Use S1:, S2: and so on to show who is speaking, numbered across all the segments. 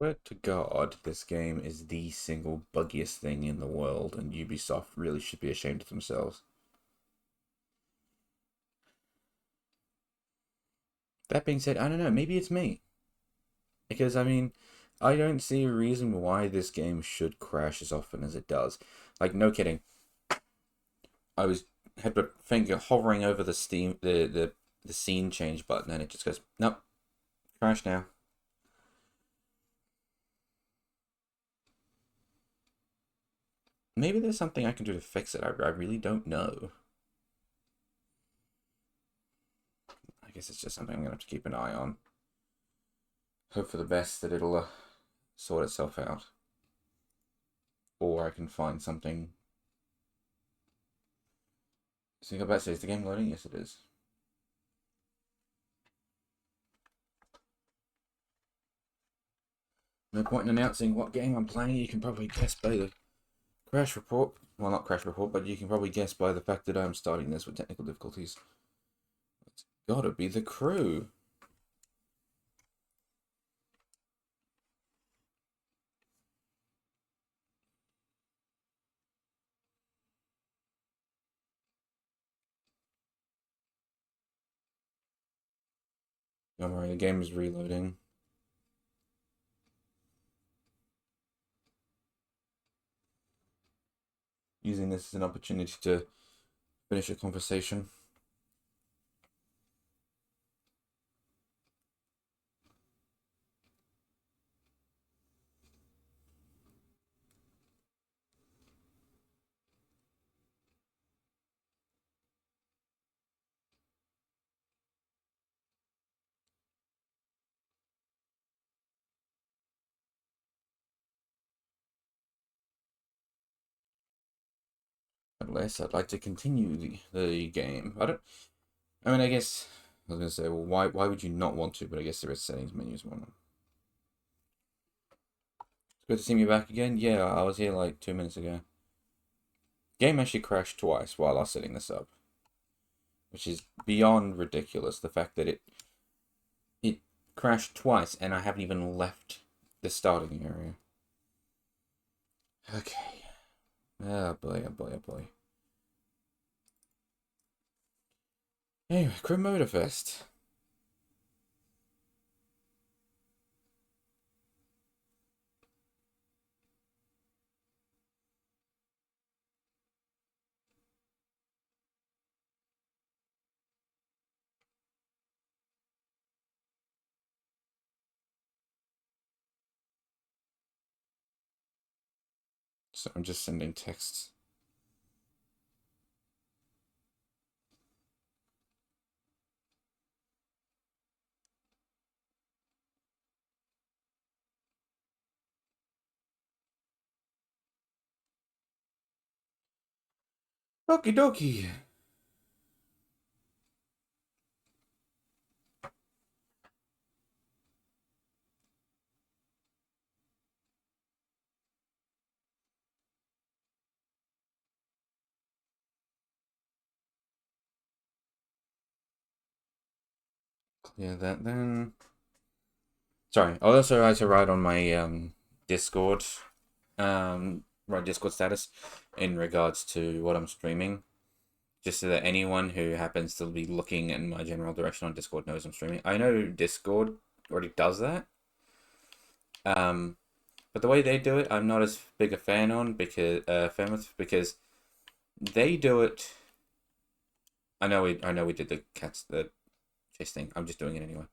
S1: Swear to God, this game is the single buggiest thing in the world, and Ubisoft really should be ashamed of themselves. That being said, I don't know, maybe it's me. Because, I mean, I don't see a reason why this game should crash as often as it does. Like, no kidding. I had my finger hovering over the scene change button, and it just goes, nope, crash now. Maybe there's something I can do to fix it. I really don't know. I guess it's just something I'm gonna have to keep an eye on. Hope for the best that it'll sort itself out, or I can find something. So go back to, is the game loading? Yes, it is. No point in announcing what game I'm playing. You can probably guess by the crash report. Well, not crash report, but you can probably guess by the fact that I'm starting this with technical difficulties. It's gotta be The Crew. Don't worry, the game is reloading. Using this as an opportunity to finish a conversation. Unless I'd like to continue the game. I mean, I guess I was gonna say, well, why would you not want to? But I guess there is settings menus one. It's good to see me back again. Yeah, I was here like 2 minutes ago. Game actually crashed twice while I was setting this up, which is beyond ridiculous. The fact that it crashed twice and I haven't even left the starting area. Okay. Oh boy, oh boy, oh boy. Anyway, Crew Motorfest. So I'm just sending texts. Okie dokie. Clear that then. Sorry, I'll also write to write on my Discord, right Discord status in regards to what I'm streaming, just so that anyone who happens to be looking in my general direction on Discord knows I'm streaming. I know Discord already does that, but the way they do it, I'm not as big a fan on because they do it. I know we did the chase thing. I'm just doing it anyway.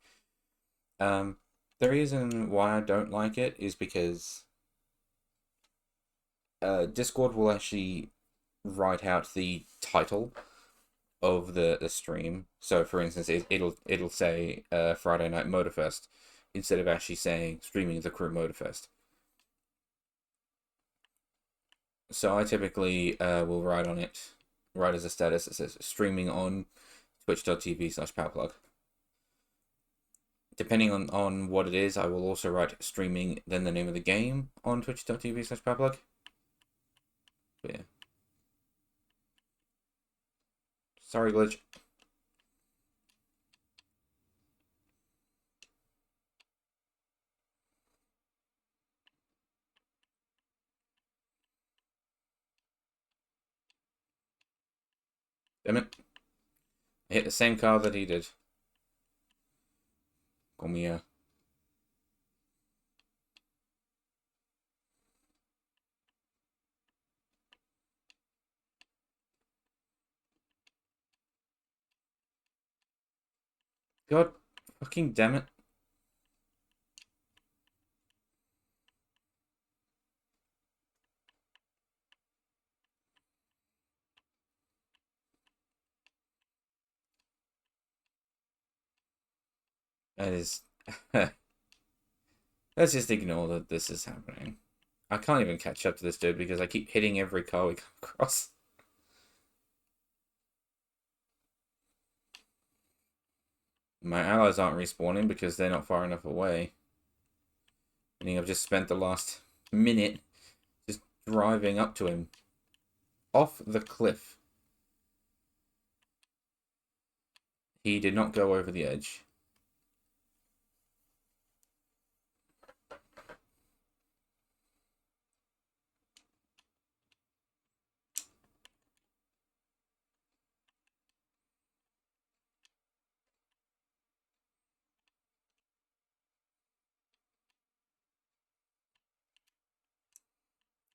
S1: The reason why I don't like it is because Discord will actually write out the title of the stream. So, for instance, it'll say Friday Night Motorfest instead of actually saying streaming the Crew Motorfest. So I typically will write as a status that says streaming on twitch.tv/powerplug. Depending on what it is, I will also write streaming, then the name of the game on twitch.tv/powerplug. But yeah. Sorry, glitch. Damn it. I hit the same car that he did. Come here. God fucking damn it. That is... Let's just ignore that this is happening. I can't even catch up to this dude because I keep hitting every car we come across. My allies aren't respawning because they're not far enough away. Meaning I've just spent the last minute just driving up to him. Off the cliff. He did not go over the edge.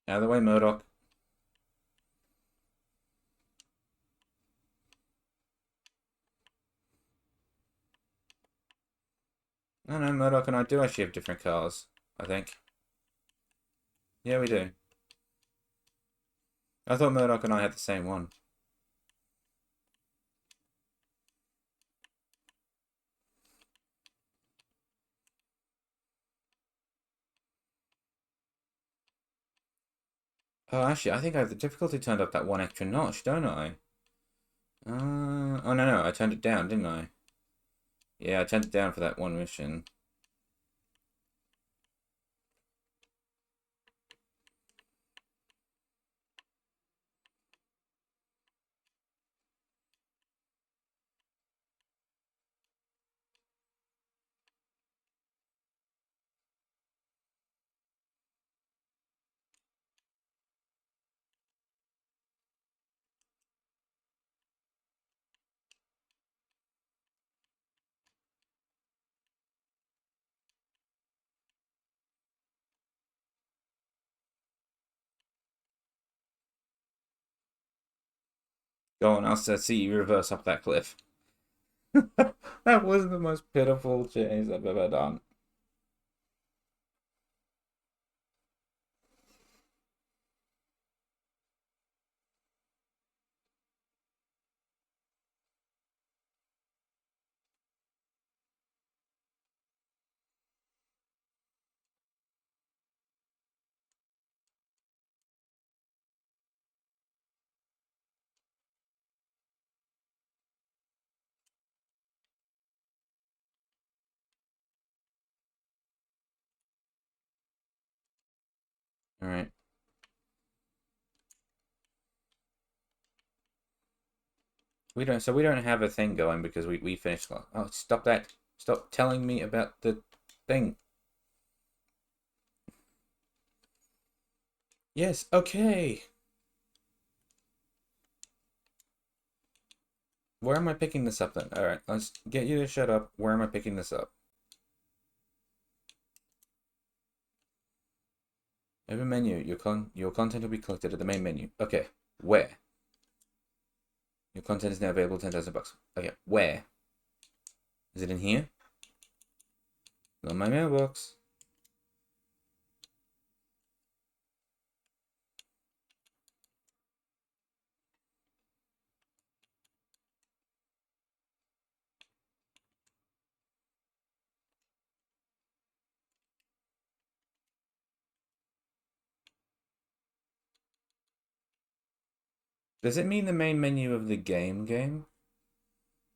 S1: Out of the way, Murdoch. No, no, Murdoch and I do actually have different cars, I think. Yeah, we do. I thought Murdoch and I had the same one. Oh, actually, I think I have the difficulty turned up that one extra notch, don't I? Oh, no, I turned it down, didn't I? Yeah, I turned it down for that one mission. Go on, I'll see you reverse up that cliff. That was the most pitiful chase I've ever done. Alright. We don't have a thing going because we finished. Oh, stop that. Stop telling me about the thing. Yes, okay. Where am I picking this up then? Alright, let's get you to shut up. Where am I picking this up? Open menu. Your content will be collected at the main menu. Okay. Where? Your content is now available 10,000 bucks. Okay. Where? Is it in here? On my mailbox. Does it mean the main menu of the game?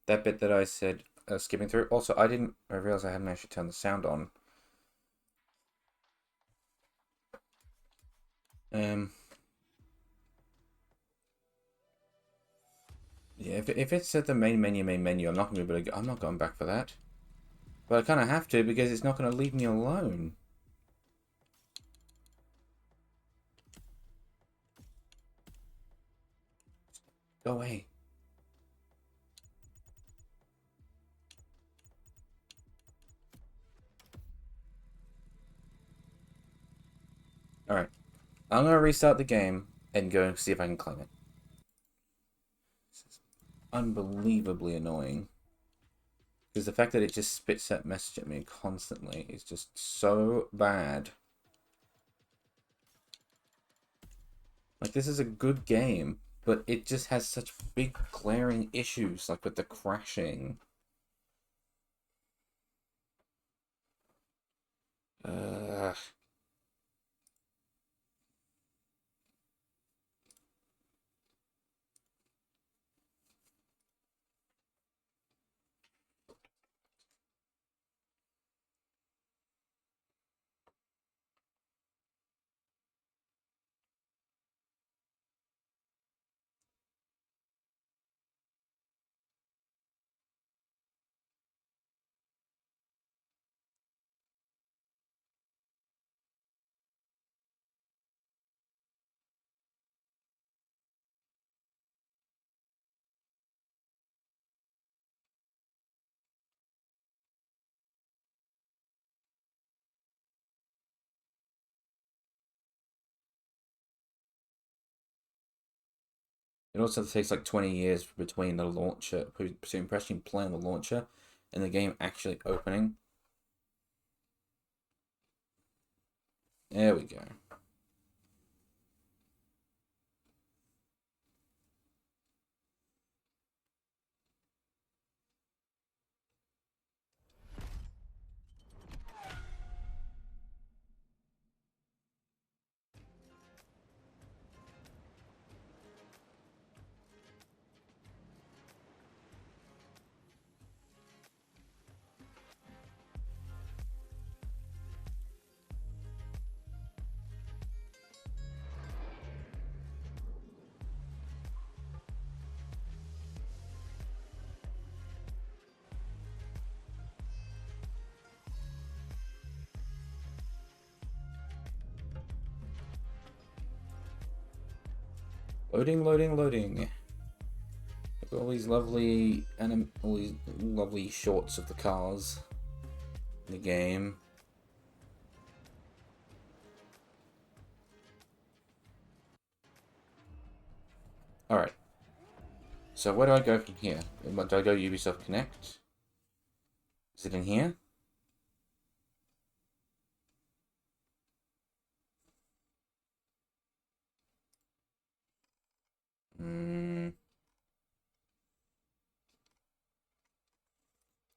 S1: That bit that I said skipping through. Also, I realized I hadn't actually turned the sound on. Yeah, if it said the main menu, I'm not gonna be able to. I'm not going back for that. But I kind of have to because it's not going to leave me alone. Go away. I'm gonna restart the game and go and see if I can claim it. This is unbelievably annoying. Because the fact that it just spits that message at me constantly is just so bad. Like, this is a good game, but it just has such big glaring issues, like with the crashing. Uh, it also takes like 20 years between the launcher, between pressing play on the launcher and the game actually opening. There we go. Loading, loading, loading. Look at all these lovely all these lovely shots of the cars in the game. Alright. So where do I go from here? Do I go Ubisoft Connect? Is it in here?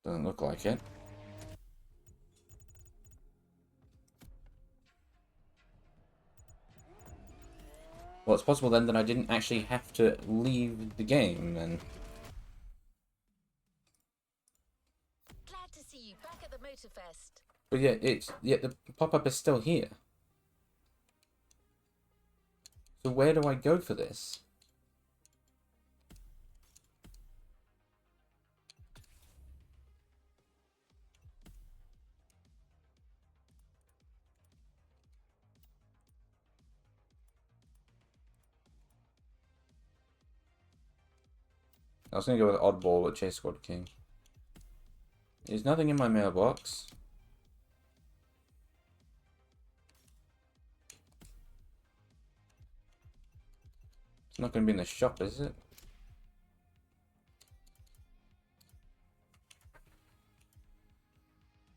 S1: Doesn't look like it. Well, it's possible then that I didn't actually have to leave the game then.
S2: Glad to see you back at the Motorfest.
S1: But yeah, the pop-up is still here. So where do I go for this? I was gonna go with Oddball at Chase Squad King. There's nothing in my mailbox. It's not gonna be in the shop, is it?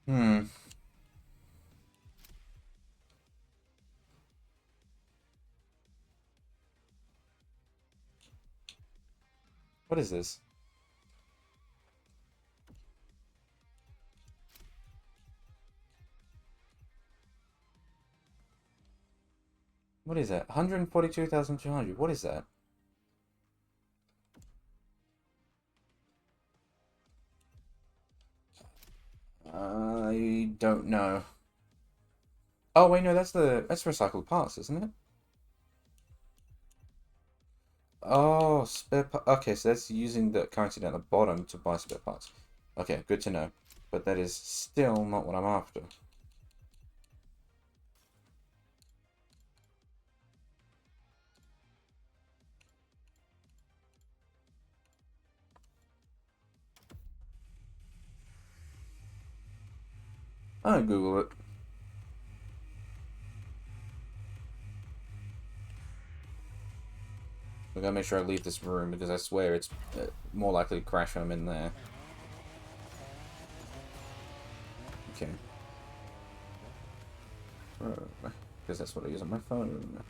S1: Hmm. What is this? What is that? 142,200. What is that? I don't know. Oh wait, no, that's recycled parts, isn't it? Oh, okay, so that's using the currency down the bottom to buy spare parts. Okay, good to know. But that is still not what I'm after. I'll Google it. I gotta make sure I leave this room because I swear it's more likely to crash when I'm in there. Okay. Because that's what I use on my phone.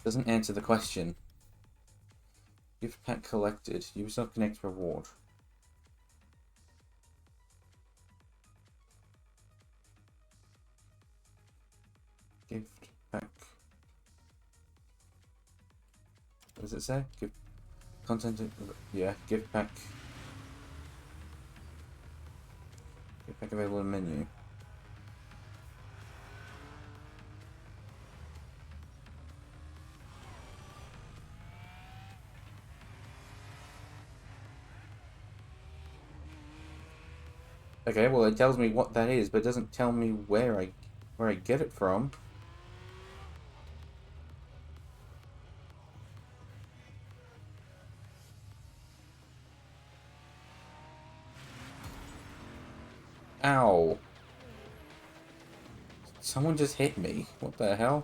S1: Doesn't answer the question. Gift pack collected. Ubisoft Connect reward. Gift pack. What does it say? Gift content. Yeah, gift pack. Gift pack available in menu. Okay, well it tells me what that is, but it doesn't tell me where I get it from. Ow. Someone just hit me. What the hell?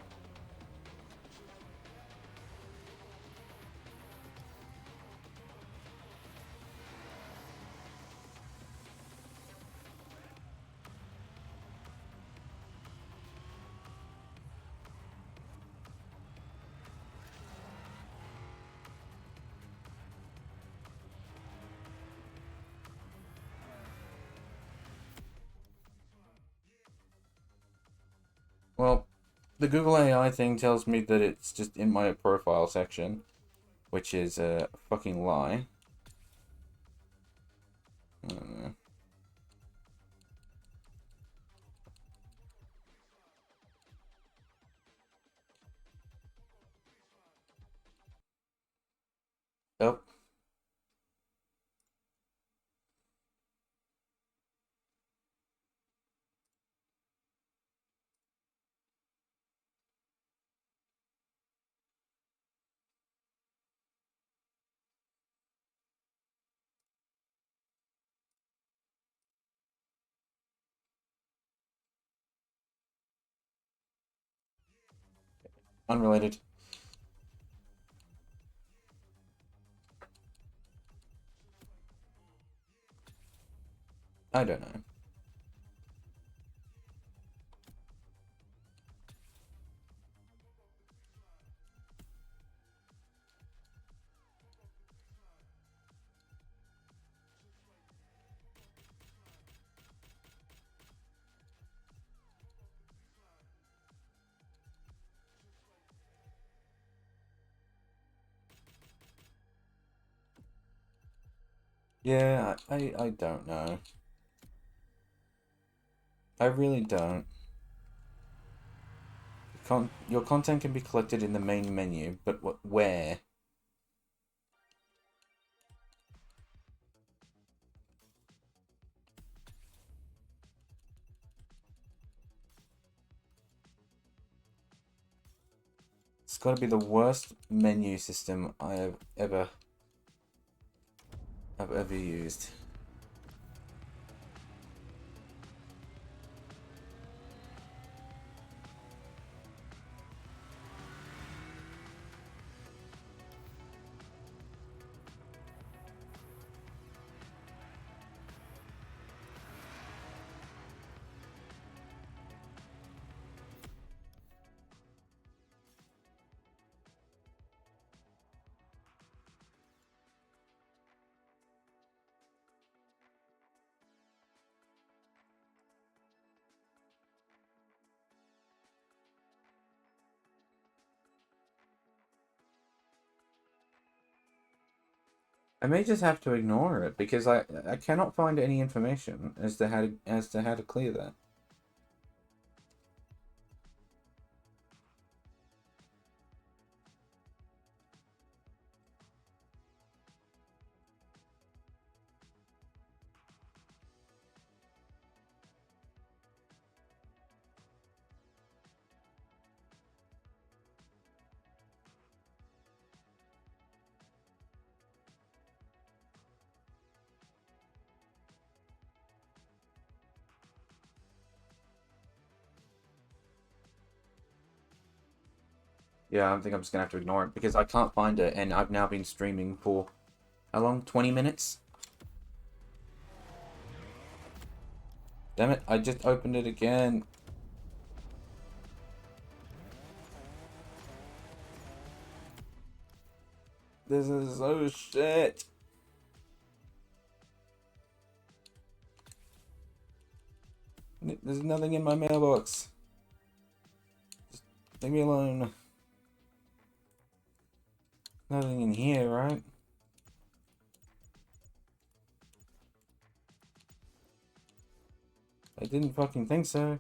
S1: Well, the Google AI thing tells me that it's just in my profile section, which is a fucking lie. Oh, unrelated. I don't know. Yeah, I don't know. I really don't. Your content can be collected in the main menu, but where? It's got to be the worst menu system I've ever used. I may just have to ignore it because I cannot find any information as to how to clear that. Yeah, I think I'm just gonna have to ignore it because I can't find it, and I've now been streaming for how long? 20 minutes? Damn it, I just opened it again. This is so shit. There's nothing in my mailbox. Just leave me alone. Nothing in here, right? I didn't fucking think so.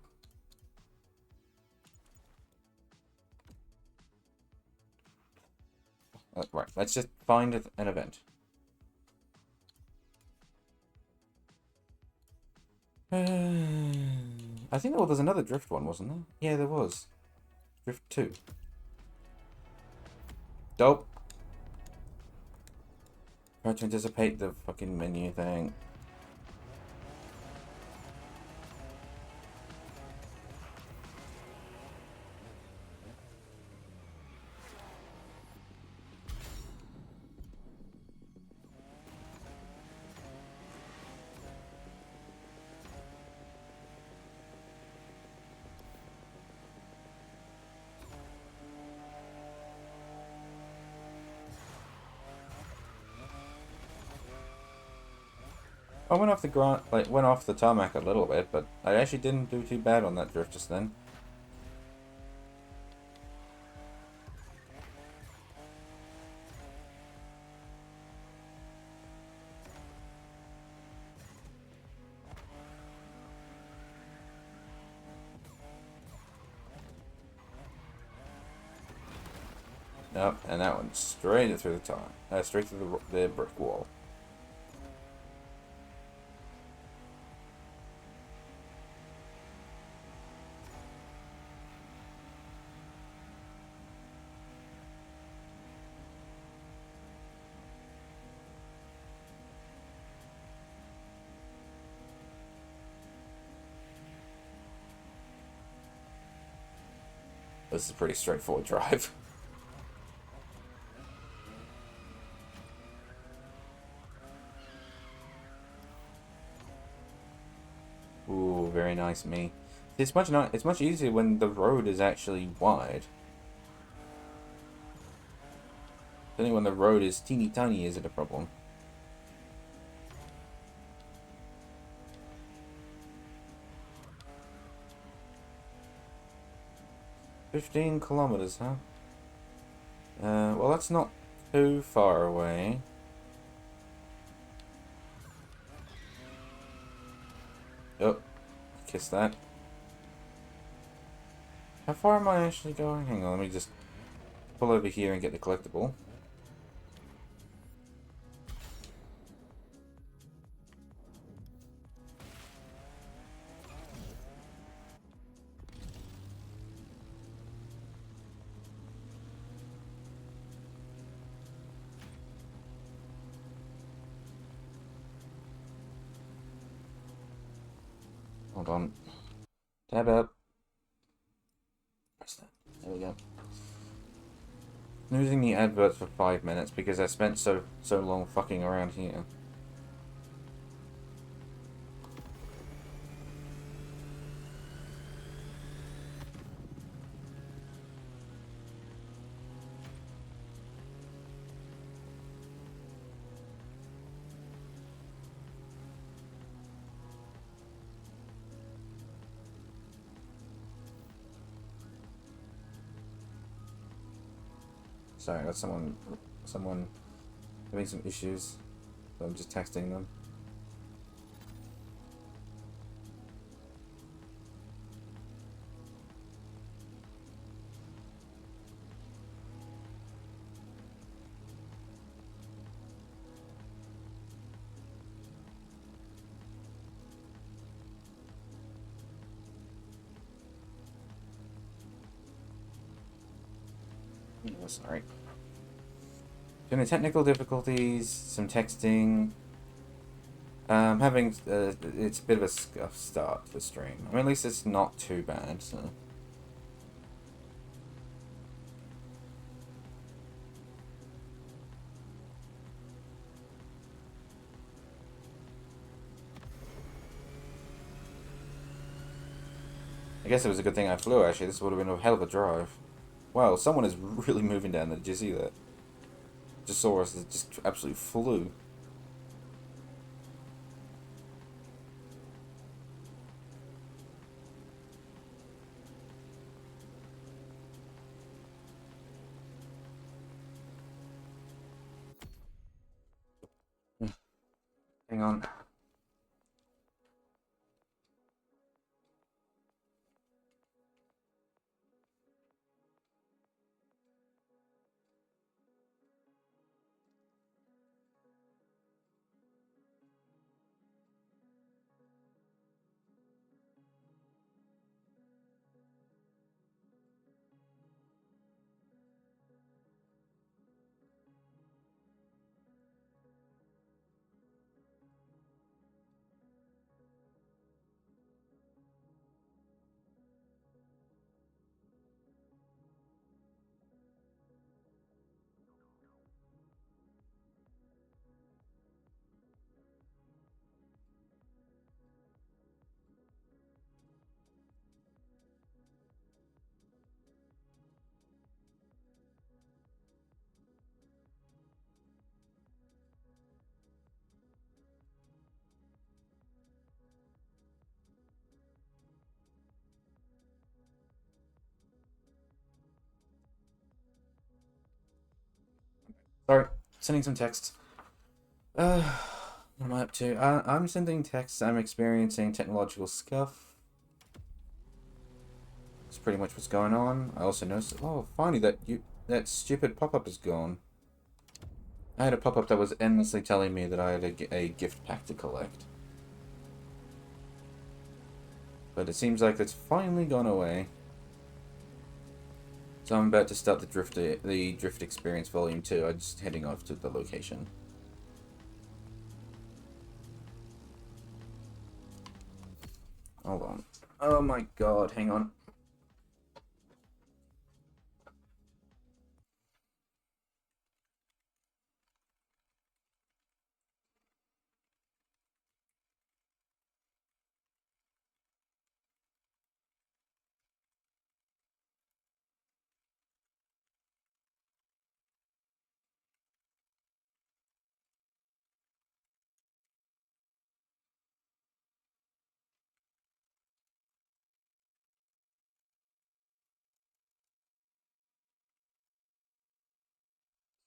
S1: Right, let's just find an event. I think there's another Drift one, wasn't there? Yeah, there was. Drift 2. Dope. Try to anticipate the fucking menu thing. I went off the went off the tarmac a little bit, but I actually didn't do too bad on that drift just then. Nope, and that one straight through the top, straight through the brick wall. This is a pretty straightforward drive. Ooh, very nice me. It's much easier when the road is actually wide. Only when the road is teeny tiny is it a problem. "15 kilometers, huh? Well, that's not too far away. Oh, kiss that. How far am I actually going? Hang on, let me just pull over here and get the collectible. Hold on. Tab up. Where's that? There we go. Losing the adverts for 5 minutes because I spent so long fucking around here. Sorry, I got someone having some issues, so I'm just texting them. Oh, sorry. Doing technical difficulties, some texting. Having it's a bit of a scuff start to the stream. I mean, at least it's not too bad. So I guess it was a good thing I flew, actually. This would have been a hell of a drive. Wow, someone is really moving down there. Did you see that? Just saw us. It just absolutely flew. Hang on. Sorry, sending some texts. What am I up to? I'm sending texts. I'm experiencing technological scuff. That's pretty much what's going on. I also noticed. Oh, finally, that stupid pop-up is gone. I had a pop-up that was endlessly telling me that I had a gift pack to collect. But it seems like it's finally gone away. So I'm about to start the Drift Experience Volume 2. I'm just heading off to the location. Hold on. Oh my god, hang on.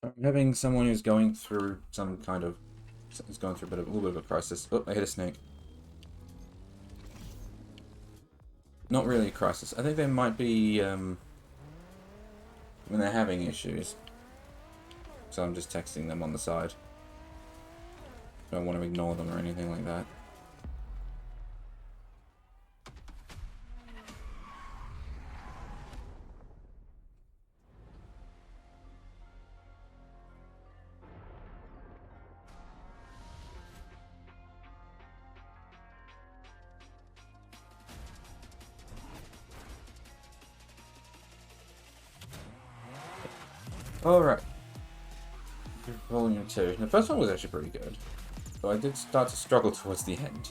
S1: I'm having someone who's going through some kind of... is going through a little bit of a crisis. Oh, I hit a snake. Not really a crisis. I think they might be, when they're having issues. So I'm just texting them on the side. Don't want to ignore them or anything like that. Alright. Volume 2. The first one was actually pretty good. But I did start to struggle towards the end.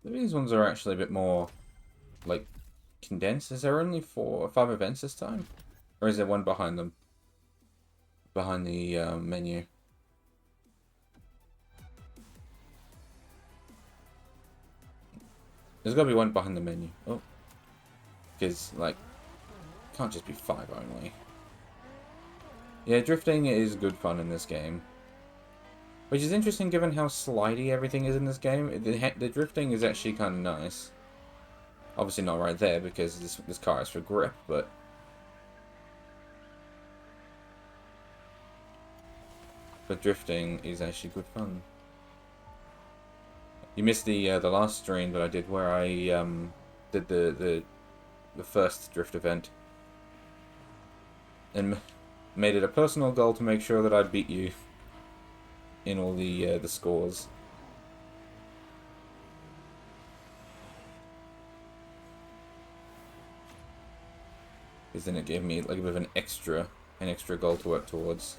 S1: These ones are actually a bit more, like, condensed. Is there only 4 or 5 events this time? Or is there one behind them? Behind the menu? There's gotta be one behind the menu. Oh. Because, like, can't just be 5 only. Yeah, drifting is good fun in this game. Which is interesting given how slidey everything is in this game. The drifting is actually kind of nice. Obviously not right there because this car is for grip, but... but drifting is actually good fun. You missed the last stream that I did where I did the first drift event and made it a personal goal to make sure that I beat you in all the scores. Because then it gave me like a bit of an extra goal to work towards.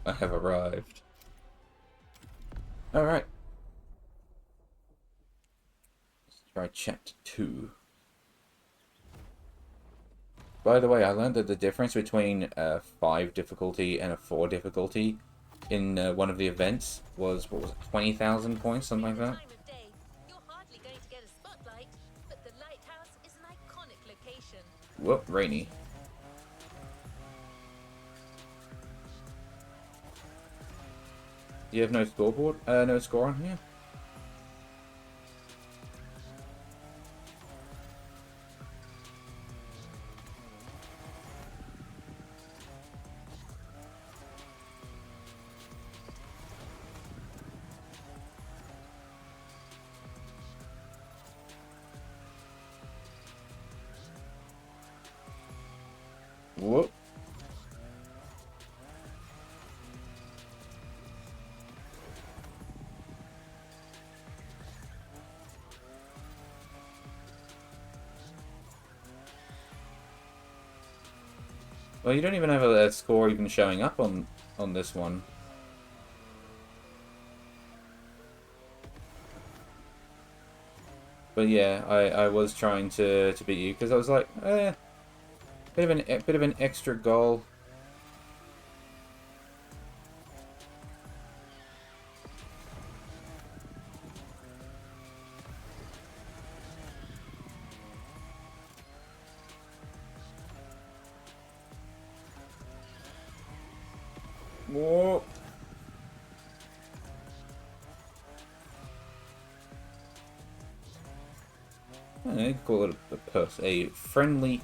S1: I have arrived. Alright. Let's try chapter 2. By the way, I learned that the difference between a 5 difficulty and a 4 difficulty in one of the events was, what was it, 20,000 points, something like that?
S2: Time of day, you're hardly going to get a spotlight, but the lighthouse is an iconic location.
S1: Whoop, rainy. Do you have no scoreboard? No score on here? Whoop. Well, you don't even have a score even showing up on this one. But yeah, I was trying to beat you because I was like, bit of an extra goal. Whoa. I don't know, call it a friendly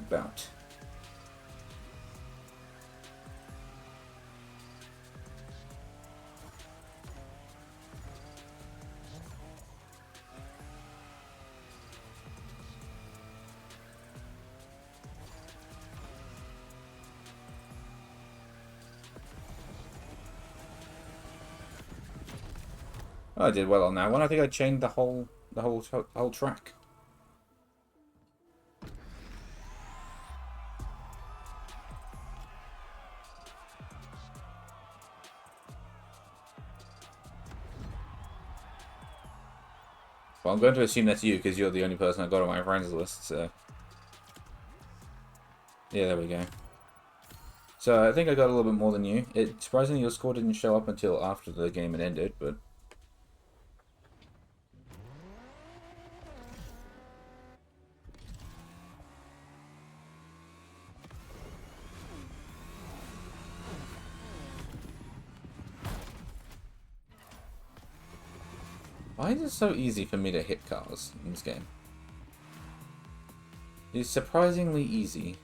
S1: bout. Oh, I did well on that one. I think I chained the whole track. Well, I'm going to assume that's you because you're the only person I got on my friends list. So yeah, there we go. So I think I got a little bit more than you. Surprisingly, your score didn't show up until after the game had ended, but. Why is it so easy for me to hit cars in this game? It's surprisingly easy.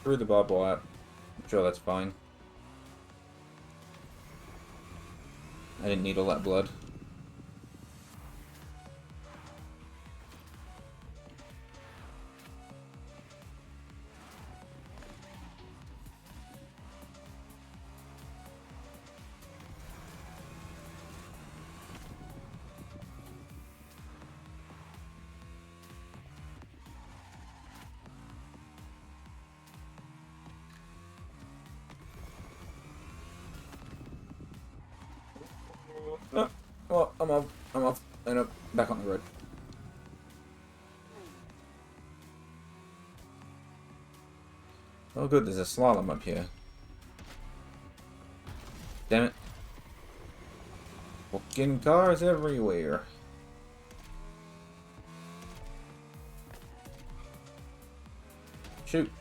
S1: Through the barbed wire. I'm sure that's fine. I didn't need all that blood. Oh, I'm off. I'm off. And up. Back on the road. Oh good, there's a slalom up here. Damn it. Fucking cars everywhere. Shoot.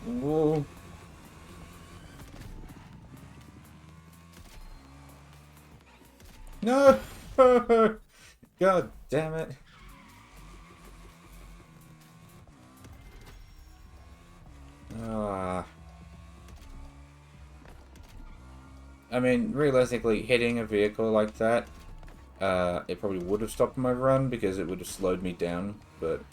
S1: Whoa. No! God damn it. Ah. I mean, realistically, hitting a vehicle like that, it probably would have stopped my run because it would have slowed me down, but...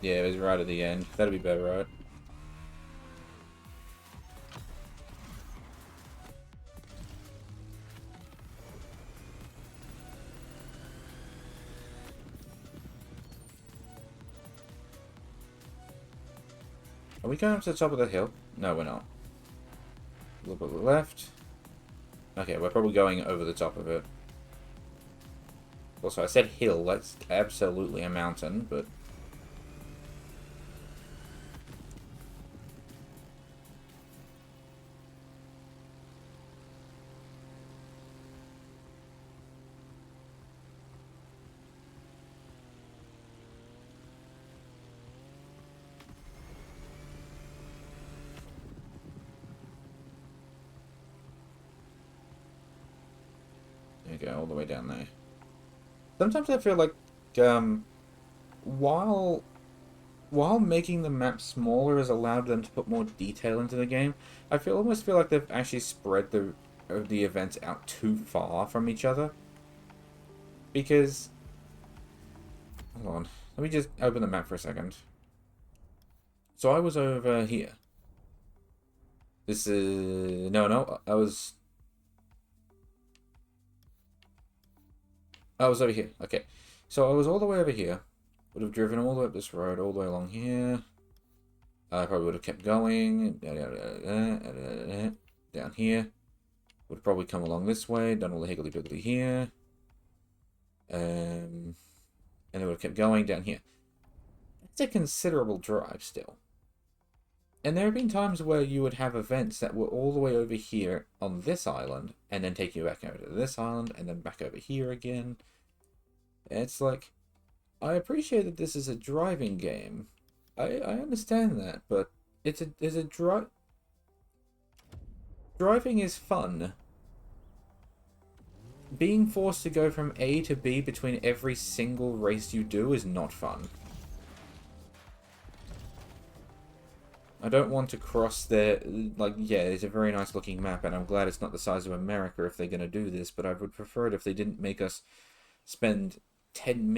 S1: Yeah, it was right at the end. That'd be better, right? Are we going up to the top of the hill? No, we're not. A little bit to the left. Okay, we're probably going over the top of it. Also, I said hill. That's absolutely a mountain, but... There you go, all the way down there. Sometimes I feel like, while making the map smaller has allowed them to put more detail into the game, almost feel like they've actually spread the events out too far from each other. Because, hold on, let me just open the map for a second. So I was over here. This is no, I was over here. Okay, so I was all the way over here. Would have driven all the way up this road, all the way along here. I probably would have kept going down here. Would probably come along this way, done all the higgledy-piggledy here. And it would have kept going down here. It's a considerable drive still. And there have been times where you would have events that were all the way over here on this island, and then take you back over to this island, and then back over here again. It's like, I appreciate that this is a driving game. I understand that, but driving is fun. Being forced to go from A to B between every single race you do is not fun. I don't want to cross there. Like, yeah, it's a very nice looking map, and I'm glad it's not the size of America if they're going to do this, but I would prefer it if they didn't make us spend 10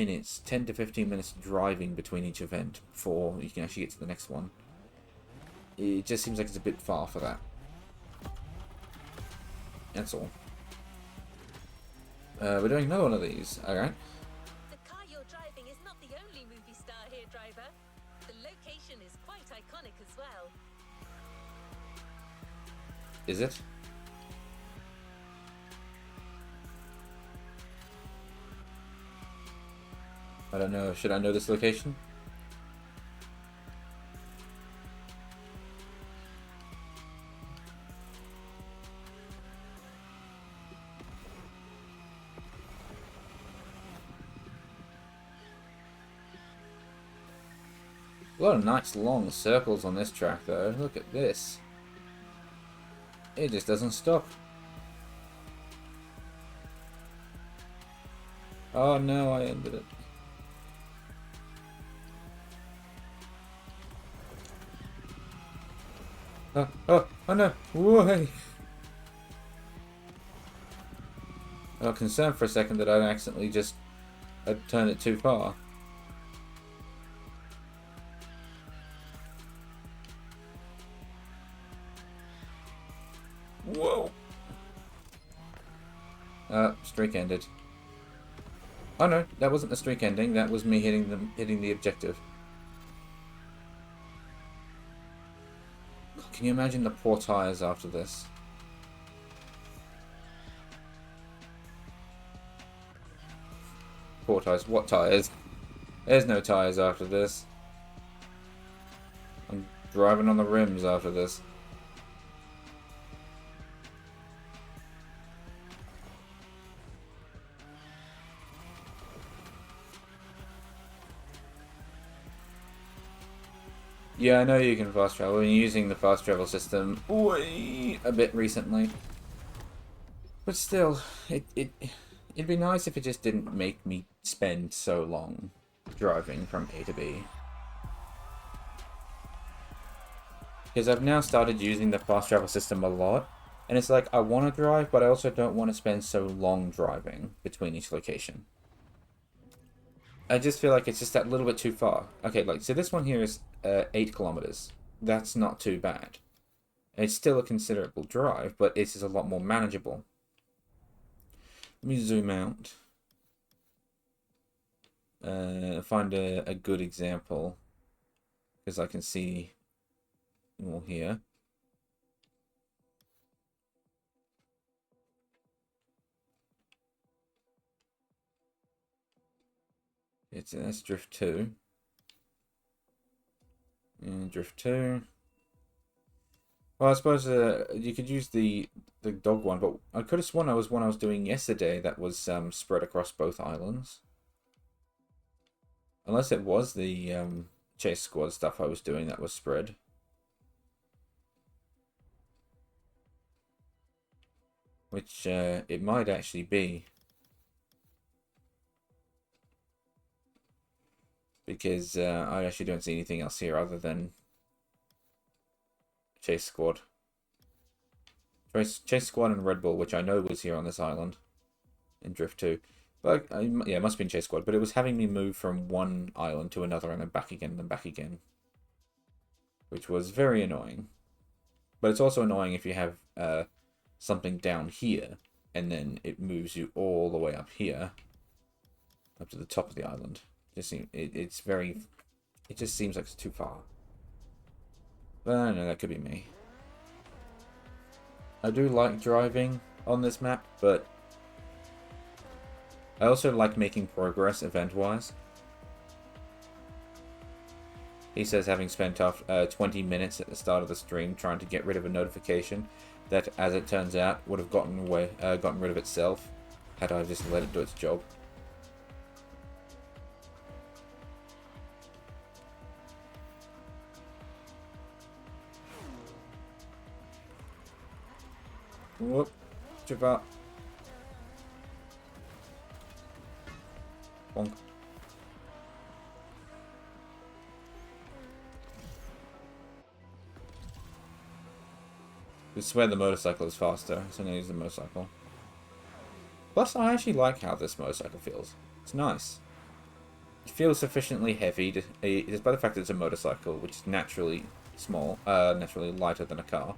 S1: to 15 minutes driving between each event before you can actually get to the next one. It just seems like it's a bit far for that. That's all. We're doing another one of these, alright?
S2: The car you're driving is not the only movie star here, driver. The location is quite iconic as well.
S1: Is it? I don't know. Should I know this location? A lot of nice long circles on this track though. Look at this. It just doesn't stop. Oh no, I ended it. Oh no! Whoa! I got concerned for a second that I'd accidentally just turned it too far. Whoa! Streak ended. Oh no, that wasn't the streak ending. That was me hitting the objective. Can you imagine the poor tires after this? Poor tires. What tires? There's no tires after this. I'm driving on the rims after this. Yeah, I know you can fast travel. I've been using the fast travel system a bit recently. But still, it'd be nice if it just didn't make me spend so long driving from A to B. Because I've now started using the fast travel system a lot, and it's like I want to drive, but I also don't want to spend so long driving between each location. I just feel like it's just that little bit too far. Okay, like, so this one here is 8 kilometers. That's not too bad. It's still a considerable drive, but it's just a lot more manageable. Let me zoom out. Find a good example, because I can see more here. That's Drift 2. And Drift 2. Well, I suppose you could use the dog one, but I could have sworn I was one I was doing yesterday that was spread across both islands. Unless it was the chase squad stuff I was doing that was spread. Which it might actually be. Because I actually don't see anything else here other than chase squad. Chase squad and Red Bull, which I know was here on this island in Drift 2. But yeah, it must have been chase squad. But it was having me move from one island to another and then back again and then back again. Which was very annoying. But it's also annoying if you have something down here and then it moves you all the way up here. Up to the top of the island. It just seems like it's too far. But I don't know, that could be me. I do like driving on this map, but I also like making progress event-wise. He says having spent 20 minutes at the start of the stream trying to get rid of a notification that, as it turns out, would have gotten rid of itself had I just let it do its job. Whoop. Jump out. Bonk. I swear the motorcycle is faster, so I'm going to use the motorcycle. Plus, I actually like how this motorcycle feels. It's nice. It feels sufficiently heavy, despite the fact that it's a motorcycle, which is naturally naturally lighter than a car.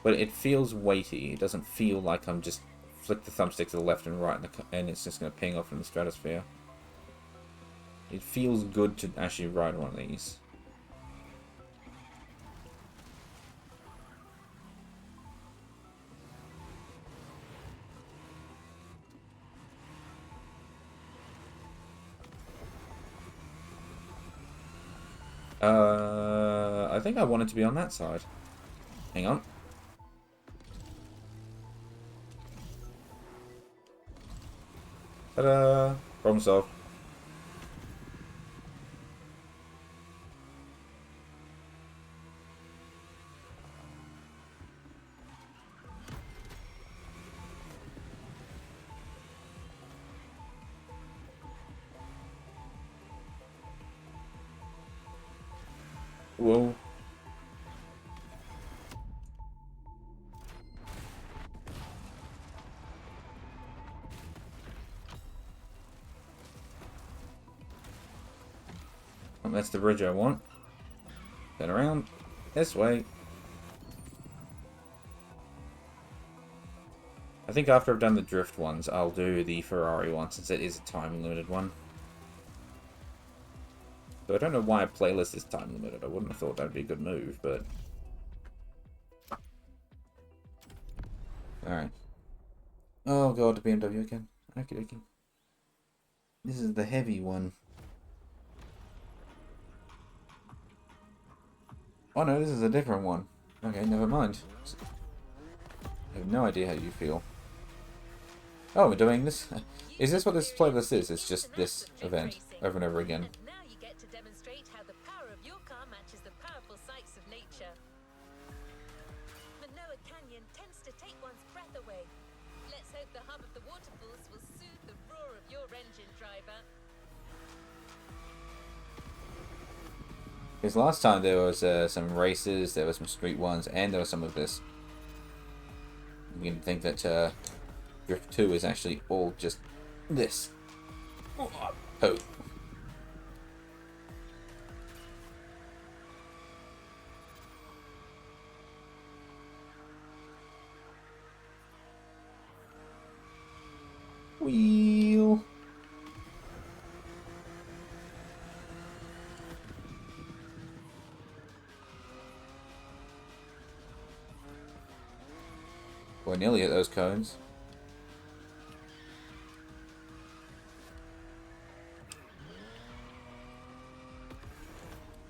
S1: But it feels weighty. It doesn't feel like I'm just flick the thumbstick to the left and right and it's just going to ping off in the stratosphere. It feels good to actually ride one of these. I think I wanted to be on that side. Hang on. Ta-da! Problem solved. Whoa. Oh, that's the bridge I want. Turn around. This way. I think after I've done the drift ones, I'll do the Ferrari one, since it is a time-limited one. So I don't know why a playlist is time-limited. I wouldn't have thought that would be a good move, but... Alright. Oh god, the BMW again. Okie dokie. This is the heavy one. Oh no, this is a different one. Okay, never mind. I have no idea how you feel. Oh, we're doing this? Is this what this playlist is? It's just this event over and over again.
S2: And now you get to demonstrate how the power of your car matches the powerful sights of nature. Manoa Canyon tends to take one's breath away. Let's hope the hum of the waterfalls will soothe the roar of your engine, driver.
S1: Because last time there was some races, there was some street ones, and there was some of this. You can think that Drift 2 is actually all just this. Oh. Wheel. We're nearly at those cones.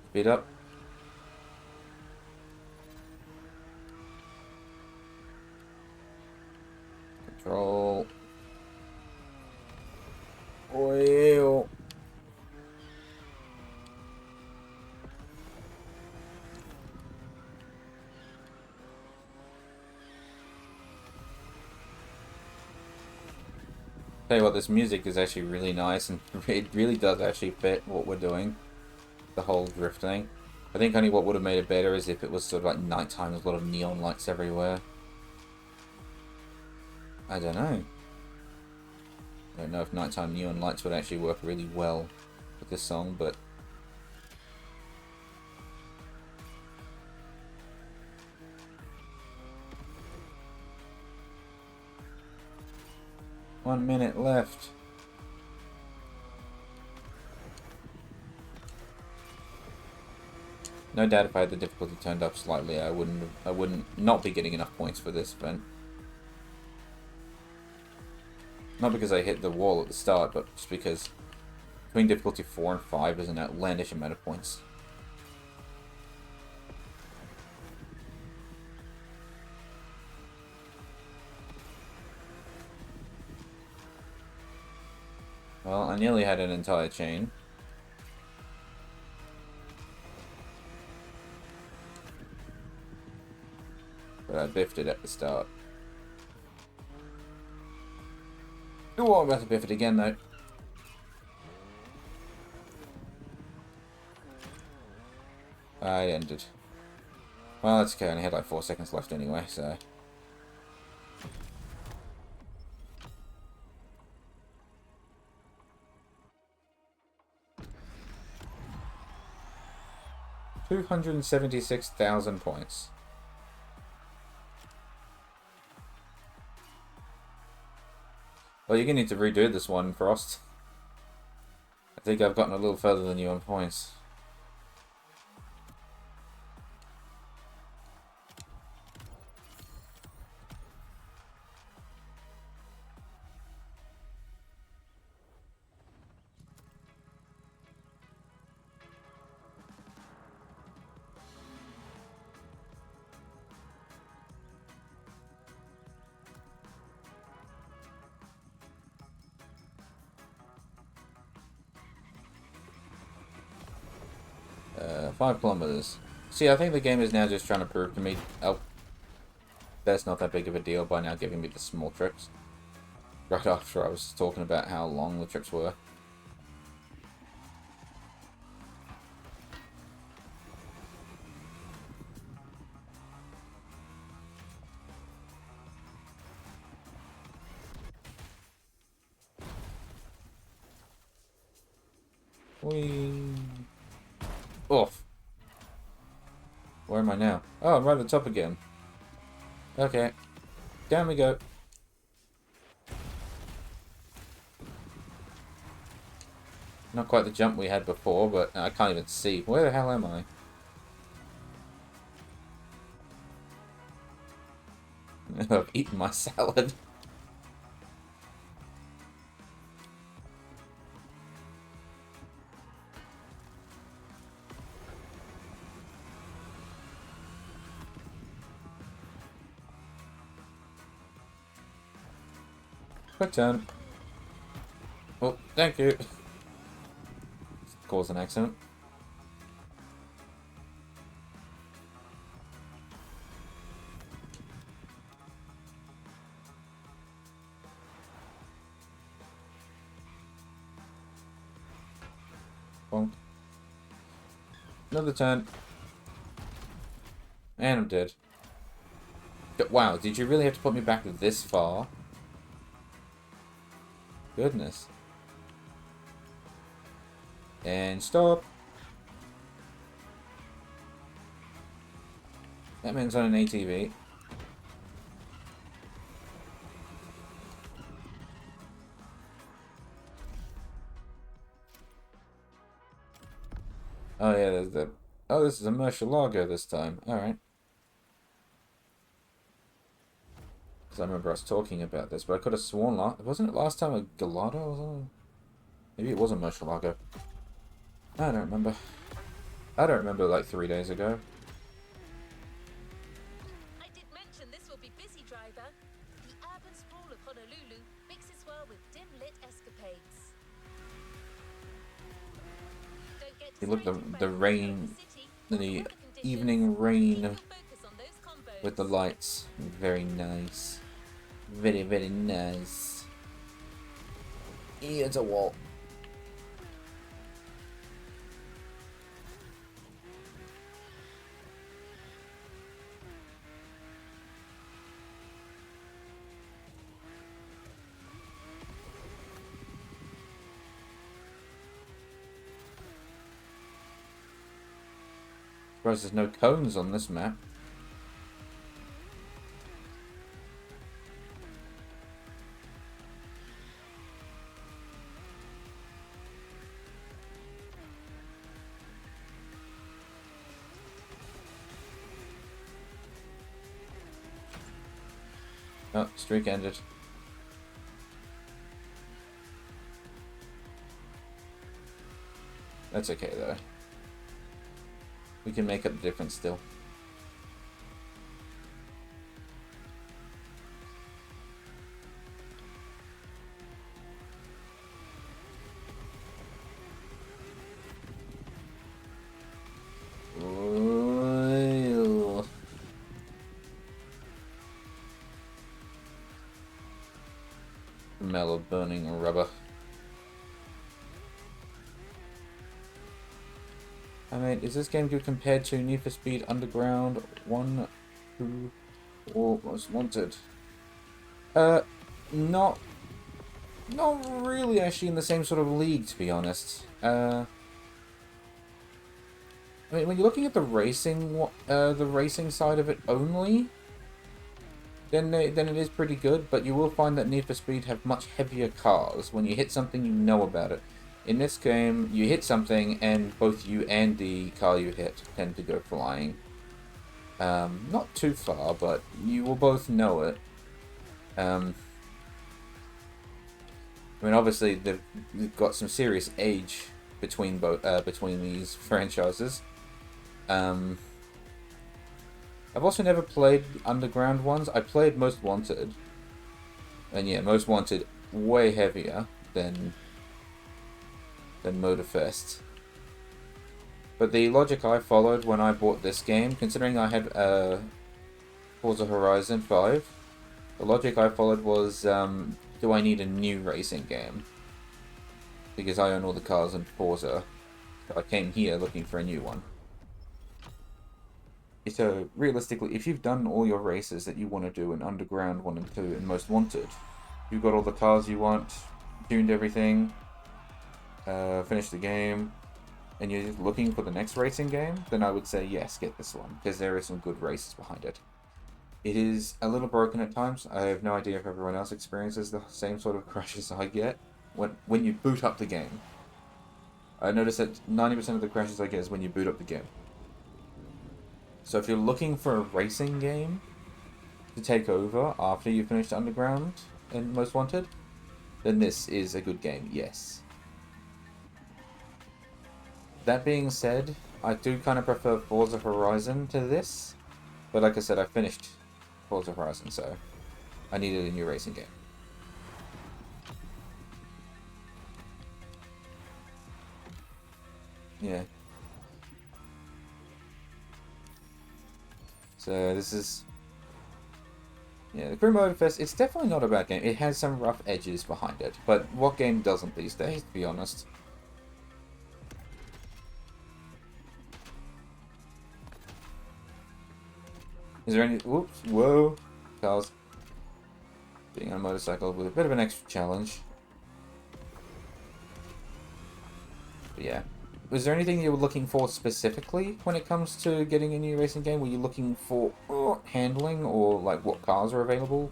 S1: Speed up. Control. Oil. Tell you what, this music is actually really nice, and it really does actually fit what we're doing. The whole drift thing. I think only what would have made it better is if it was sort of like nighttime, there's a lot of neon lights everywhere. I don't know. I don't know if nighttime neon lights would actually work really well with this song, but... One minute left. No doubt if I had the difficulty turned up slightly, I wouldn't not be getting enough points for this event. Not because I hit the wall at the start, but just because between difficulty 4 and 5 is an outlandish amount of points. Well, I nearly had an entire chain. But I biffed it at the start. Oh, I'm about to biff it again though. I ended. Well, that's okay, I only had like 4 seconds left anyway, so... $276,000 points. Well, you're gonna need to redo this one, Frost. I think I've gotten a little further than you on points. Uh, 5 kilometers. See, I think the game is now just trying to prove to me, oh, that's not that big of a deal by now giving me the small trips. Right after I was talking about how long the trips were. Whee. am I now? Oh, I'm right at the top again. Okay. Down we go. Not quite the jump we had before, but I can't even see. Where the hell am I? I've eaten my salad. Quick turn. Oh, thank you. Cause an accident. Bonk. Another turn. And I'm dead. Wow, did you really have to put me back this far? Goodness. And stop. That man's on an ATV. Oh yeah, there's the... Oh, this is a Murcielago this time. Alright. Because I remember us talking about this, but I could have sworn... Wasn't it last time a Gallardo? Maybe it was a Murcielago. I don't remember. I don't remember like 3 days ago.
S2: I did mention this will be busy, driver. The urban sprawl of Honolulu mixes well with dim-lit escapades. Don't get
S1: You look,
S2: distracted
S1: the
S2: by
S1: rain,
S2: city.
S1: the evening rain
S2: Focus on those combos.
S1: with the lights. Very nice. Very, very nice. Here's a wall. Surprised there's no cones on this map. Oh, streak ended. That's okay though. We can make up the difference still. Oil. Smell of burning rubber. I mean, is this game good compared to Need for Speed Underground 1, 2, or Most Wanted? Not really actually in the same sort of league, to be honest. I mean, when you're looking at the racing side of it only, then it is pretty good. But you will find that Need for Speed have much heavier cars. When you hit something, you know about it. In this game, you hit something, and both you and the car you hit tend to go flying. Not too far, but you will both know it. I mean, obviously, they've got some serious age between these franchises. I've also never played underground ones. I played Most Wanted, and yeah, Most Wanted way heavier than Motorfest. But the logic I followed when I bought this game, considering I had Forza Horizon 5, the logic I followed was, do I need a new racing game? Because I own all the cars in Forza. So I came here looking for a new one. So, realistically, if you've done all your races that you want to do in Underground 1 and 2 and Most Wanted, you've got all the cars you want, tuned everything, finished the game, and you're looking for the next racing game, then I would say yes, get this one, because there is some good races behind it. It is a little broken at times. I have no idea if everyone else experiences the same sort of crashes I get when you boot up the game. I notice that 90% of the crashes I get is when you boot up the game. So if you're looking for a racing game to take over after you finished Underground and Most Wanted, then this is a good game, yes. That being said, I do kind of prefer Forza Horizon to this, but like I said, I finished Forza Horizon, so I needed a new racing game. Yeah. So this is... Yeah, the Crew Motorfest, it's definitely not a bad game. It has some rough edges behind it, but what game doesn't these days, to be honest? Is there any... Whoops, whoa. Cars. Being on a motorcycle with a bit of an extra challenge. But yeah. Was there anything you were looking for specifically when it comes to getting a new racing game? Were you looking for handling or like what cars are available?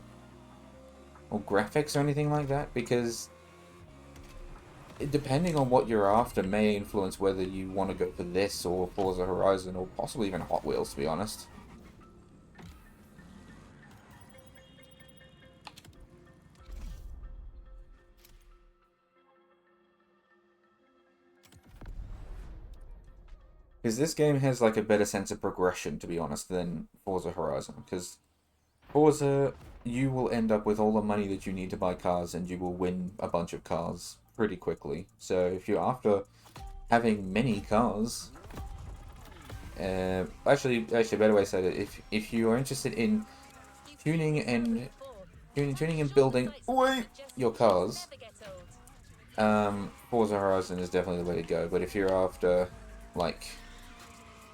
S1: Or graphics or anything like that? Because depending on what you're after may influence whether you want to go for this or Forza Horizon or possibly even Hot Wheels, to be honest. Because this game has like a better sense of progression, to be honest, than Forza Horizon. Because Forza, you will end up with all the money that you need to buy cars, and you will win a bunch of cars pretty quickly. So if you're after having many cars, actually, a better way to say it, if you are interested in tuning and building your cars, Forza Horizon is definitely the way to go. But if you're after like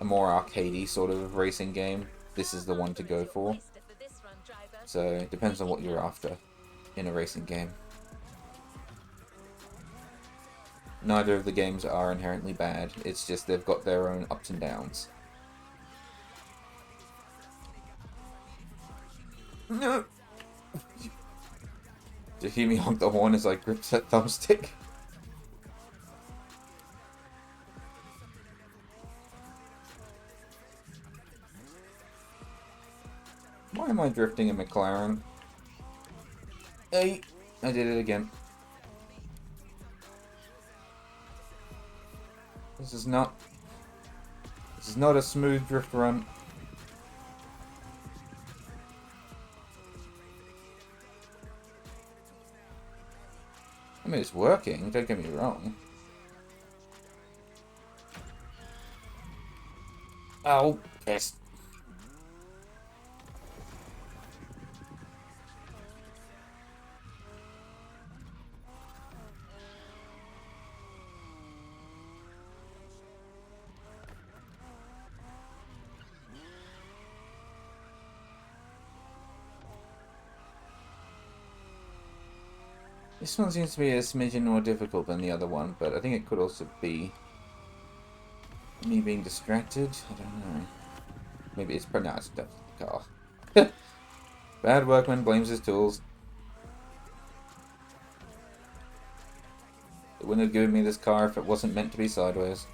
S1: a more arcadey sort of racing game, this is the one to go for. So it depends on what you're after in a racing game. Neither of the games are inherently bad, it's just they've got their own ups and downs. No! Did you hear me honk the horn as I gripped that thumbstick? Why am I drifting a McLaren? Hey! I did it again. This is not a smooth drift run. I mean, it's working, don't get me wrong. Oh, pissed. This one seems to be a smidgen more difficult than the other one, but I think it could also be me being distracted. I don't know. Maybe it's pronounced definitely the car. Bad workman blames his tools. They wouldn't have given me this car if it wasn't meant to be sideways.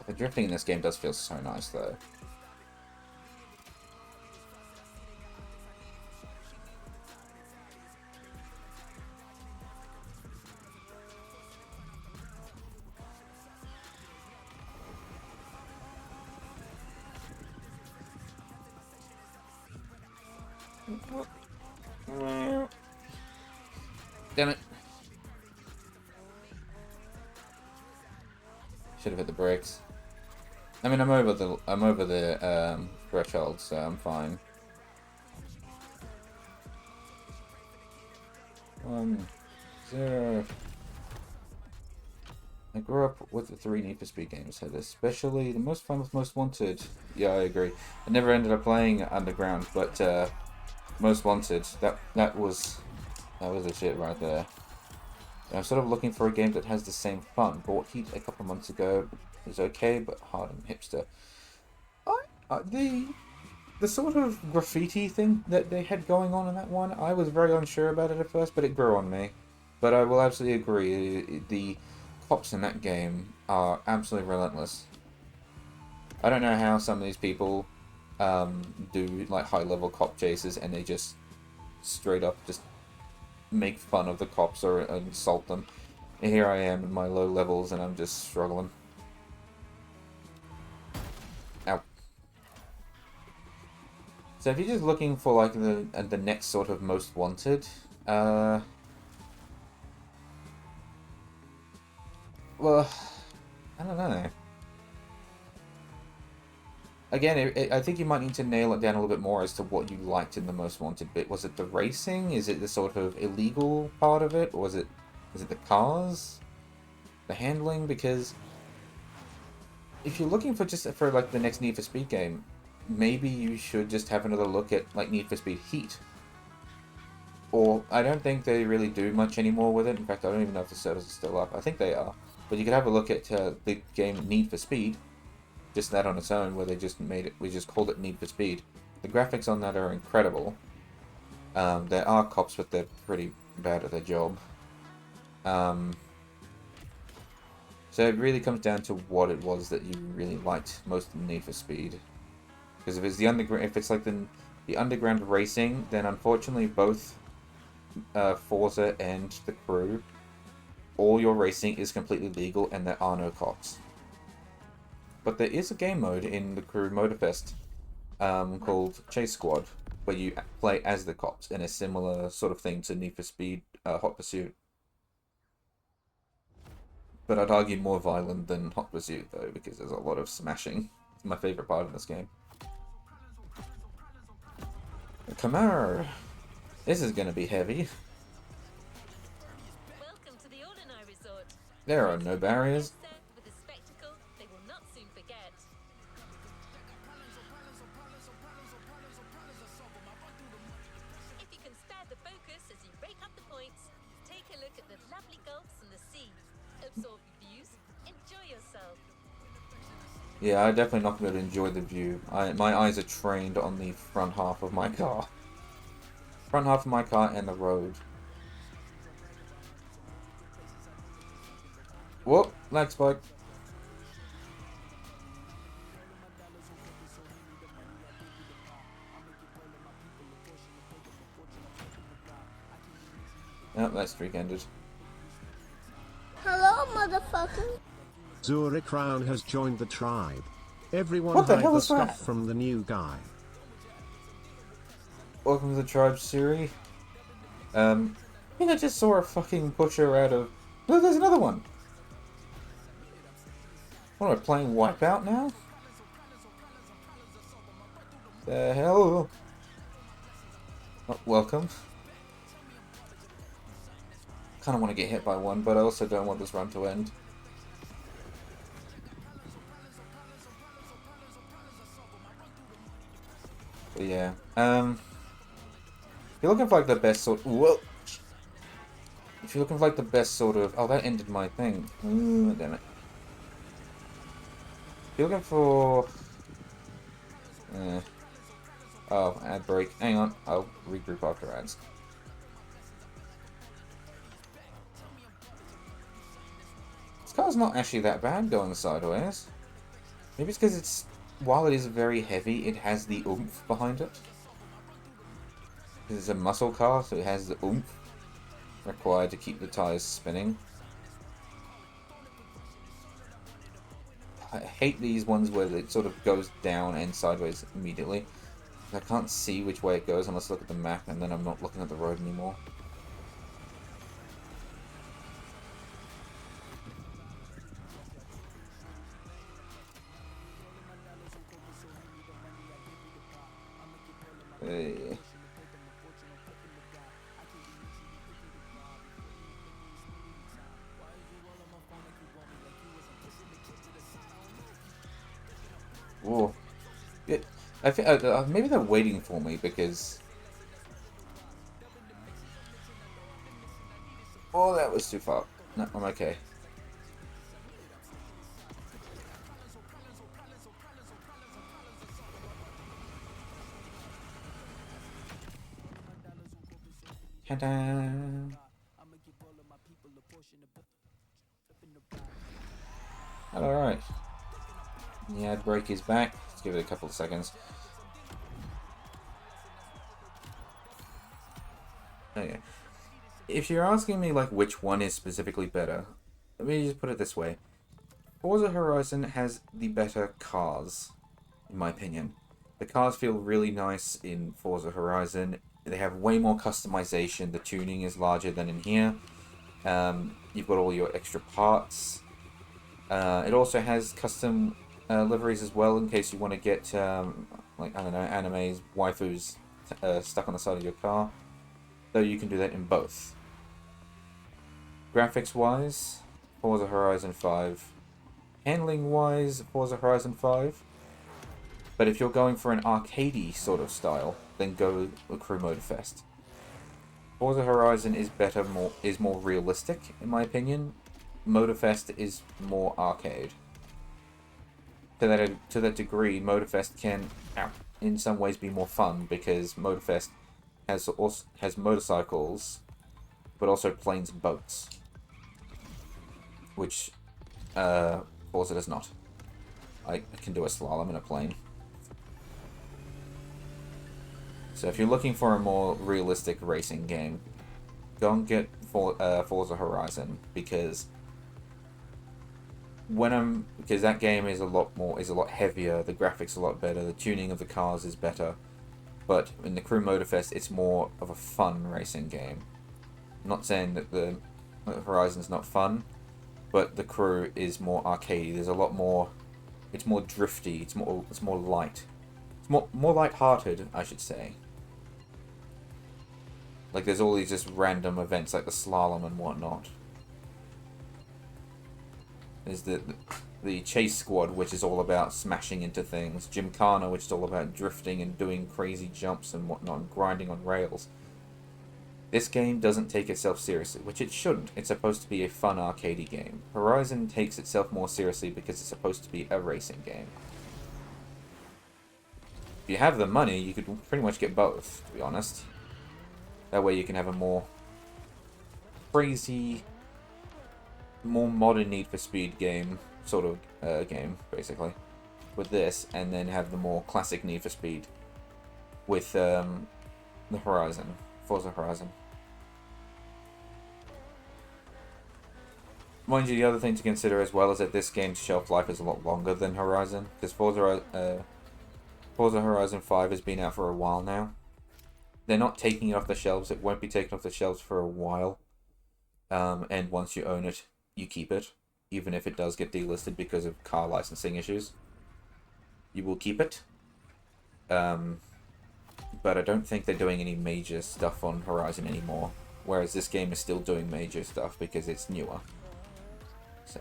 S1: The drifting in this game does feel so nice, though. Damn it. Should have hit the brakes. I mean, I'm over the threshold, so I'm fine. 0. I grew up with the 3 Need for Speed games, had especially the most fun with Most Wanted. Yeah, I agree. I never ended up playing Underground, but Most Wanted, that was the shit right there. I'm sort of looking for a game that has the same fun. Bought Heat a couple months ago. It was okay, but hard and hipster. The sort of graffiti thing that they had going on in that one, I was very unsure about it at first, but it grew on me. But I will absolutely agree, the cops in that game are absolutely relentless. I don't know how some of these people do like high-level cop chases and they just straight up just make fun of the cops or insult them. And here I am in my low levels and I'm just struggling. Ow. So if you're just looking for like the next sort of most wanted, well, I don't know. Again, I think you might need to nail it down a little bit more as to what you liked in the most wanted bit. Was it the racing? Is it the sort of illegal part of it? Or is it the cars? The handling? Because if you're looking for just for like the next Need for Speed game, maybe you should just have another look at like Need for Speed Heat. Or I don't think they really do much anymore with it. In fact, I don't even know if the servers are still up. I think they are. But you could have a look at the game Need for Speed, just that on its own, where they just made it. We just called it Need for Speed. The graphics on that are incredible. There are cops, but they're pretty bad at their job. So it really comes down to what it was that you really liked most in Need for Speed. Because if it's the underground, if it's like the underground racing, then unfortunately both Forza and the Crew, all your racing is completely legal and there are no cops. But there is a game mode in the Crew Motorfest called Chase Squad, where you play as the cops in a similar sort of thing to Need for Speed Hot Pursuit. But I'd argue more violent than Hot Pursuit, though, because there's a lot of smashing. It's my favourite part of this game. Camaro! This is gonna be heavy.
S2: Welcome to the Ordinary Resort.
S1: There are no barriers.
S2: With a spectacle they will not soon forget. If you can spare the focus as you rake up the points, take a look at the lovely gulfs and the sea. Absorb the views, enjoy yourself.
S1: Yeah, I'm definitely not going to enjoy the view. My eyes are trained on the front half of my car. Front half of my car and the road. Whoop, lag spike. Oh, that streak ended.
S3: Hello, motherfucker.
S4: Zurich Crown has joined the tribe. Everyone
S1: What the
S4: hide
S1: hell
S4: the
S1: is
S4: stuff
S1: that?
S4: from the new guy.
S1: Welcome to the tribe, Siri. I think I just saw a fucking pusher out of... Look, there's another one! What, am I playing Wipeout now? The hell? Oh, welcome. Kinda want to get hit by one, but I also don't want this run to end. But yeah, if you're looking for like the best sort... Whoa! If you're looking for like the best sort of... Oh, that ended my thing. Damn it. If you're looking for... Oh, ad break. Hang on, I'll regroup after ads. This car's not actually that bad going sideways. Maybe it's because it's... While it is very heavy, it has the oomph behind it. Because it's a muscle car, so it has the oomph required to keep the tires spinning. I hate these ones where it sort of goes down and sideways immediately. I can't see which way it goes unless I look at the map, and then I'm not looking at the road anymore. Oh, it, I think maybe they're waiting for me because. Oh, that was too far. No, I'm okay. Ta-da! Alright. The ad break is back. Let's give it a couple of seconds. Okay. If you're asking me like which one is specifically better, let me just put it this way. Forza Horizon has the better cars, in my opinion. The cars feel really nice in Forza Horizon. They have way more customization. The tuning is larger than in here. You've got all your extra parts. It also has custom liveries as well in case you want to get, like, I don't know, animes, waifus stuck on the side of your car. Though you can do that in both. Graphics-wise, Forza Horizon 5. Handling-wise, Forza Horizon 5. But if you're going for an arcadey sort of style, then go with Crew Motorfest. Forza Horizon is more realistic, in my opinion. Motorfest is more arcade. To that degree, Motorfest can, in some ways, be more fun because Motorfest has motorcycles, but also planes and boats, which Forza does not. I can do a slalom in a plane. So if you're looking for a more realistic racing game, go and get Forza Horizon because that game is a lot heavier. The graphics are a lot better. The tuning of the cars is better. But in the Crew Motorfest, it's more of a fun racing game. I'm not saying that the Horizon's not fun, but the Crew is more arcadey. There's a lot more. It's more drifty. It's more light. It's more light-hearted, I should say. Like there's all these just random events like the slalom and whatnot. There's the chase squad, which is all about smashing into things. Gymkhana, which is all about drifting and doing crazy jumps and whatnot, and grinding on rails. This game doesn't take itself seriously, which it shouldn't. It's supposed to be a fun arcadey game. Horizon takes itself more seriously because it's supposed to be a racing game. If you have the money, you could pretty much get both, to be honest. That way you can have a more crazy, more modern Need for Speed game, sort of game, basically, with this, and then have the more classic Need for Speed with the Horizon, Forza Horizon. Mind you, the other thing to consider as well is that this game's shelf life is a lot longer than Horizon, because Forza Horizon 5 has been out for a while now. They're not taking it off the shelves. It won't be taken off the shelves for a while. And once you own it, you keep it. Even if it does get delisted because of car licensing issues. You will keep it. But I don't think they're doing any major stuff on Horizon anymore. Whereas this game is still doing major stuff because it's newer. So...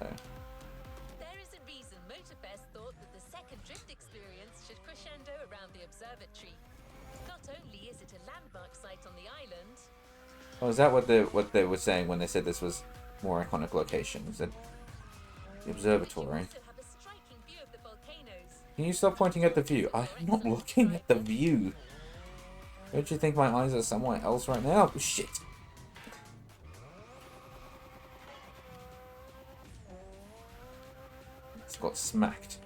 S2: There is a reason Motorfest thought that the second drift experience should crescendo around the observatory. Not only is it a landmark site on the island...
S1: Oh, is that what they were saying when they said this was more iconic location? Is it the observatory?
S2: also have a striking view of the volcanoes.
S1: Can you stop pointing at the view? I'm not looking at the view. Don't you think my eyes are somewhere else right now? Oh, shit. It's got smacked.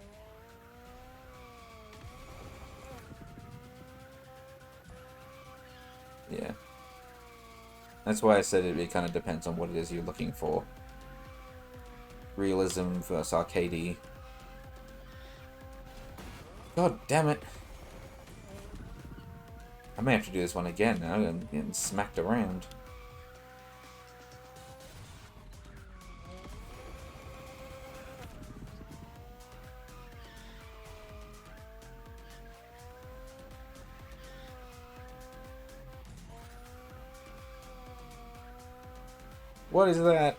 S1: Yeah. That's why I said it kind of depends on what it is you're looking for. Realism versus arcadey. God damn it. I may have to do this one again now. I'm getting smacked around. What is that?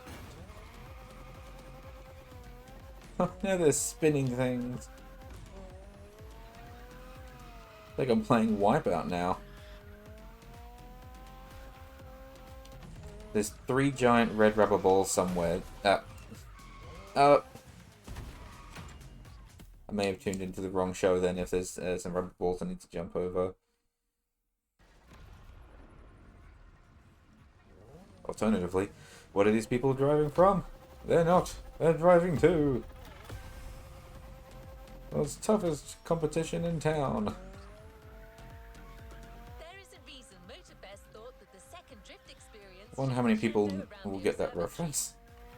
S1: Now they're spinning things. Like I'm playing Wipeout now. There's 3 giant red rubber balls somewhere. I may have tuned into the wrong show then if there's some rubber balls I need to jump over. Alternatively, what are these people driving from? They're not. They're driving too. World's toughest competition in town.
S2: There is a reason Motorfest thought that the second drift experience
S1: I wonder how
S2: should
S1: many
S2: be
S1: people
S2: held around
S1: will
S2: the
S1: get that
S2: observatory.
S1: reference.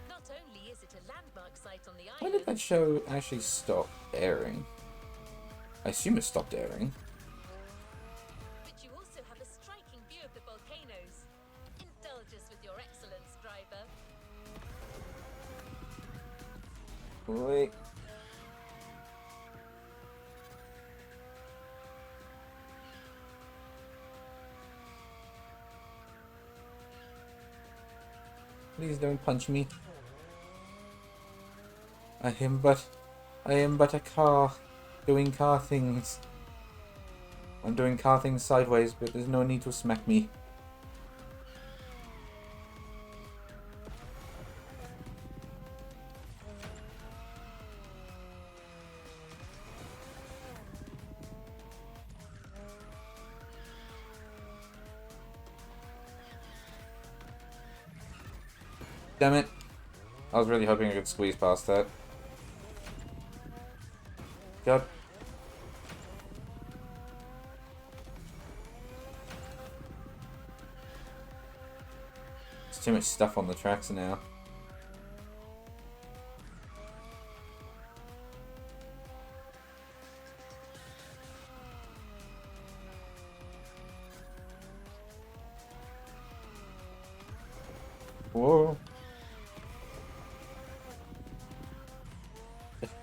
S2: Not only is it a landmark site on the
S1: When
S2: island,
S1: did that show actually stop airing? I assume it stopped airing.
S2: but you also have a striking view of the volcanoes. Indulge us with your excellence, driver.
S1: Wait. Please don't punch me. I am but a car doing car things. I'm doing car things sideways, but there's no need to smack me. Damn it. I was really hoping I could squeeze past that. God. There's too much stuff on the tracks now. Whoa.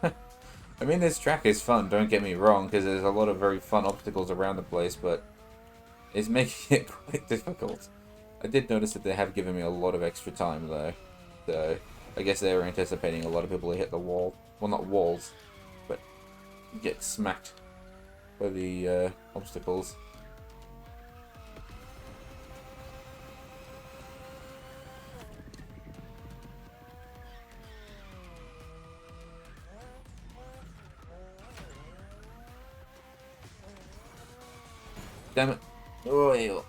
S1: I mean, this track is fun, don't get me wrong, because there's a lot of very fun obstacles around the place, but it's making it quite difficult. I did notice that they have given me a lot of extra time, though. So, I guess they were anticipating a lot of people to hit the wall. Well, not walls, but get smacked by the obstacles. Damn it. Oh, ew.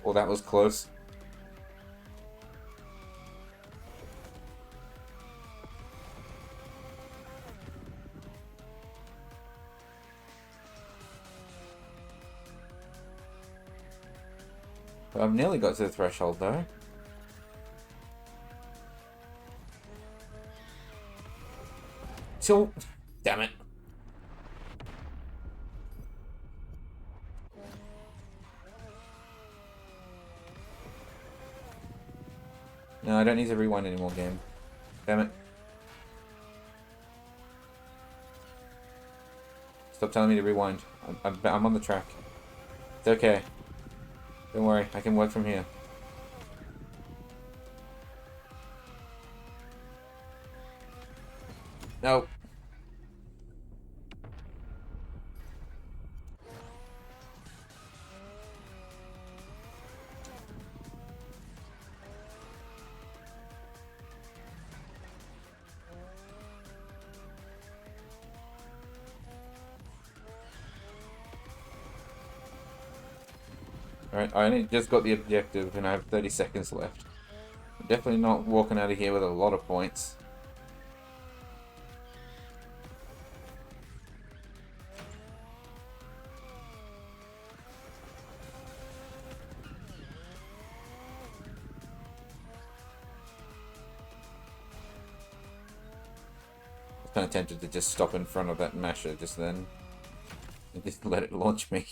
S1: Well, that was close. I've nearly got to the threshold, though. So, damn it. No, I don't need to rewind anymore, game. Damn it. Stop telling me to rewind. I'm on the track. It's okay. Don't worry, I can work from here. No. Alright, I only just got the objective and I have 30 seconds left. I'm definitely not walking out of here with a lot of points. I was kind of tempted to just stop in front of that masher just then. And just let it launch me.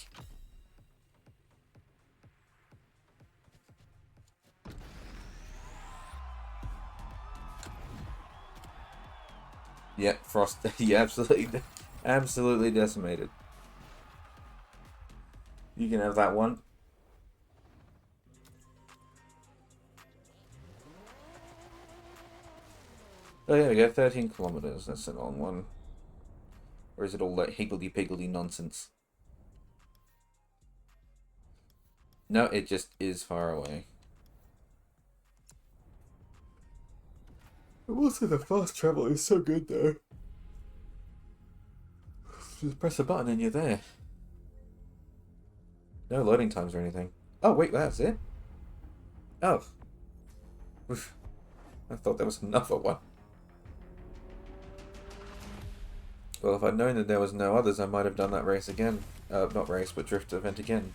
S1: Yeah, Frost. Yeah, absolutely. Absolutely decimated. You can have that one. Oh, there we go. 13 kilometers. That's a long one. Or is it all that higgledy-piggledy nonsense? No, it just is far away. Also, the fast travel is so good, though. Just press a button and you're there. No loading times or anything. Oh, wait, that's it? Oh. Oof. I thought there was another one. Well, if I'd known that there was no others, I might have done that race again. Not race, but drift event again.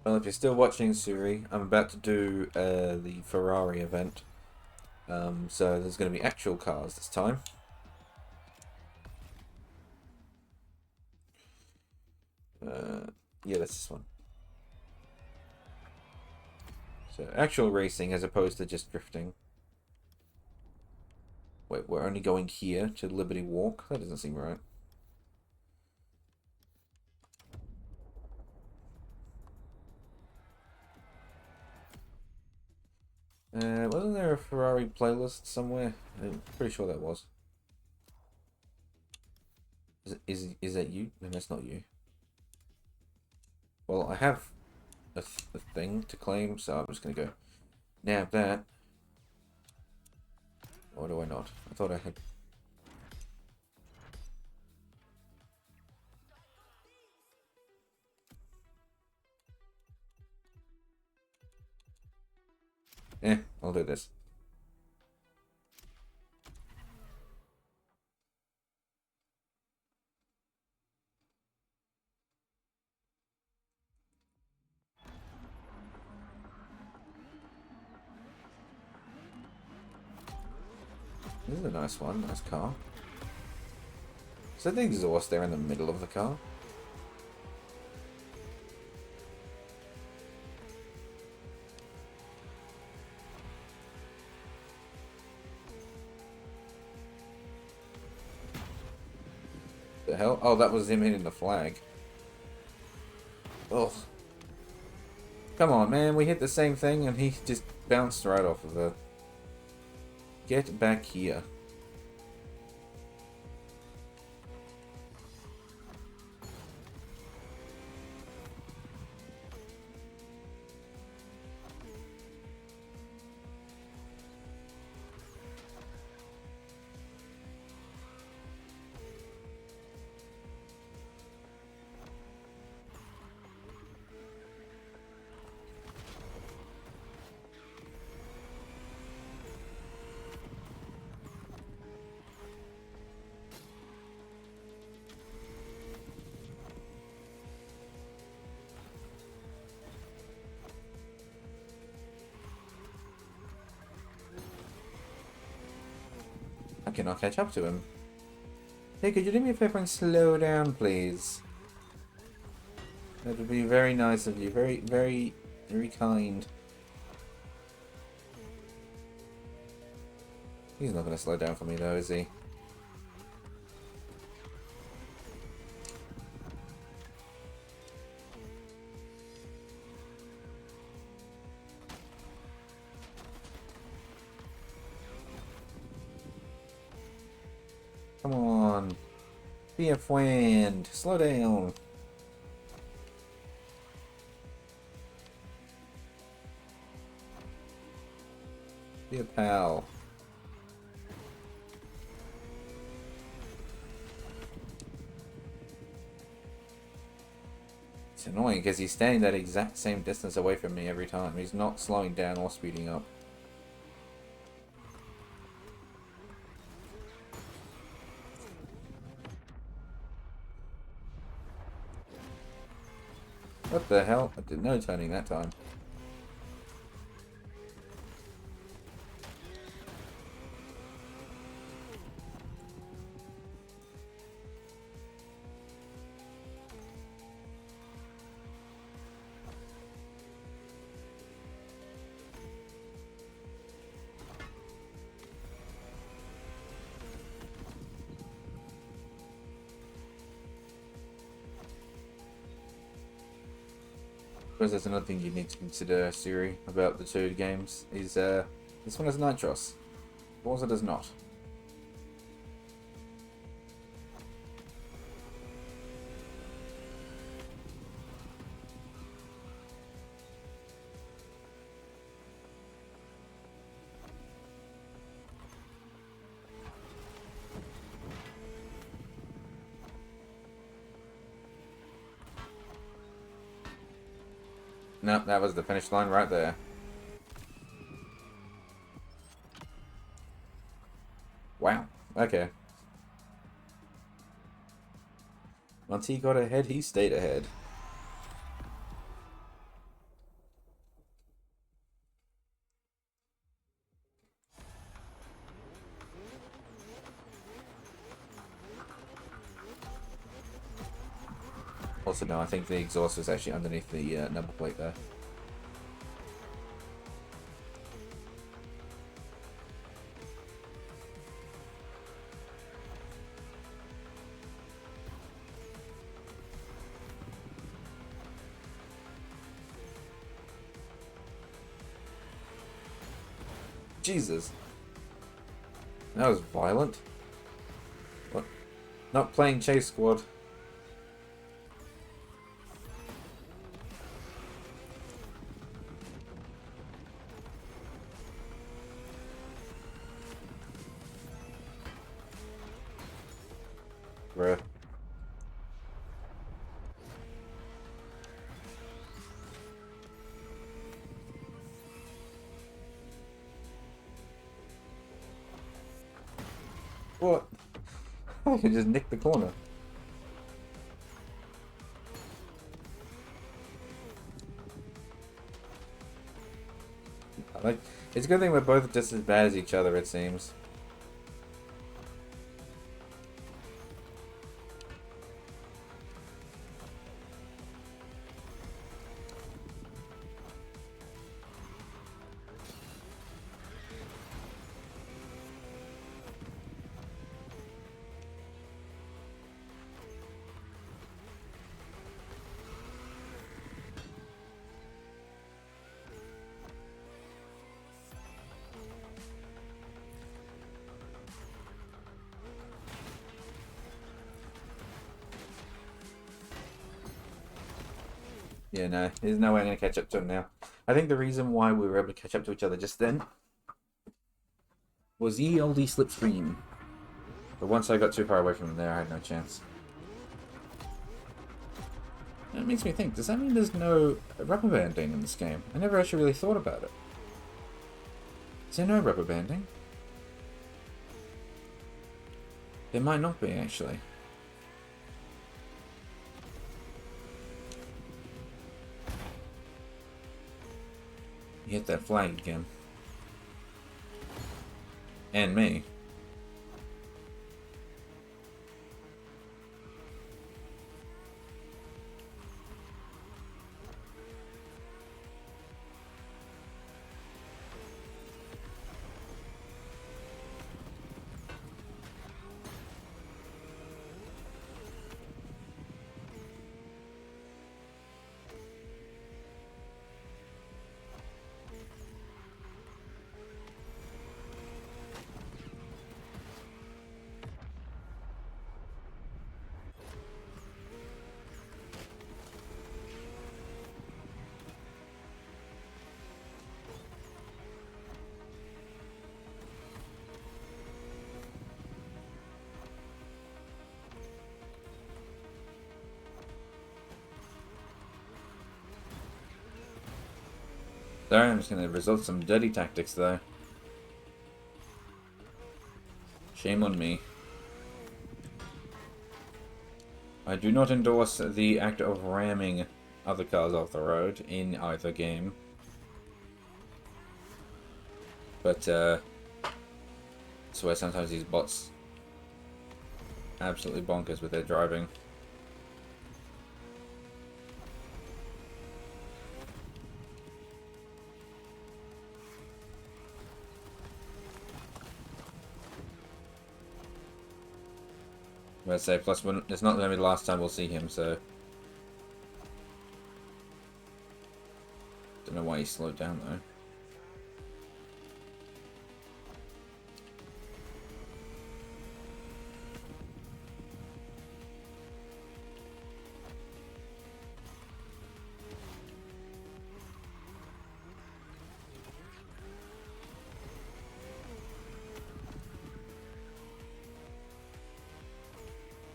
S1: Well, if you're still watching, Suri, I'm about to do the Ferrari event. So there's going to be actual cars this time. Yeah, that's this one. So actual racing as opposed to just drifting. Wait, we're only going here to Liberty Walk? That doesn't seem right. Wasn't there a Ferrari playlist somewhere? I'm pretty sure that was. Is that you? No, that's not you. Well, I have a thing to claim, so I'm just gonna go nab that. Or do I not? I thought I had. I'll do this. This is a nice one, nice car. Is that the exhaust there in the middle of the car? The hell? Oh, that was him hitting the flag. Ugh. Come on, man. We hit the same thing and he just bounced right off of it. Get back here. I cannot catch up to him. Hey, could you do me a favor and slow down, please? That would be very nice of you. Very, very, very kind. He's not going to slow down for me, though, is he? Come on. Be a friend. Slow down. Be a pal. It's annoying because he's standing that exact same distance away from me every time. He's not slowing down or speeding up. What the hell? I did no turning that time. suppose that's another thing you need to consider, Siri, about the two games, is this one has Nitros. Forza does not. Nope, that was the finish line right there. Wow. Okay. Once he got ahead, he stayed ahead. Also, no, I think the exhaust was actually underneath the number plate there. Jesus. That was violent. What? Not playing Chase Squad. Bruh. What? I could just nick the corner. Like, it's a good thing we're both just as bad as each other, it seems. Yeah, no, there's no way I'm going to catch up to him now. I think the reason why we were able to catch up to each other just then was ye olde slipstream. But once I got too far away from him there, I had no chance. It makes me think, does that mean there's no rubber banding in this game? I never actually really thought about it. Is there no rubber banding? There might not be, actually. You hit that flag again. And me. Sorry, I'm just going to resort some dirty tactics, though. Shame on me. I do not endorse the act of ramming other cars off the road in either game. But, I swear sometimes these bots absolutely bonkers with their driving. Let's say, plus it's not going to be the last time we'll see him, so... Don't know why he slowed down though.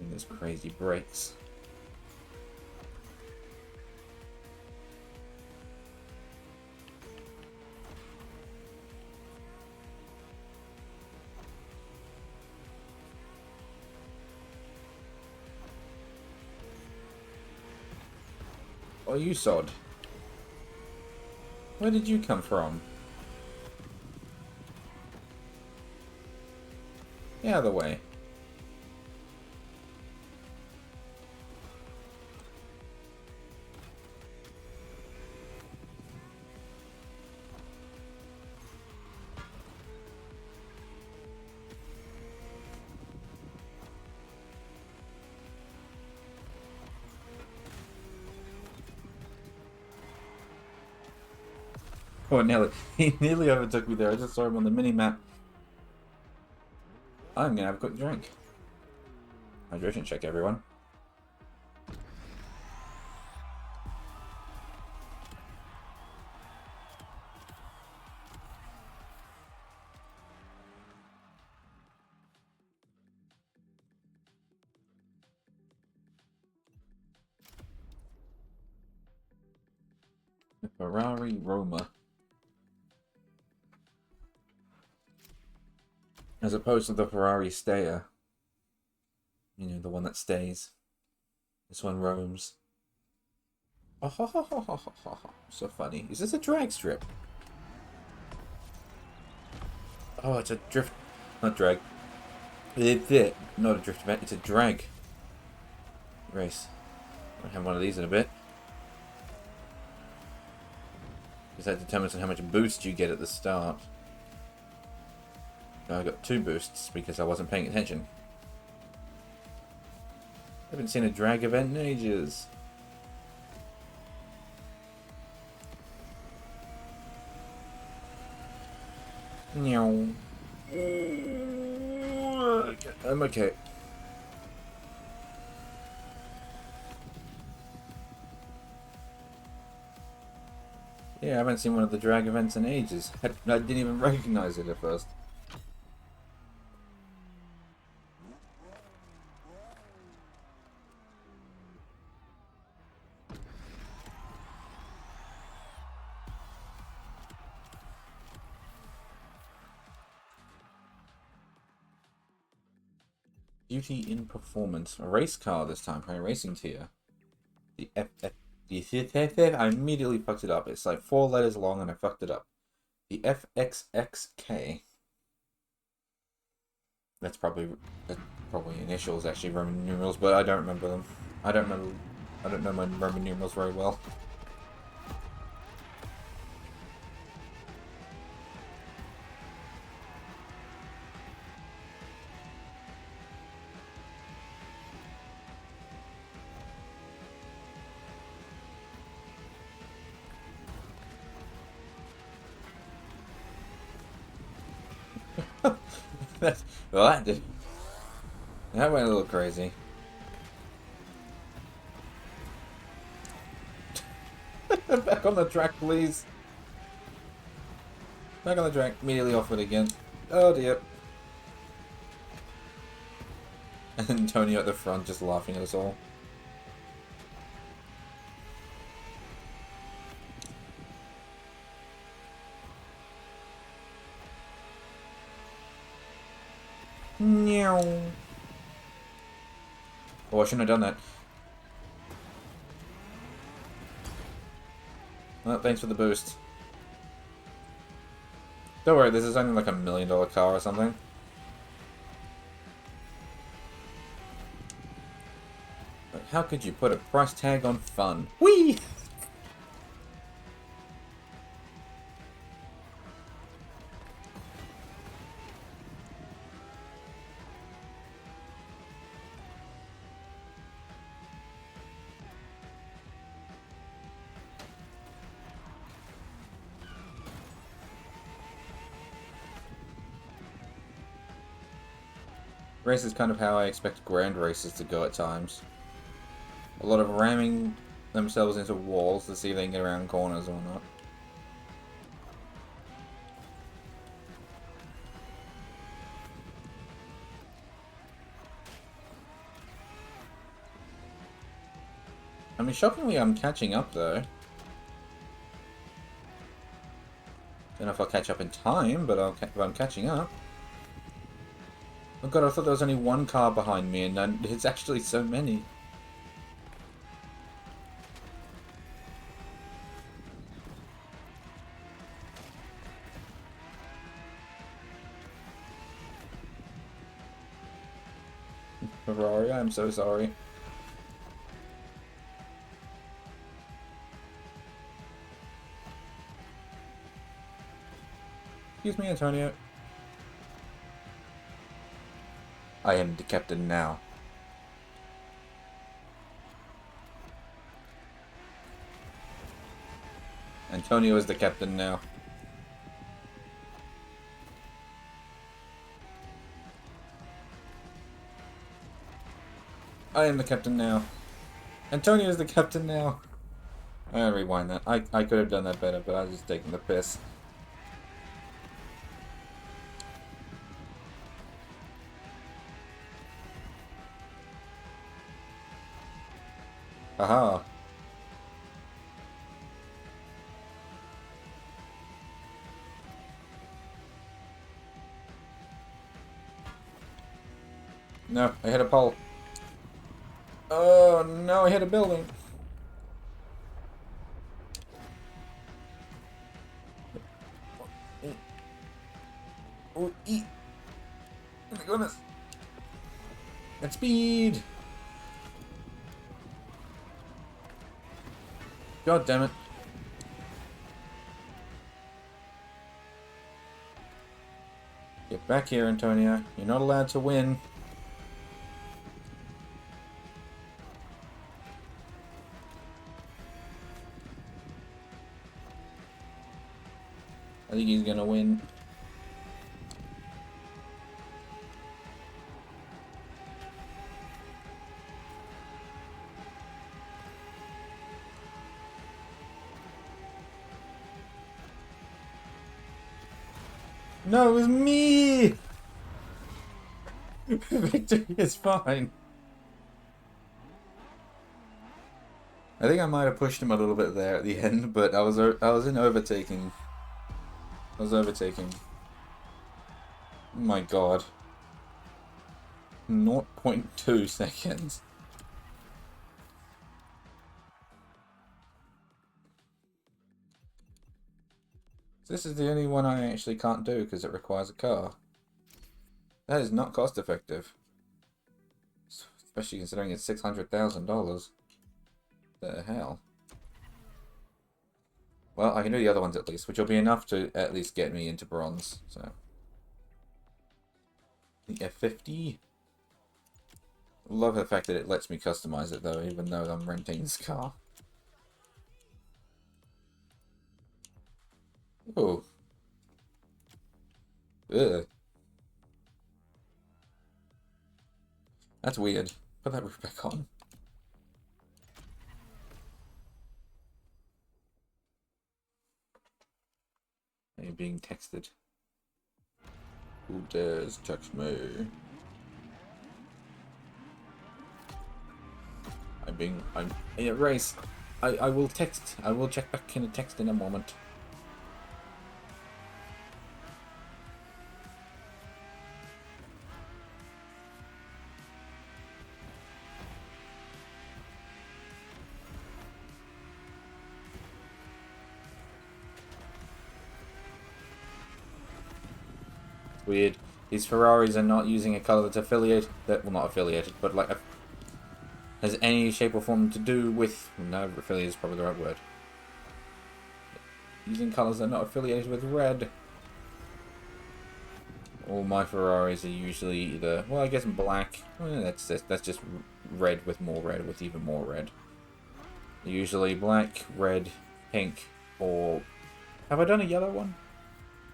S1: And there's crazy brakes. Oh, you sod. Where did you come from? Get out of the way. Oh, he nearly overtook me there. I just saw him on the mini-map. I'm gonna have a quick drink. Hydration check, everyone. The Ferrari Roma. As opposed to the Ferrari Staya. You know, the one that stays. This one roams. Oh, ho, ho, ho, ho, ho, ho. So funny. Is this a drag strip? Oh, it's a drift... Not drag. It's it. Not a drift event, it's a drag race. I'll have one of these in a bit. Because that determines how much boost you get at the start. Now I got 2 boosts because I wasn't paying attention. I haven't seen a drag event in ages. Meow. I'm okay. Yeah, I haven't seen one of the drag events in ages. I didn't even recognize it at first. Beauty in performance. A race car this time, a racing tier. The FF. I immediately fucked it up. It's like 4 letters long and I fucked it up. The FXXK. That's probably initials, actually, Roman numerals, but I don't remember them. I don't know my Roman numerals very well. Well, that went a little crazy. Back on the track, please. Back on the track. Immediately off it again. Oh dear. And Tony at the front just laughing at us all. Meow. Oh, I shouldn't have done that. Well, thanks for the boost. Don't worry, this is only like $1 million car or something. But how could you put a price tag on fun? Whee! Race is kind of how I expect grand races to go at times. A lot of ramming themselves into walls to see if they can get around corners or not. I mean, shockingly, I'm catching up, though. Don't know if I'll catch up in time, but I'm catching up. Oh god, I thought there was only one car behind me, and it's actually so many. Ferrari, I'm so sorry. Excuse me, Antonio. I am the captain now. Antonio is the captain now. I am the captain now. Antonio is the captain now. I gotta rewind that. I could have done that better, but I was just taking the piss. Aha. No, I hit a pole. Oh no, I hit a building. Oh, eat. Oh my goodness. At speed. God damn it. Get back here, Antonio. You're not allowed to win. I think he's gonna win. No, it was me! Victory is fine. I think I might have pushed him a little bit there at the end, but I was in overtaking. I was overtaking. Oh my god. 0.2 seconds. This is the only one I actually can't do because it requires a car. That is not cost effective. Especially considering it's $600,000. The hell? Well, I can do the other ones at least, which will be enough to at least get me into bronze, so. The F50. Love the fact that it lets me customize it though, even though I'm renting this car. Oh. Ugh. That's weird. Put that roof back on. Are you being texted? Who dares touch me? I'm in a race. I will text. I will check back in a text in a moment. Weird. These Ferraris are not using a color that's affiliated. Well, not affiliated, but like has any shape or form to do with. No, affiliated is probably the right word. Using colors that are not affiliated with red. All my Ferraris are usually either. Well, I guess black. Well, that's just red with even more red. Usually black, red, pink, or have I done a yellow one?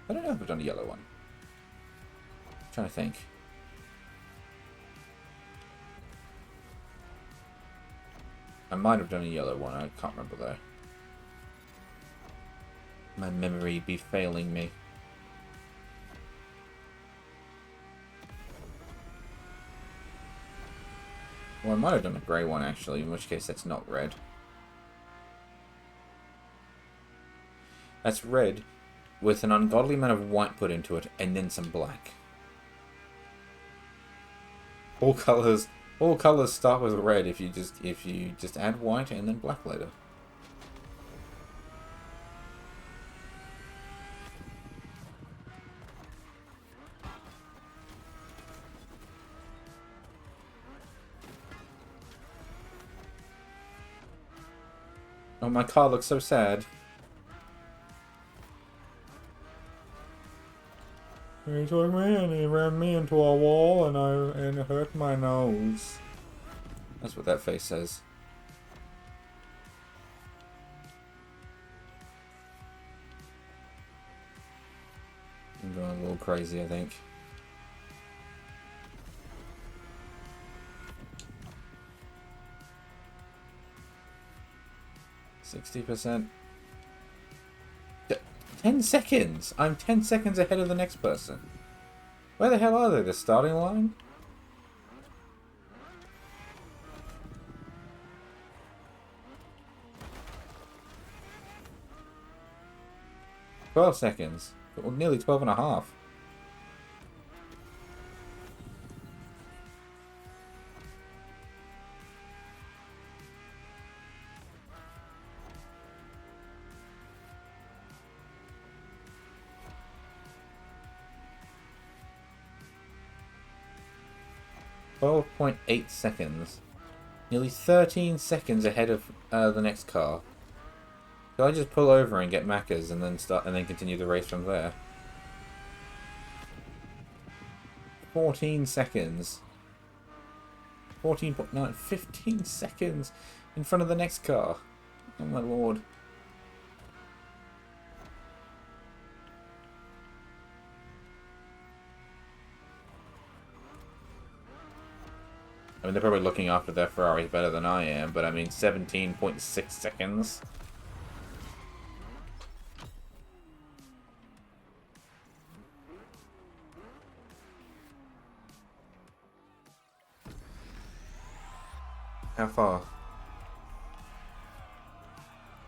S1: I don't know if I've done a yellow one. I'm trying to think. I might have done a yellow one, I can't remember though. My memory be failing me. Well, I might have done a grey one actually, in which case that's not red. That's red with an ungodly amount of white put into it and then some black. All colors start with red if you just add white and then black later. Oh, my car looks so sad. He took me and he ran me into a wall and it hurt my nose. That's what that face says. I'm going a little crazy, I think. %60%. 10 seconds! I'm 10 seconds ahead of the next person. Where the hell are they? The starting line? $12 Well, nearly 12 and a half. $12.8. Nearly 13 seconds ahead of the next car. So I just pull over and get Macca's and then continue the race from there. 14 seconds. 14.9. 15 seconds in front of the next car. Oh my lord. I mean, they're probably looking after their Ferraris better than I am, but I mean, 17.6 seconds. How far?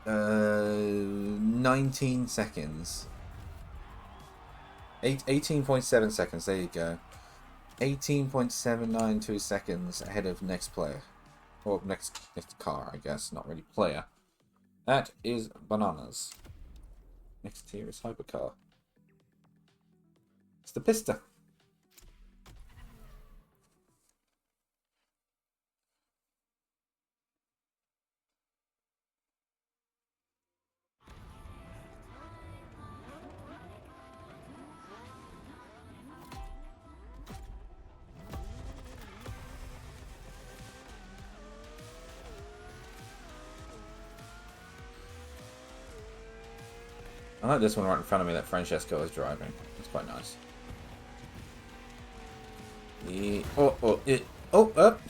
S1: 19 seconds. 18.7 seconds, there you go. 18.792 seconds ahead of next player. Or next car, I guess. Not really player. That is bananas. Next tier is hypercar. It's the Pista. I like this one right in front of me that Francesco is driving. It's quite nice. Up!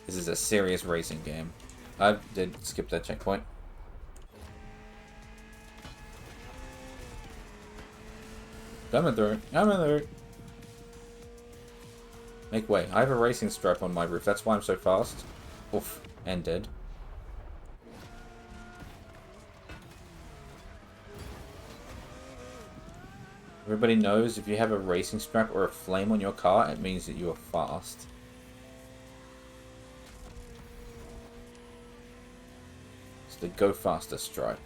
S1: This is a serious racing game. I did skip that checkpoint. Coming through. Make way. I have a racing stripe on my roof. That's why I'm so fast. Oof. And dead. Everybody knows if you have a racing stripe or a flame on your car, it means that you are fast. It's the go faster stripe.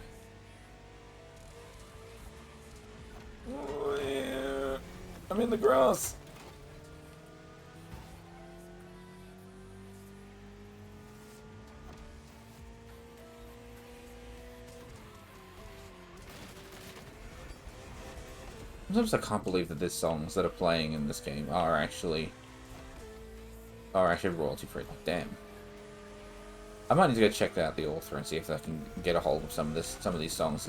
S1: Oh, yeah. I'm in the grass. Sometimes I can't believe that the songs that are playing in this game are actually royalty free. Like, damn. I might need to go check out the author and see if I can get a hold of some of these songs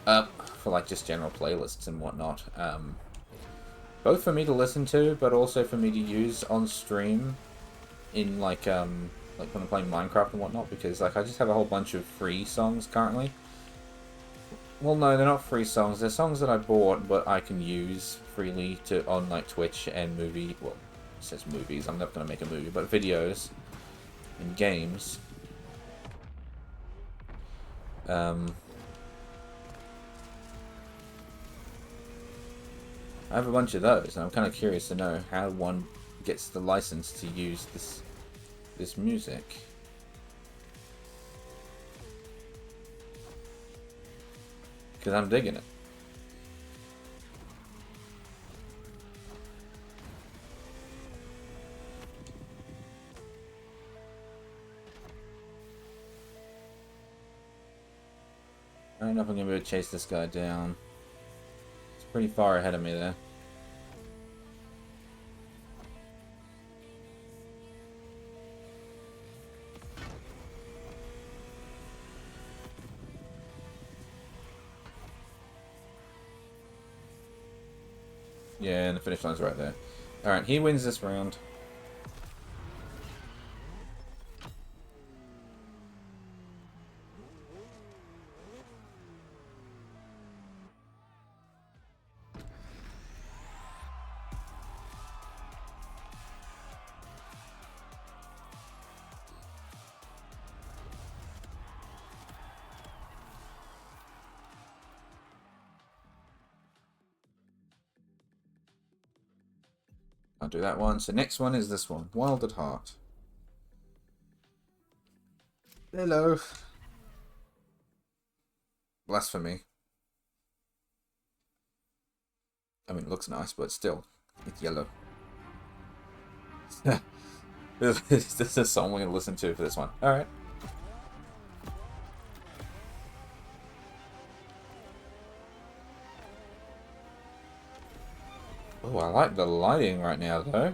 S1: for like just general playlists and whatnot. both for me to listen to, but also for me to use on stream in like when I'm playing Minecraft and whatnot, because like I just have a whole bunch of free songs currently. Well, no, they're not free songs. They're songs that I bought, but I can use freely to on like Twitch and movie. Well, it says movies. I'm not gonna make a movie, but videos and games. I have a bunch of those, and I'm kind of curious to know how one gets the license to use this music. Because I'm digging it. I don't know if I'm going to be able to chase this guy down. It's pretty far ahead of me there. Yeah, and the finish line's right there. Alright, he wins this round. I'll do that one. So next one is this one. Wild at Heart. Hello. Blasphemy. I mean, it looks nice, but still, it's yellow. This is a song we're going to listen to for this one. Alright. Oh, I like the lighting right now, though.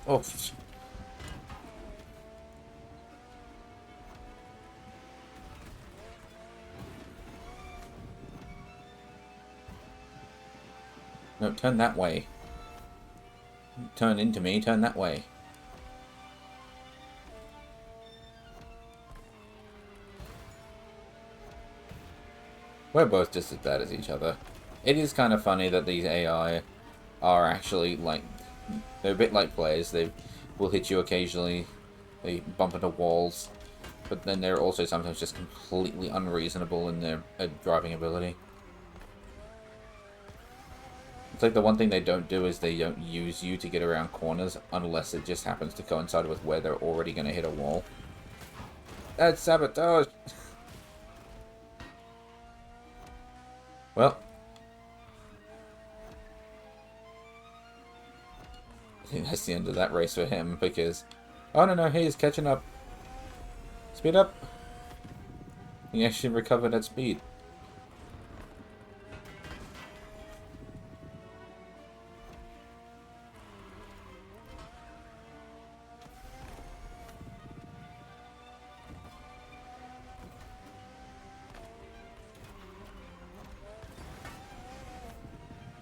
S1: Oh. No, turn that way. Turn into me, turn that way. We're both just as bad as each other. It is kind of funny that these AI are actually, like, they're a bit like players. They will hit you occasionally, they bump into walls, but then they're also sometimes just completely unreasonable in their driving ability. It's like the one thing they don't do is they don't use you to get around corners unless it just happens to coincide with where they're already going to hit a wall. That's sabotage! Well, I think that's the end of that race for him, because... Oh, no, he is catching up. Speed up! He actually recovered at speed.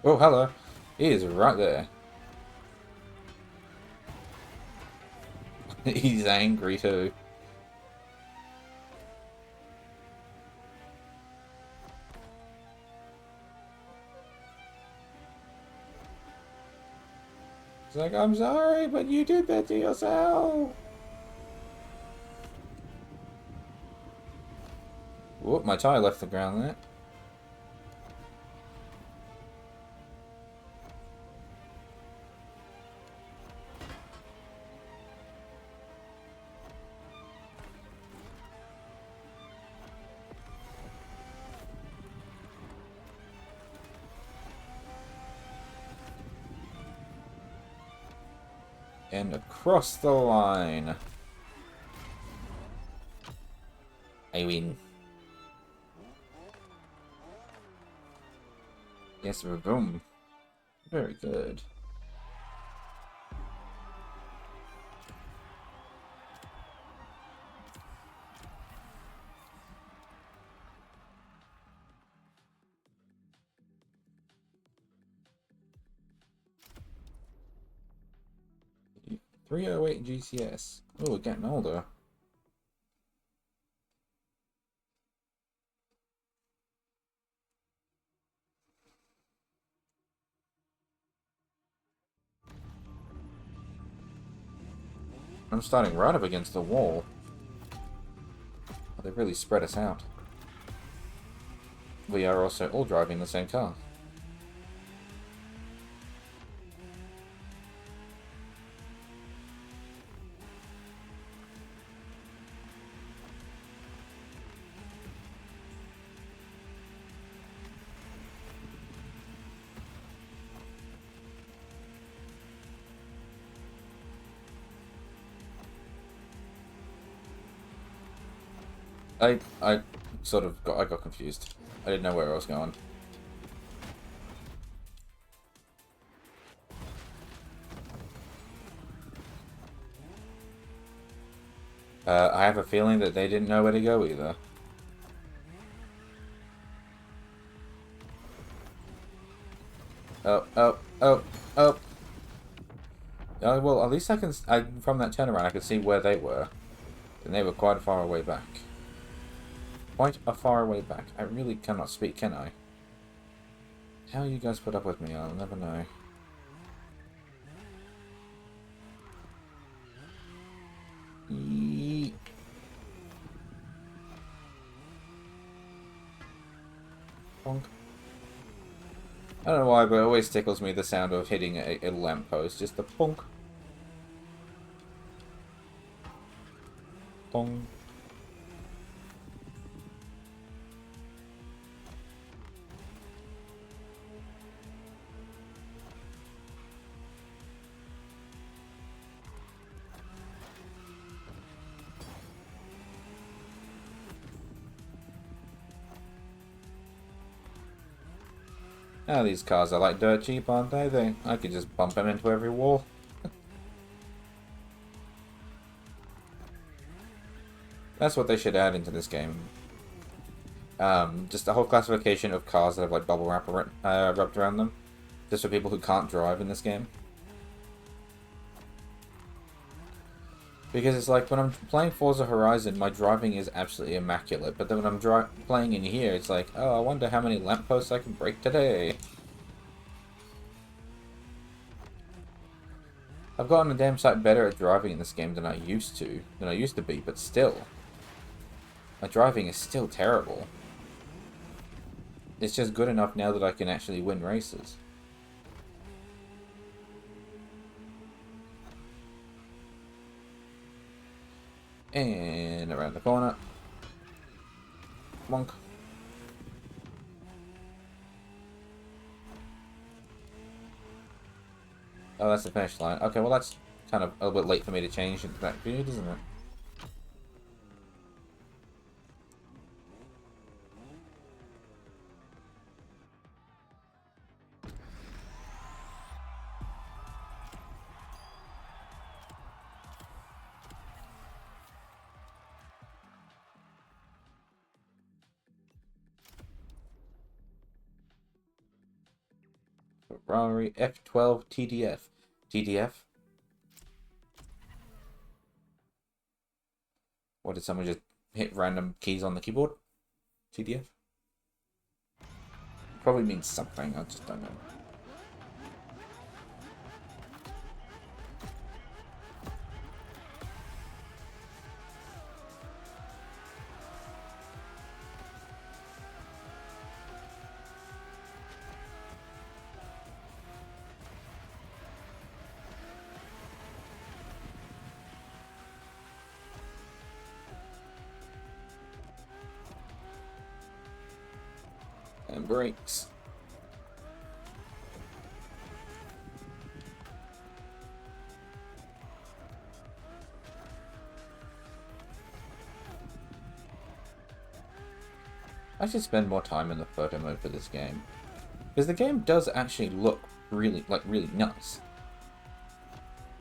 S1: Oh, hello. He is right there. He's angry too. He's like, I'm sorry, but you did that to yourself. Whoop, my tire left the ground there. And across the line. I win. Yes, boom. Very good. .308 GCS. Oh, we're getting older. I'm starting right up against the wall. Oh, they've really spread us out. We are also all driving the same car. I sort of got confused. I didn't know where I was going. I have a feeling that they didn't know where to go either. Oh, oh, oh, oh. Well, at least from that turnaround, I could see where they were. And they were quite a far away back. Quite a far away back. I really cannot speak, can I? How you guys put up with me, I'll never know. Yeet. Bonk. I don't know why, but it always tickles me the sound of hitting a lamppost. Just the bonk. Bong. Now these cars are like dirt cheap, aren't they? I could just bump them into every wall. That's what they should add into this game. Just a whole classification of cars that have like bubble wrap wrapped around them. Just for people who can't drive in this game. Because it's like, when I'm playing Forza Horizon, my driving is absolutely immaculate. But then when I'm playing in here, it's like, oh, I wonder how many lampposts I can break today. I've gotten a damn sight better at driving in this game than I used to be, but still. My driving is still terrible. It's just good enough now that I can actually win races. And around the corner. Monk. Oh, that's the finish line. Okay, well that's kind of a little bit late for me to change into that view, isn't it? Ferrari F12 TDF. TDF? What, did someone just hit random keys on the keyboard? TDF? Probably means something, I just don't know. And brakes. I should spend more time in the photo mode for this game. Because the game does actually look really nice.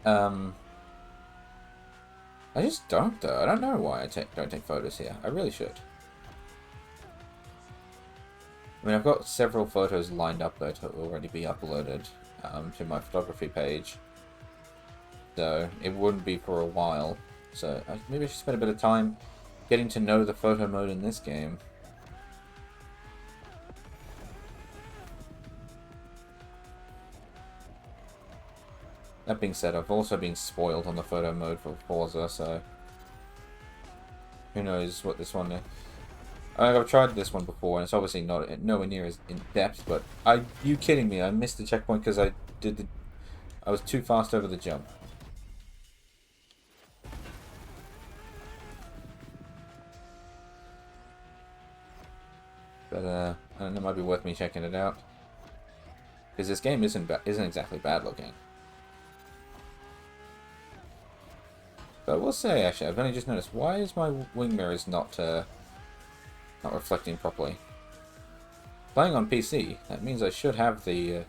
S1: I just don't though. I don't know why I don't take photos here. I really should. I mean, I've got several photos lined up though to already be uploaded to my photography page, so it wouldn't be for a while. So maybe I should spend a bit of time getting to know the photo mode in this game. That being said, I've also been spoiled on the photo mode for Forza, so who knows what this one is. I've tried this one before, and it's obviously nowhere near as in depth. But you kidding me? I missed the checkpoint because I was too fast over the jump. But I don't know, it might be worth me checking it out because this game isn't exactly bad looking. But I will say, actually, I've only just noticed, why is my wing mirrors not reflecting properly? Playing on PC, that means I should have the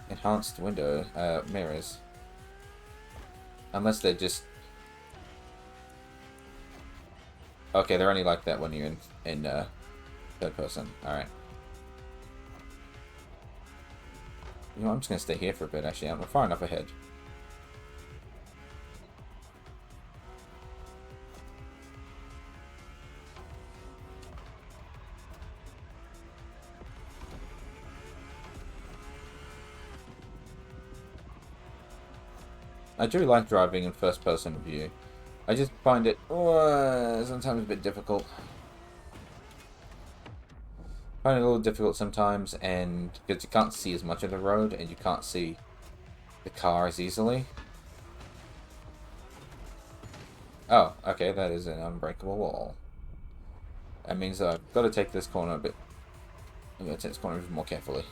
S1: enhanced window mirrors. Unless they're just... Okay, they're only like that when you're in third person. Alright. You know, I'm just going to stay here for a bit, actually. I'm far enough ahead. I do like driving in first-person view. I just find it sometimes a bit difficult. I find it a little difficult sometimes, and because you can't see as much of the road, and you can't see the car as easily. Oh, okay, that is an unbreakable wall. That means I've got to take this corner a bit. I'm going to take this corner a bit more carefully.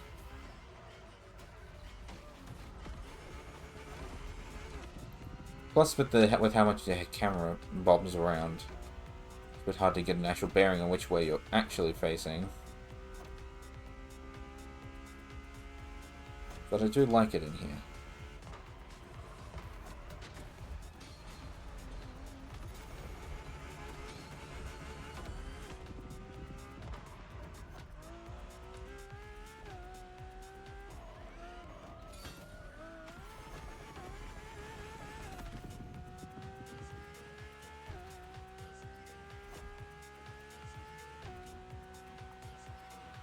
S1: Plus, with how much the camera bobs around, it's a bit hard to get an actual bearing on which way you're actually facing. But I do like it in here.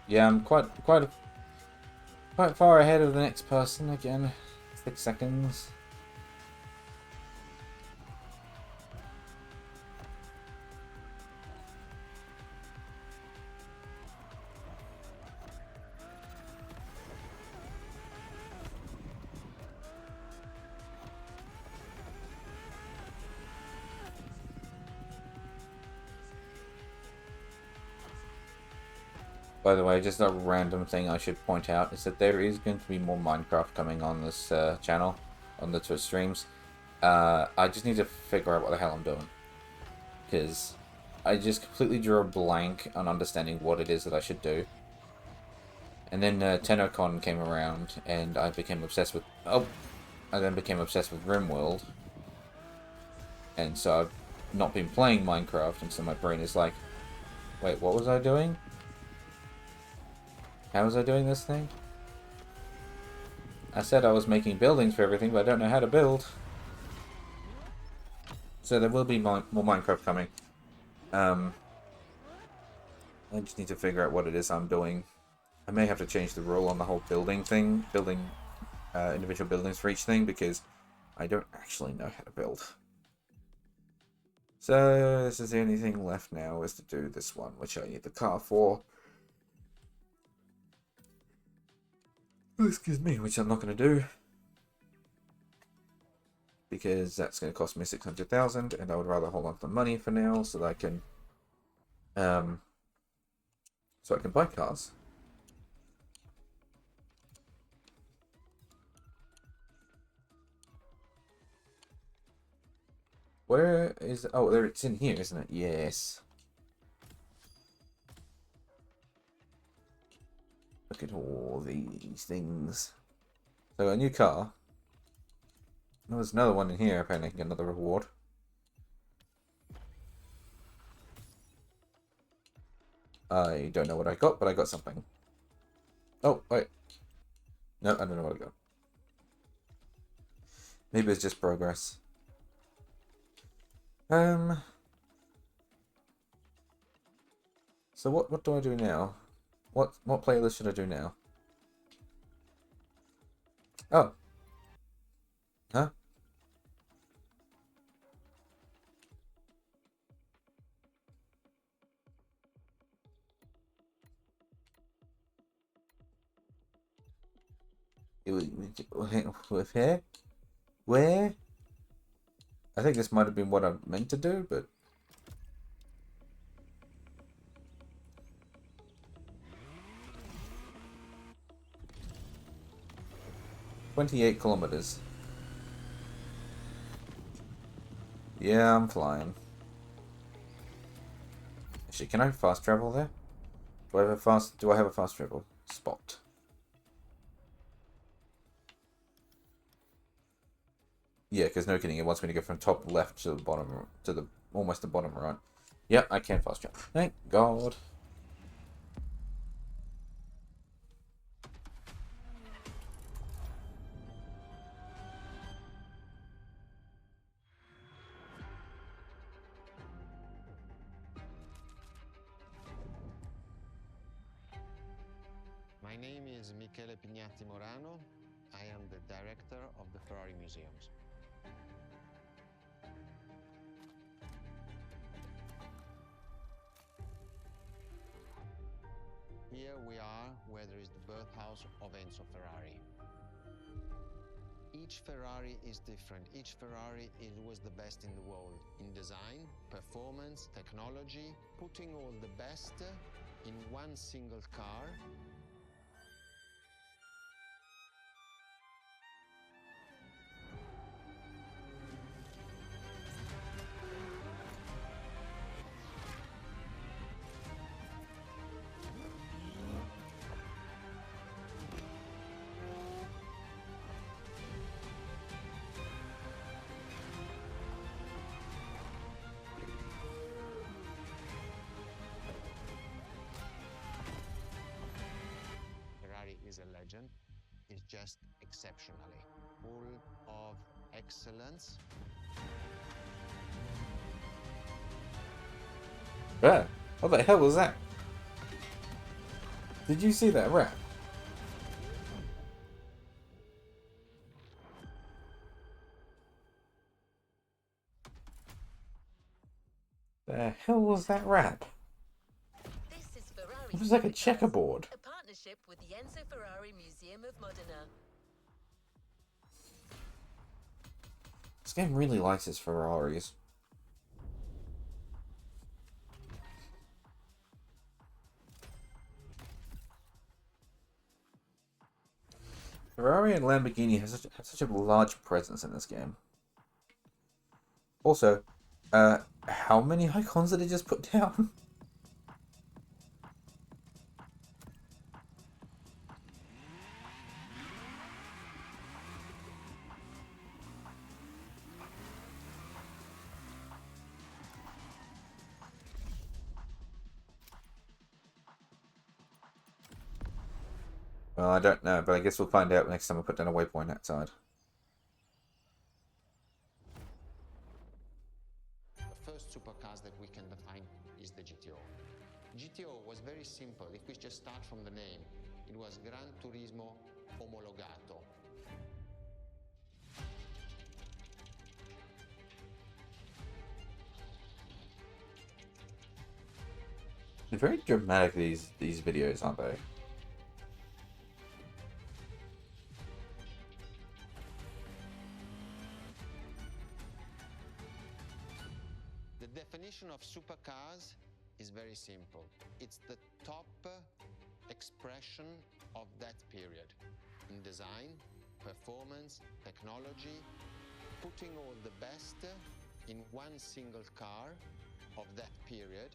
S1: Yeah, I'm quite far ahead of the next person again. 6 seconds. By the way, just a random thing I should point out is that there is going to be more Minecraft coming on this channel, on the Twitch streams. I just need to figure out what the hell I'm doing. Because I just completely drew a blank on understanding what it is that I should do. And then TennoCon came around, and I became obsessed with... Oh! I then became obsessed with RimWorld. And so I've not been playing Minecraft, and so my brain is like, wait, what was I doing? How was I doing this thing? I said I was making buildings for everything, but I don't know how to build. So there will be more Minecraft coming. I just need to figure out what it is I'm doing. I may have to change the rule on the whole building thing, building individual buildings for each thing, because I don't actually know how to build. So this is the only thing left now is to do this one, which I need the car for. Oh, excuse me, which I'm not going to do. Because that's going to cost me 600,000, and I would rather hold on to the money for now so that I can buy cars. Where is... Oh, there, it's in here, isn't it? Yes. Look at all these things. So a new car. Oh, there's another one in here. Apparently, I can get another reward. I don't know what I got, but I got something. Oh, wait. No, I don't know what I got. Maybe it's just progress. So what do I do now? What playlist should I do now? Oh. Huh? With here? Where? I think this might have been what I meant to do, but 28 kilometers. Yeah, I'm flying. Actually, can I fast travel there? Do I have a fast travel spot? Yeah, because no kidding, it wants me to go from top left to the bottom, to the almost the bottom right. Yep, I can fast travel. Thank God.
S3: My name is Michele Pignatti Morano. I am the director of the Ferrari Museums. Here we are where there is the birthhouse of Enzo Ferrari. Each Ferrari is different. Each Ferrari was the best in the world in design, performance, technology, putting all the best in one single car. Ferrari is a legend. It's just exceptionally full of excellence.
S1: Yeah. What the hell was that? Did you see that rap? The hell was that rap?
S2: This is Ferrari's
S1: It was like a
S2: Supercars,
S1: checkerboard.
S2: a partnership with the Enzo Ferrari Museum of Modena.
S1: This game really likes its Ferraris. Ferrari and Lamborghini have such a large presence in this game. Also, how many icons did it just put down? Well, I don't know, but I guess we'll find out next time I put down a waypoint outside.
S3: The first supercars that we can define is the GTO. GTO was very simple. If we just start from the name, it was Gran Turismo Omologato.
S1: They're very dramatic, these videos, aren't they?
S3: The definition of supercars is very simple. It's the top expression of that period in design, performance, technology, putting all the best in one single car of that period.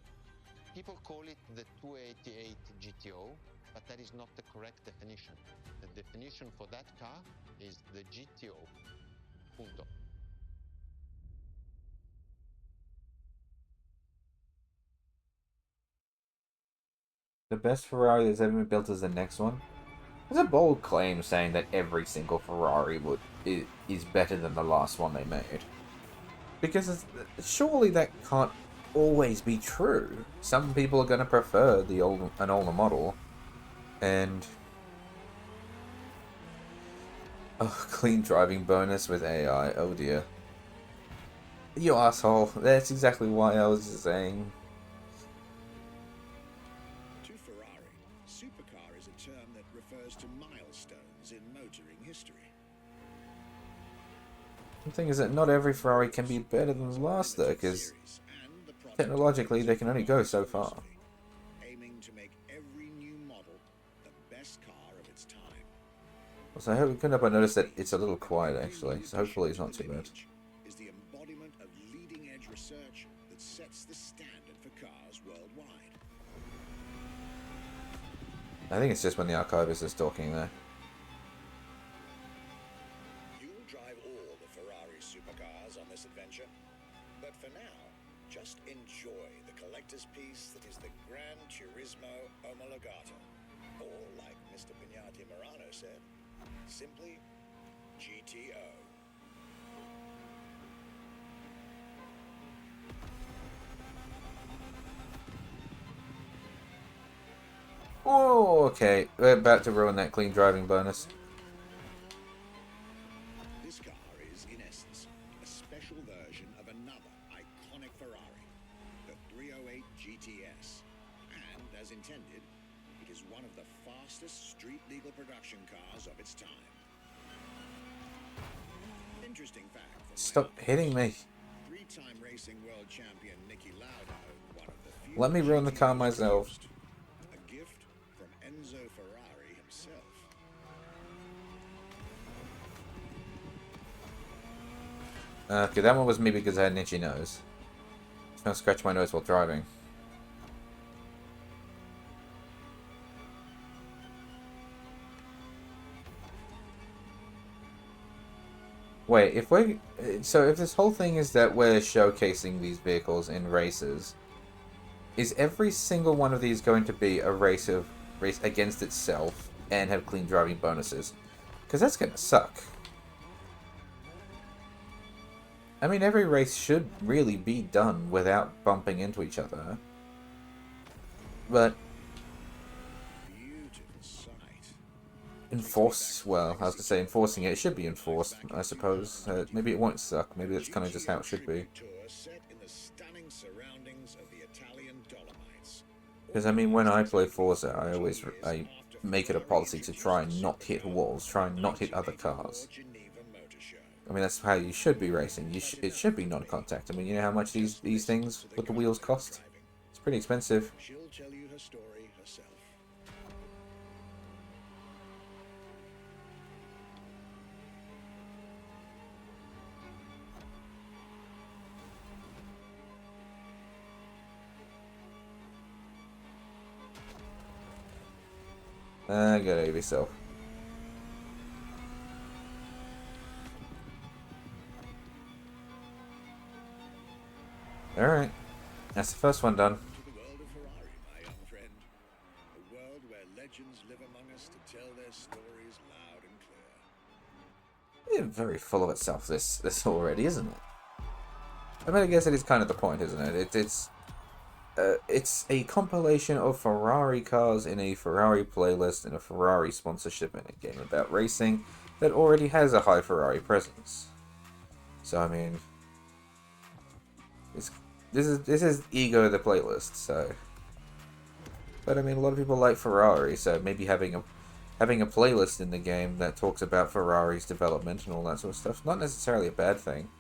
S3: People call it the 288 GTO, but that is not the correct definition. The definition for that car is the GTO. Punto.
S1: The best Ferrari that's ever been built is the next one. There's a bold claim saying that every single Ferrari is better than the last one they made. Because surely that can't always be true. Some people are going to prefer an older model. And... oh, clean driving bonus with AI. Oh dear. You asshole. That's exactly why I was saying...
S5: To Ferrari, supercar is a term that refers to milestones in motoring history.
S1: The thing is that not every Ferrari can be better than the last, though, because technologically they can only go so far.
S5: Aiming to make every new model the best car of its time.
S1: So I couldn't help but notice that it's a little quiet, actually, so hopefully it's not too bad.
S5: Is the embodiment of leading-edge research that sets the standard for cars worldwide.
S1: I think it's just when the archivist is talking there.
S5: You'll drive all the Ferrari supercars on this adventure, but for now, just enjoy the collector's piece that is the Gran Turismo Omologato, or like Mr. Pignati Morano said, simply GTO.
S1: Oh, okay. We're about to ruin that clean driving bonus.
S5: This car is, in essence, a special version of another iconic Ferrari, the 308 GTS. And, as intended, it is one of the fastest street-legal production cars of its time. Interesting fact.
S1: Stop hitting me.
S5: Three-time racing world champion Niki Lauda owned one of the few
S1: Let me ruin the car
S5: GTS
S1: myself.
S5: produced. A gift from Enzo Ferrari himself.
S1: Okay, that one was me because I had an itchy nose. Just gonna scratch my nose while driving. Wait, so if this whole thing is that we're showcasing these vehicles in races, is every single one of these going to be a race against itself and have clean driving bonuses? Because that's gonna suck. I mean, every race should really be done without bumping into each other. But
S5: Beautiful sight.
S1: well, I was gonna say enforcing it should be enforced, I suppose. Maybe it won't suck. Maybe that's kind of just how it should be.
S5: Tour set in the stunning surroundings of the Italian Dolomites.
S1: Because I mean, when I play Forza, I make it a policy to try and not hit walls, try and not hit other cars.
S5: Geneva Motor Show.
S1: I mean, that's how you should be racing. It should be non-contact. I mean, you know how much these things with the wheels cost? It's pretty expensive.
S5: She'll tell you her story herself.
S1: Get over yourself. Alright. That's the first one done.
S5: To the world of Ferrari, my young friend. A world where legends live among us to tell their stories loud and clear.
S1: It's very full of itself, this already, isn't it? I mean, I guess it is kind of the point, isn't it? It's a compilation of Ferrari cars in a Ferrari playlist and a Ferrari sponsorship in a game about racing that already has a high Ferrari presence. So I mean, this is Ego the playlist. So, but I mean, a lot of people like Ferrari, so maybe having a playlist in the game that talks about Ferrari's development and all that sort of stuff, not necessarily a bad thing.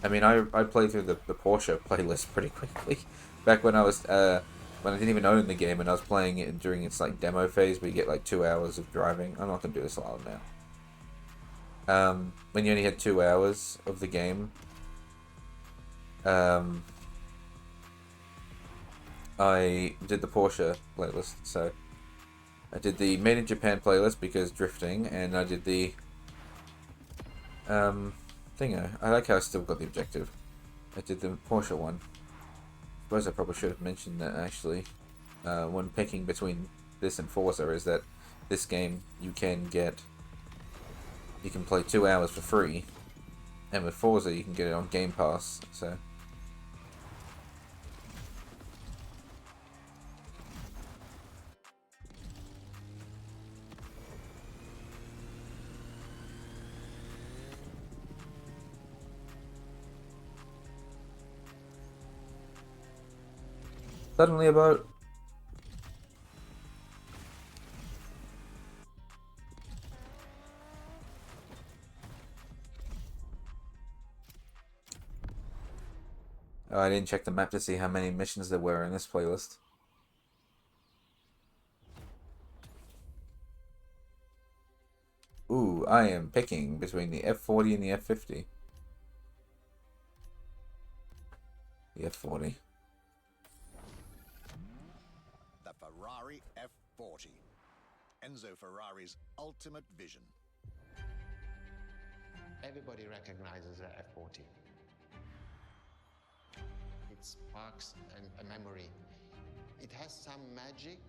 S1: I mean, I played through the Porsche playlist pretty quickly. Back when I was, when I didn't even own the game and I was playing it during its, like, demo phase where you get, like, 2 hours of driving. I'm not going to do this a lot now. When you only had 2 hours of the game, I did the Porsche playlist. So I did the Made in Japan playlist because drifting, and I did the thingo. I like how I still got the objective. I did the Porsche one. Suppose I probably should have mentioned that actually. When picking between this and Forza, is that this game you can play 2 hours for free, and with Forza you can get it on Game Pass. So. Suddenly about oh, I didn't check the map to see how many missions there were in this playlist. Ooh, I am picking between the F40 and the F50. The F40.
S5: The Ferrari F40. Enzo Ferrari's ultimate vision.
S3: Everybody recognizes the F40. It sparks a memory. It has some magic.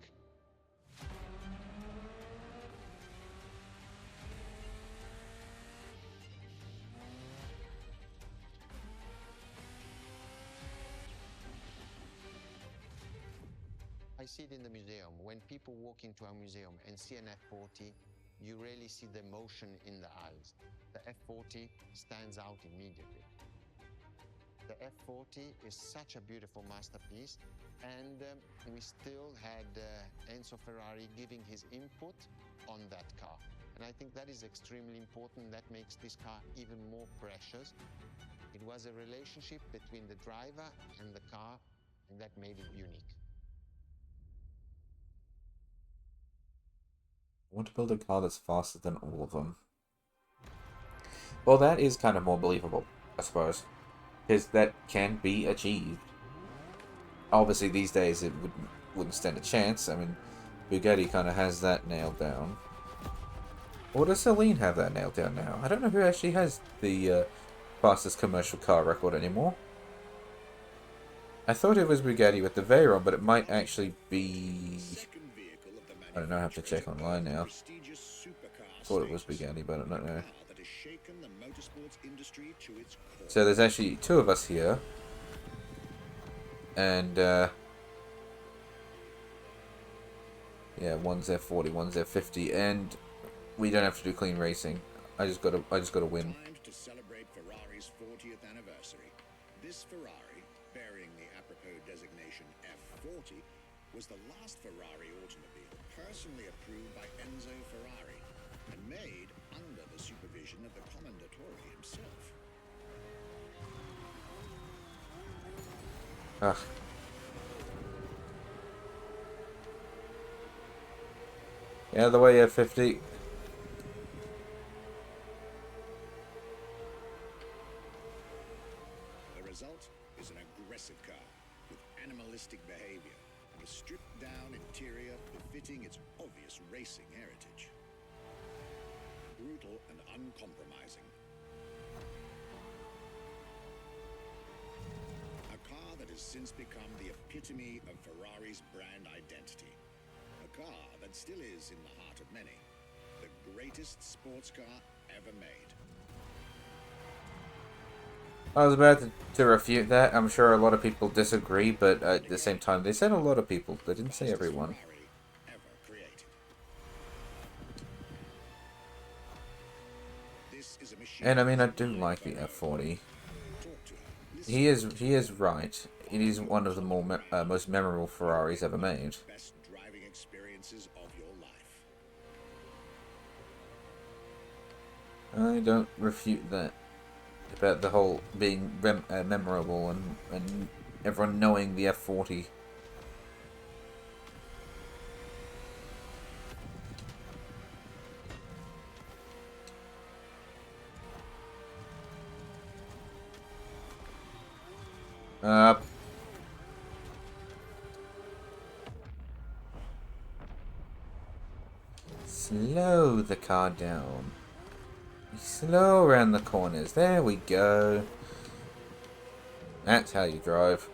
S3: I see it in the museum. When people walk into a museum and see an F40, you really see the emotion in the eyes. The F40 stands out immediately. The F40 is such a beautiful masterpiece, and we still had Enzo Ferrari giving his input on that car. And I think that is extremely important. That makes this car even more precious. It was a relationship between the driver and the car, and that made it unique.
S1: I want to build a car that's faster than all of them. Well, that is kind of more believable, I suppose. Because that can be achieved. Obviously, these days it wouldn't stand a chance. I mean, Bugatti kind of has that nailed down. Or does Celine have that nailed down now? I don't know who actually has the fastest commercial car record anymore. I thought it was Bugatti with the Veyron, but it might actually be... I don't know, I have to check online now. I thought it was Bugatti, but I don't know. So there's actually 2 of us here. And, yeah, one's F40, one's F50, and we don't have to do clean racing. I just gotta win.
S5: To celebrate Ferrari's 40th anniversary, this Ferrari, bearing the apropos designation F40, was the last Ferrari automobile personally approved by Enzo Ferrari and made under the supervision of the Commendatore himself.
S1: Ugh. Yeah, the way F50.
S5: The result is an aggressive car with animalistic behavior and a stripped-down interior befitting its obvious racing heritage. Brutal and uncompromising. A car that has since become the epitome of Ferrari's brand identity. A car that still is in the heart of many. The greatest sports car ever made.
S1: I was about to refute that. I'm sure a lot of people disagree, but at the same time, they said a lot of people. They didn't say everyone. And I mean, I do like the F40. He is right. It is one of the most memorable Ferraris ever made.
S5: Best driving experiences of your life.
S1: I don't refute that. About the whole being memorable and everyone knowing the F40. slow the car down. Slow around the corners. There we go. That's how you drive.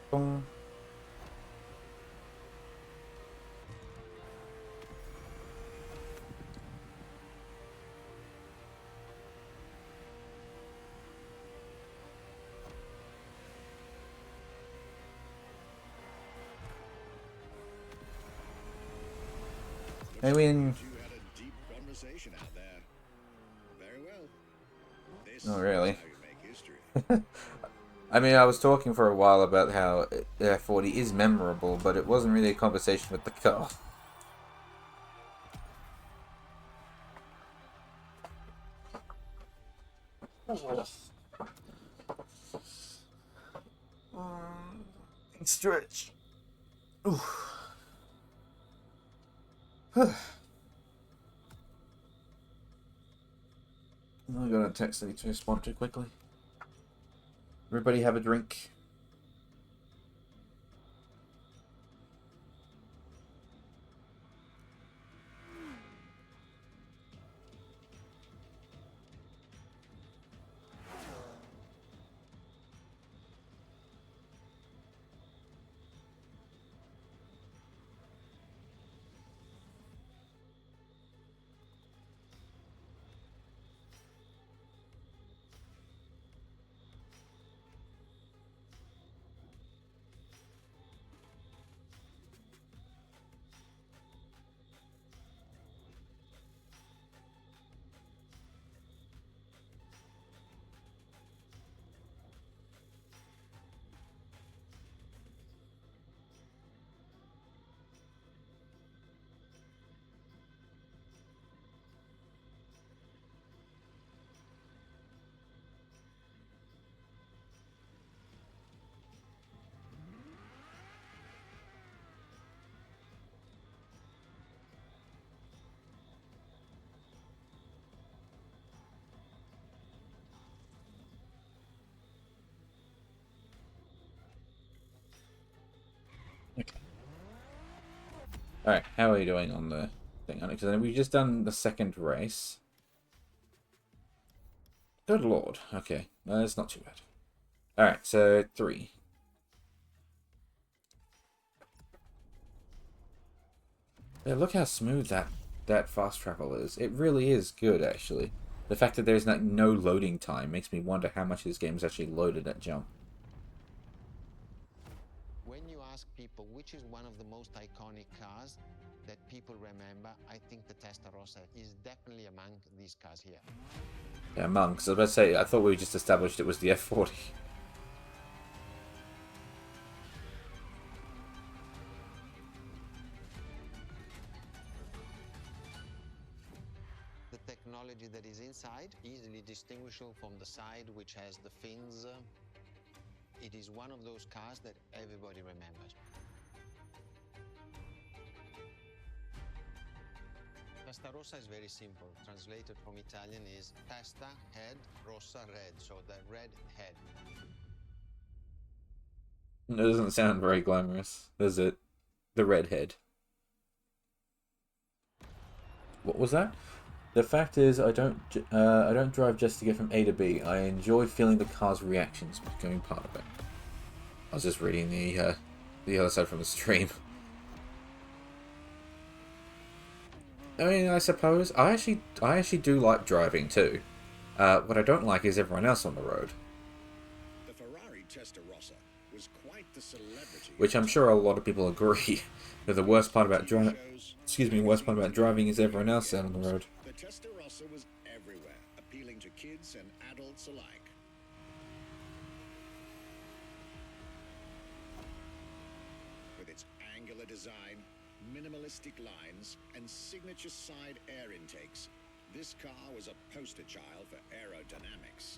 S1: Boom. I mean,
S5: You had a deep conversation out there. Very well. This
S1: oh really?
S5: is how you make history.
S1: I mean, I was talking for a while about how F40 is memorable, but it wasn't really a conversation with the car. Stretch. Ooh. I got a text I need to respond to quickly. Everybody have a drink. Okay. Alright, how are you doing on the thing? Because we've just done the second race. Good lord. Okay, that's not too bad. Alright, so 3. Yeah, look how smooth that fast travel is. It really is good, actually. The fact that there's no loading time makes me wonder how much this game is actually loaded at jump.
S3: When you ask people which is one of the most iconic cars that people remember, I think the Testarossa is definitely among these cars here.
S1: Yeah, among, because I was about to say, I thought we just established it was the F40.
S3: The technology that is inside, easily distinguishable from the side which has the fins. It is one of those cars that everybody remembers. Testarossa is very simple. Translated from Italian is testa, head, rossa, red. So the red head.
S1: It doesn't sound very glamorous, does it? The redhead. What was that? The fact is, I don't drive just to get from A to B. I enjoy feeling the car's reactions, becoming part of it. I was just reading the other side from the stream. I mean, I suppose I actually do like driving too. What I don't like is everyone else on the road,
S5: The Ferrari Testarossa was quite the celebrity.
S1: which I'm sure a lot of people agree. That the worst part about driving is everyone else out on the road.
S5: The Testarossa was everywhere, appealing to kids and adults alike. With its angular design, minimalistic lines, and signature side air intakes, this car was a poster child for aerodynamics.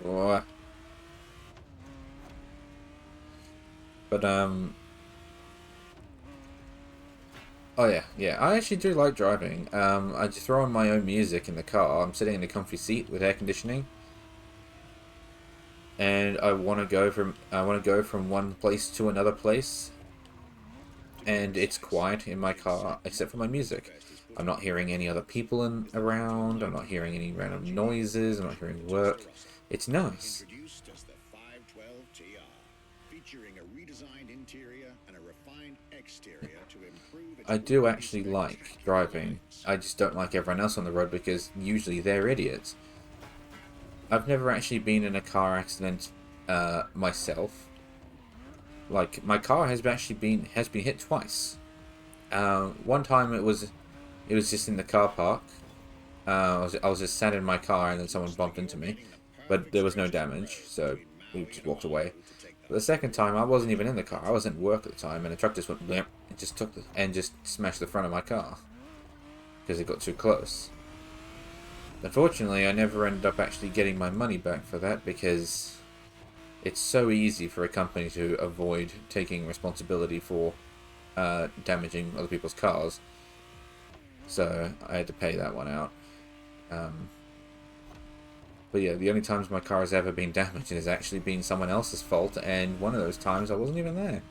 S1: Oh, oh yeah. I actually do like driving. I just throw on my own music in the car. I'm sitting in a comfy seat with air conditioning, and I want to go from one place to another place, and it's quiet in my car except for my music. I'm not hearing any other people around. I'm not hearing any random noises. I'm not hearing work. It's nice.
S5: Introduced as the 512 TR, featuring a redesigned interior and a refined exterior to improve its
S1: I do
S5: already
S1: actually like
S5: spectacular
S1: driving.
S5: lines.
S1: I just don't like everyone else on the road because usually they're idiots. I've never actually been in a car accident myself. Like my car has been hit twice. One time it was just in the car park. I was just sat in my car and then someone bumped into me, but there was no damage, so we just walked away. But the second time I wasn't even in the car. I was at work at the time, and the truck just went blimp and just smashed the front of my car because it got too close. Unfortunately, I never ended up actually getting my money back for that because it's so easy for a company to avoid taking responsibility for damaging other people's cars. So I had to pay that one out. But yeah, the only times my car has ever been damaged has actually been someone else's fault, and one of those times I wasn't even there.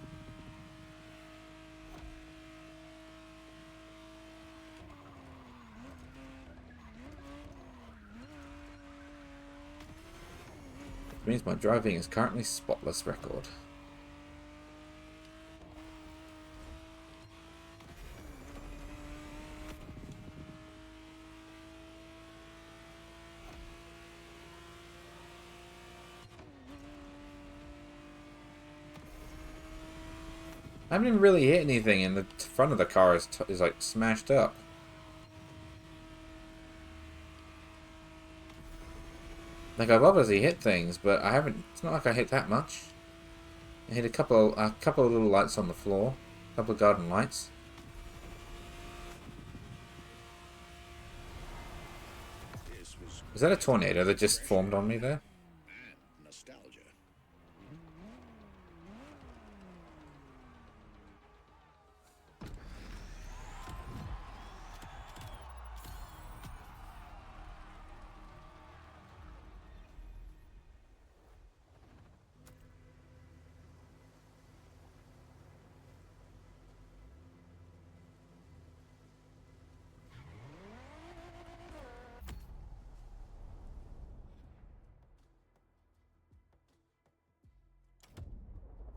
S1: Which means my driving is currently spotless record. I haven't even really hit anything, and the front of the car is like smashed up. Like I've obviously hit things, but I haven't. It's not like I hit that much. I hit a couple of little lights on the floor, a couple of garden lights. Was that a tornado that just formed on me there?
S5: And nostalgia.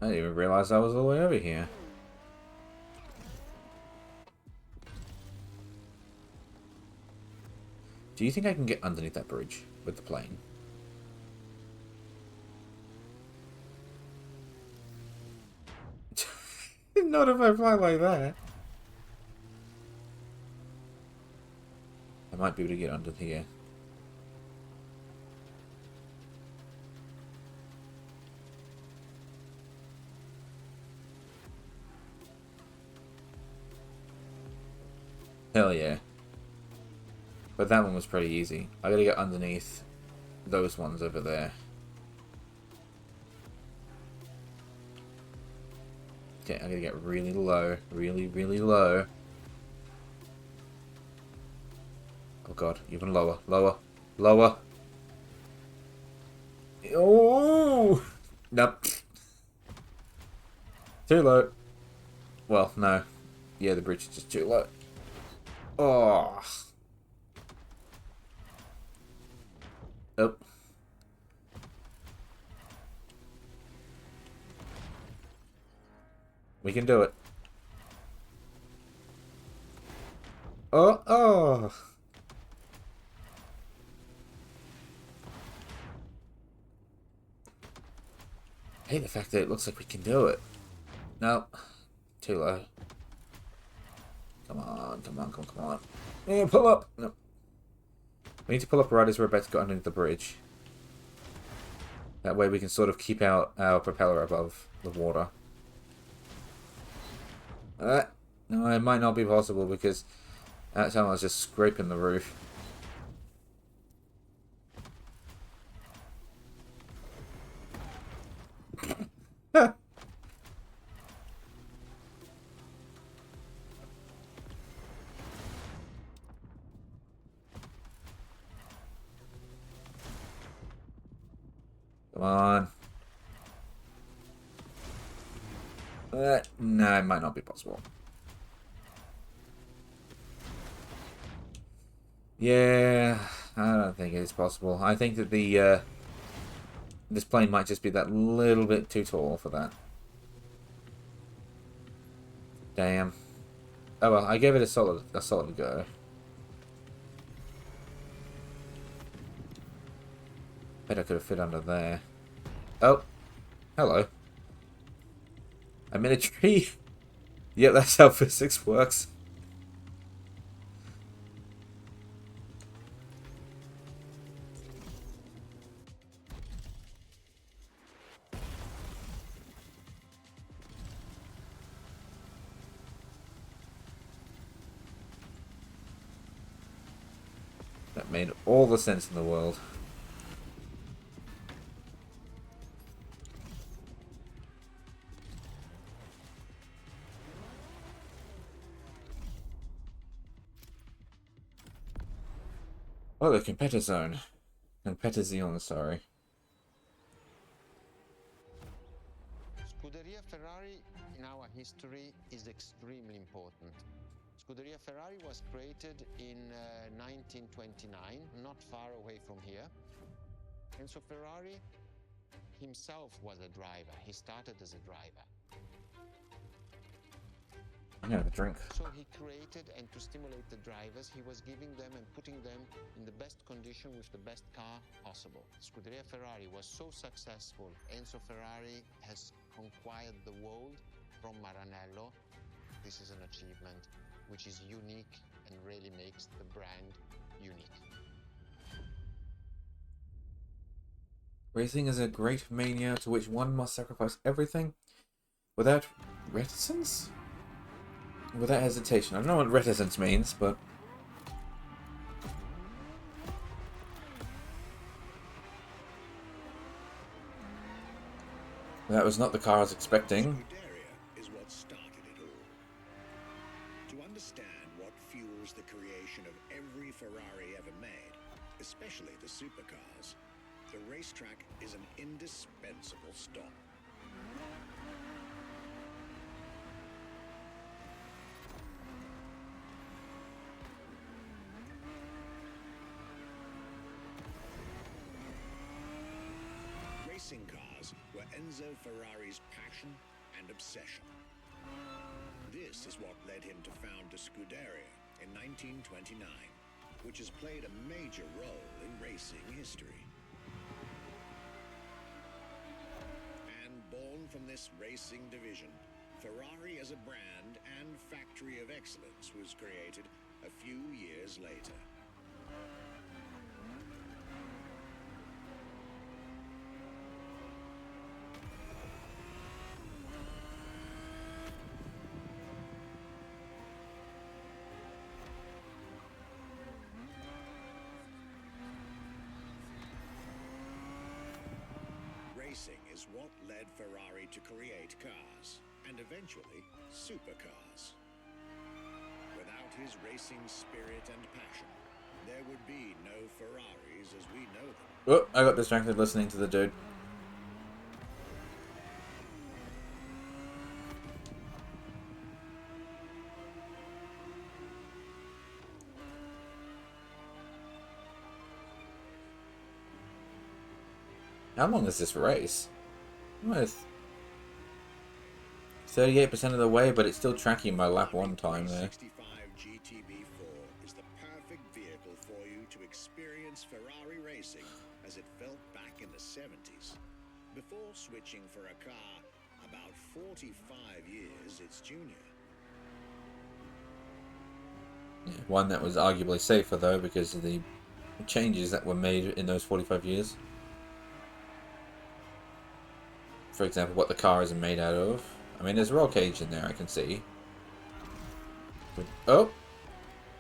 S1: I didn't even realize I was all the way over here. Do you think I can get underneath that bridge with the plane? Not if I fly like that. I might be able to get under here. Hell yeah. But that one was pretty easy. I gotta get underneath those ones over there. Okay, I gotta get really low. Really low. Oh god, even lower. Lower. Oh! Nope. Too low. Well, no. Yeah, the bridge is just too low. Oh. Oh. We can do it. Oh. I hate the fact that it looks like we can do it. Nope. Too low. Come on. Yeah, pull up. No. We need to pull up right as we're about to go underneath the bridge. That way we can sort of keep our propeller above the water. No, it might not be possible because at that time I was just scraping the roof. Come on. No, it might not be possible. Yeah, I don't think it's possible. I think that the this plane might just be that little bit too tall for that. Damn. Oh well, I gave it a solid go. Bet I could have fit under there. Oh, hello. I'm in a tree. Yep, that's how physics works. That made all the sense in the world. Oh, the competitor zone. Competizione, sorry.
S3: Scuderia Ferrari in our history is extremely important. Scuderia Ferrari was created in 1929, not far away from here. Enzo Ferrari himself was a driver. He started as a driver.
S1: I'm gonna have a drink.
S3: So he created, and to stimulate the drivers, he was giving them and putting them in the best condition with the best car possible. Scuderia Ferrari was so successful. Enzo Ferrari has conquered the world from Maranello. This is an achievement which is unique and really makes the brand unique.
S1: Racing is a great mania to which one must sacrifice everything without reticence? Without hesitation. I don't know what reticence means, but... that was not the car I was expecting.
S5: Scuderia is what started it all. To understand what fuels the creation of every Ferrari ever made, especially the supercars, the racetrack is an indispensable stop. Racing cars were Enzo Ferrari's passion and obsession. This is what led him to found the Scuderia in 1929, which has played a major role in racing history. And born from this racing division, Ferrari as a brand and factory of excellence was created a few years later. Racing is what led Ferrari to create cars, and eventually supercars. Without his racing spirit and passion, there would be no Ferraris as we know them.
S1: Oh, I got distracted listening to the dude. How long is this race? With 38% of the way, but it's still tracking my lap one time there.
S5: 65 GTB4 is the perfect vehicle for you to experience Ferrari racing as it felt back in the 70s. Before switching for a car about 45 years its junior.
S1: Yeah, one that was arguably safer though because of the changes that were made in those 45 years. For example, what the car is made out of. I mean, there's a roll cage in there, I can see. But, oh!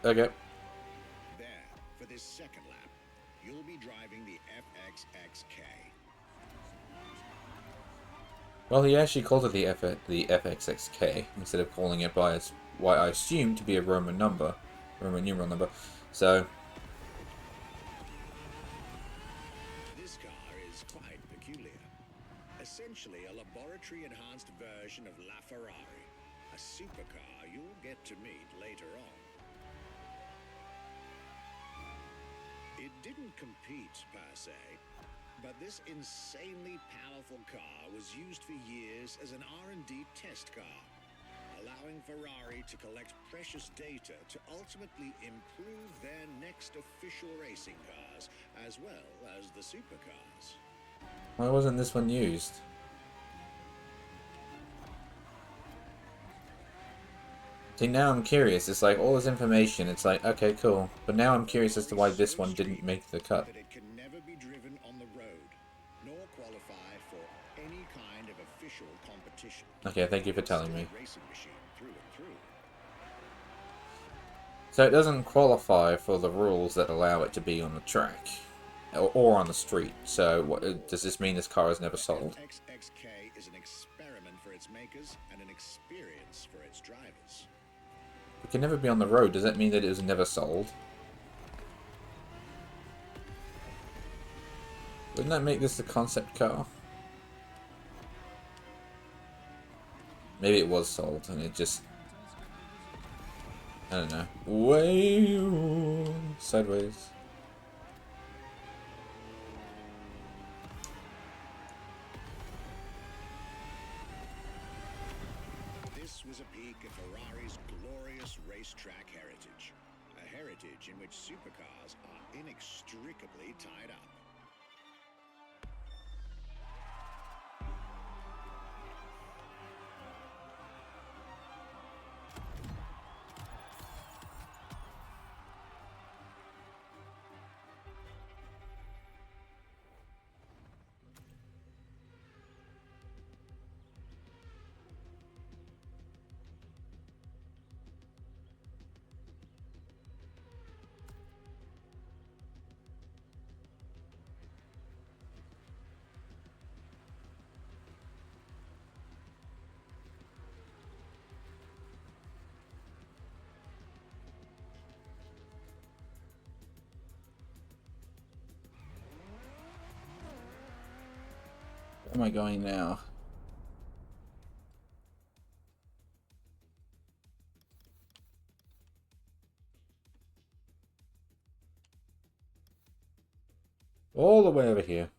S1: Okay.
S5: There, for this second lap, you'll be driving the FXXK.
S1: Well, he actually called it the FXXK instead of calling it by its, what I assumed to be a Roman number. Roman numeral number. So...
S5: this car is quite peculiar. essentially a laboratory-enhanced version of La Ferrari, a supercar you'll get to meet later on. It didn't compete per se, but this insanely powerful car was used for years as an R&D test car, allowing Ferrari to collect precious data to ultimately improve their next official racing cars, as well as the supercars.
S1: Why wasn't this one used? See, now I'm curious. It's like all this information. It's like, okay, cool. But now I'm curious as to why this one didn't make the cut.
S5: That it can never be driven on the road, nor qualify for any kind of official competition.
S1: Okay, thank you for telling me.
S5: Still a racing machine through and through.
S1: So it doesn't qualify for the rules that allow it to be on the track. Or on the street. So what, does this mean this car is never sold?
S5: XXK is an experiment for its makers and an experience for its drivers.
S1: It can never be on the road. Does that mean that it was never sold? Wouldn't that make this the concept car? Maybe it was sold and it just... I don't know. Way sideways.
S5: This was a peek at Ferrari's glorious racetrack heritage. A heritage in which supercars are inextricably tied up.
S1: Where am I going now? All the way over here.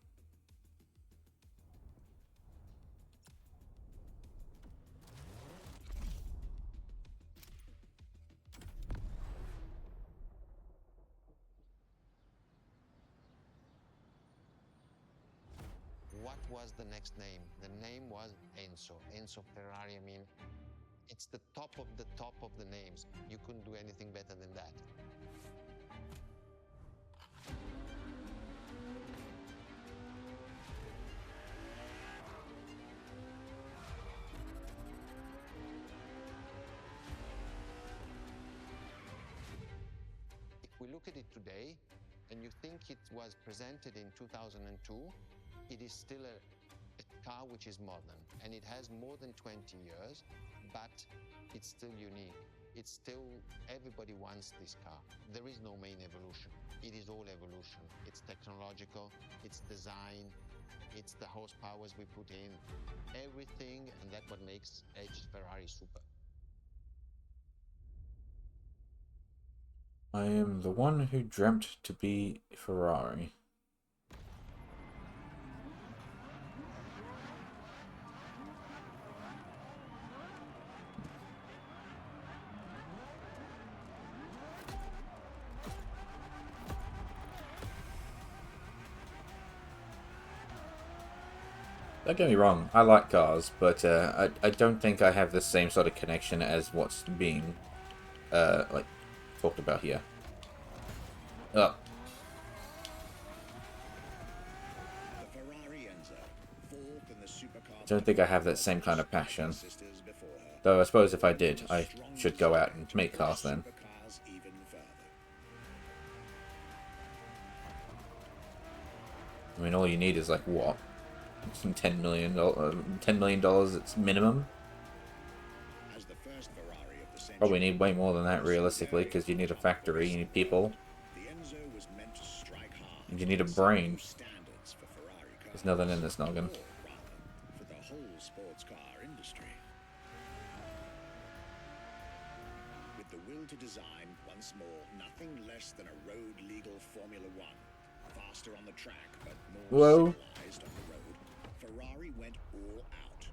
S3: What was the next name? The name was Enzo. Enzo Ferrari, I mean, it's the top of the names. You couldn't do anything better than that. If we look at it today, and you think it was presented in 2002, it is still a car which is modern, and it has more than 20 years, but it's still unique. It's still, everybody wants this car. There is no main evolution. It is all evolution. It's technological, it's design, it's the horsepowers we put in, everything, and that's what makes Edge Ferrari super.
S1: I am the one who dreamt to be Ferrari. Don't get me wrong, I like cars, but I don't think I have the same sort of connection as what's being like talked about here. Oh.
S5: The Ferrari Enzo, fourth in the supercar.
S1: I don't think I have that same kind of passion.
S5: Sisters before her.
S1: Though I suppose if I did, I should go out and make cars then.
S5: Supercars even further.
S1: I mean, all you need is like what? Some $10 million, $10 million it's minimum.
S5: As the first Ferrari of the century,
S1: Probably need way more than that realistically, because you need a factory, you need people,
S5: the Enzo was meant to strike hard.
S1: and you need a brain.
S5: Standards for Ferrari cars.
S1: There's nothing in this noggin.
S5: Or rather, for the to design, once more, nothing less than a road-legal Formula One. Faster on the track, but more
S1: Whoa.
S5: civilized on the road, Ferrari went all out.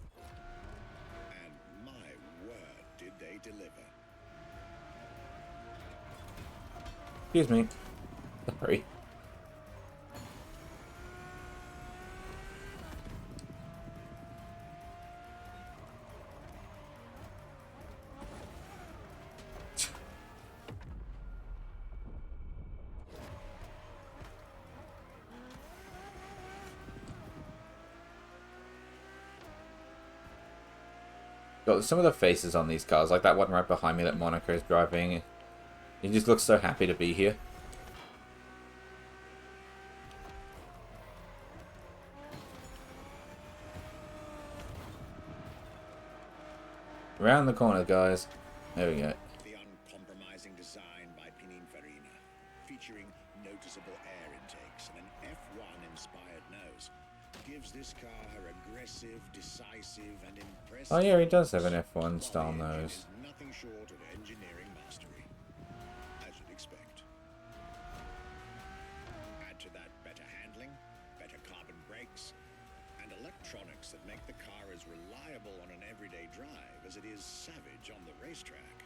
S5: And my word, did they deliver.
S1: Excuse me. Sorry. Got some of the faces on these cars, like that one right behind me that Monaco is driving. He just looks so happy to be here. Around the corner, guys. There we go.
S5: The uncompromising design by Pininfarina, featuring noticeable air intakes and an F1-inspired nose, gives this car her aggressive, decisive, and impressive...
S1: Oh yeah, he does have an F1 style
S5: The engine
S1: nose.
S5: is nothing short of engineering mastery, as you'd expect. Add to that better handling, better carbon brakes, and electronics that make the car as reliable on an everyday drive as it is savage on the racetrack.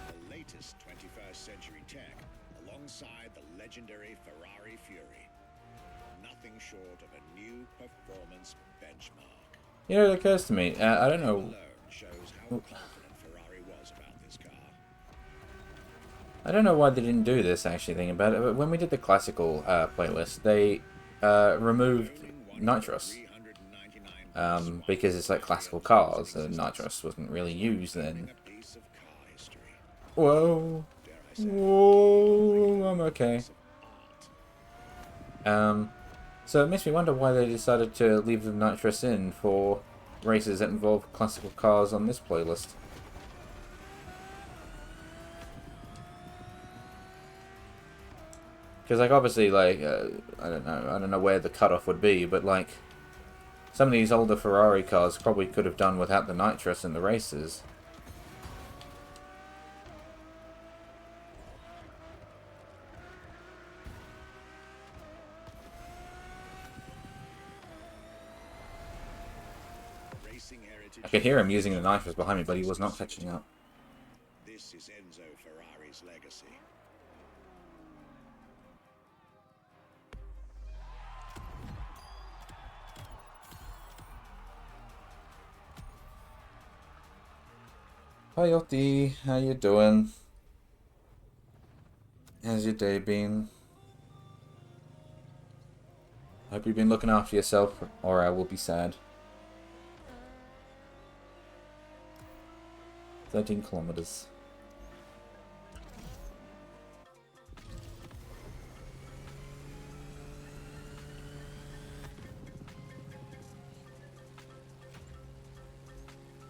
S5: The latest 21st century tech, alongside the legendary Ferrari Fury. Nothing short of a new performance benchmark.
S1: You know, it occurs to me, I don't know.
S5: Alone shows how confident Ferrari was about this car.
S1: I don't know why they didn't do this, actually, thinking about it, but when we did the classical playlist, they removed nitrous. Because it's like classical cars, and nitrous wasn't really used then.
S5: A piece of car history.
S1: Whoa.
S5: Dare I say,
S1: Whoa, I'm okay.
S5: piece of art.
S1: So it makes me wonder why they decided to leave the nitrous in for races that involve classical cars on this playlist. Because, like, obviously, like, I don't know where the cutoff would be, but, like, some of these older Ferrari cars probably could have done without the nitrous in the races.
S5: Racing heritage.
S1: I could hear him using the nitrous behind me, but he was not catching up.
S5: This is Enzo Ferrari's legacy.
S1: Hi Yotti, how you doing? How's your day been? Hope you've been looking after yourself, or I will be sad. 13 kilometers.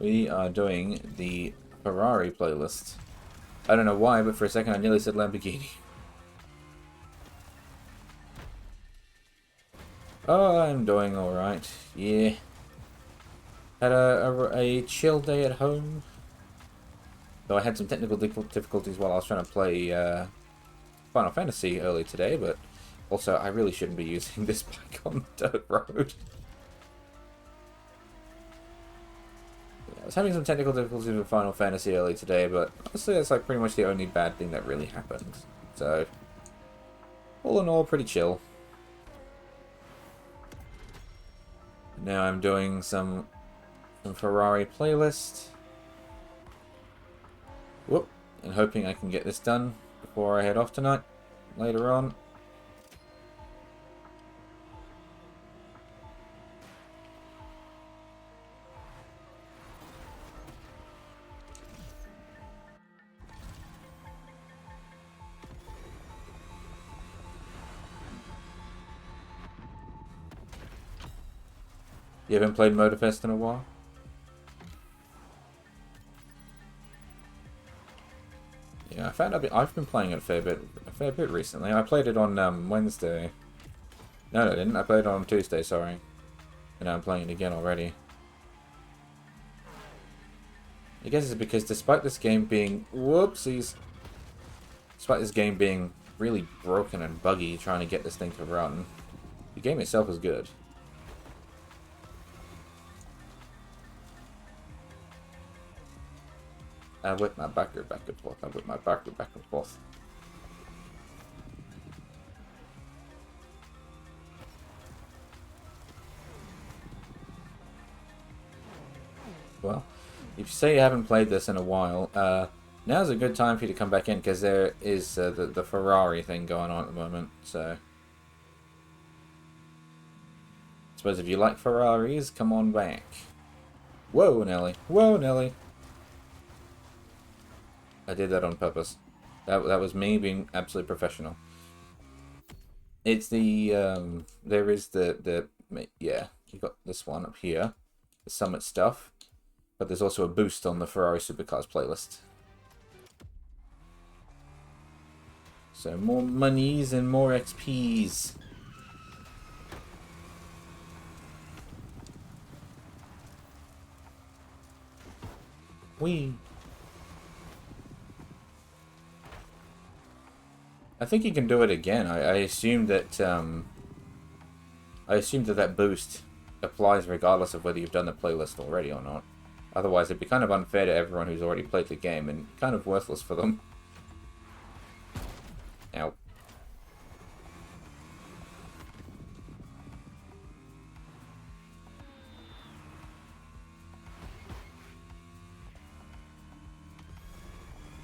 S1: We are doing the Ferrari playlist. I don't know why, but for a second I nearly said Lamborghini. Oh, I'm doing alright. Yeah. Had a chill day at home. Though I had some technical difficulties while I was trying to play Final Fantasy early today, but also I really shouldn't be using this bike on the dirt road. I was having some technical difficulties with Final Fantasy early today, but honestly that's like pretty much the only bad thing that really happened. So, all in all, pretty chill. Now I'm doing some Ferrari playlist. Whoop, and hoping I can get this done before I head off tonight, later on. You haven't played Motorfest in a while? Yeah, I found I've been playing it a fair bit recently. I played it on Wednesday. No, I didn't. I played it on Tuesday. Sorry. And I'm playing it again already. I guess it's because despite this game being... Whoopsies! Despite this game being really broken and buggy trying to get this thing to run, the game itself is good. I whip my backward back and forth. I whip my backward back and forth. Well, if you say you haven't played this in a while, now's a good time for you to come back in, because there is the Ferrari thing going on at the moment, so... I suppose if you like Ferraris, come on back. Whoa, Nelly. Whoa, Nelly. I did that on purpose. That was me being absolutely professional. It's the, there is yeah, you got this one up here. The Summit stuff. But there's also a boost on the Ferrari Supercars playlist. So more monies and more XPs. Whee! I think you can do it again. I assume that that boost applies regardless of whether you've done the playlist already or not. Otherwise, it'd be kind of unfair to everyone who's already played the game and kind of worthless for them. Ow.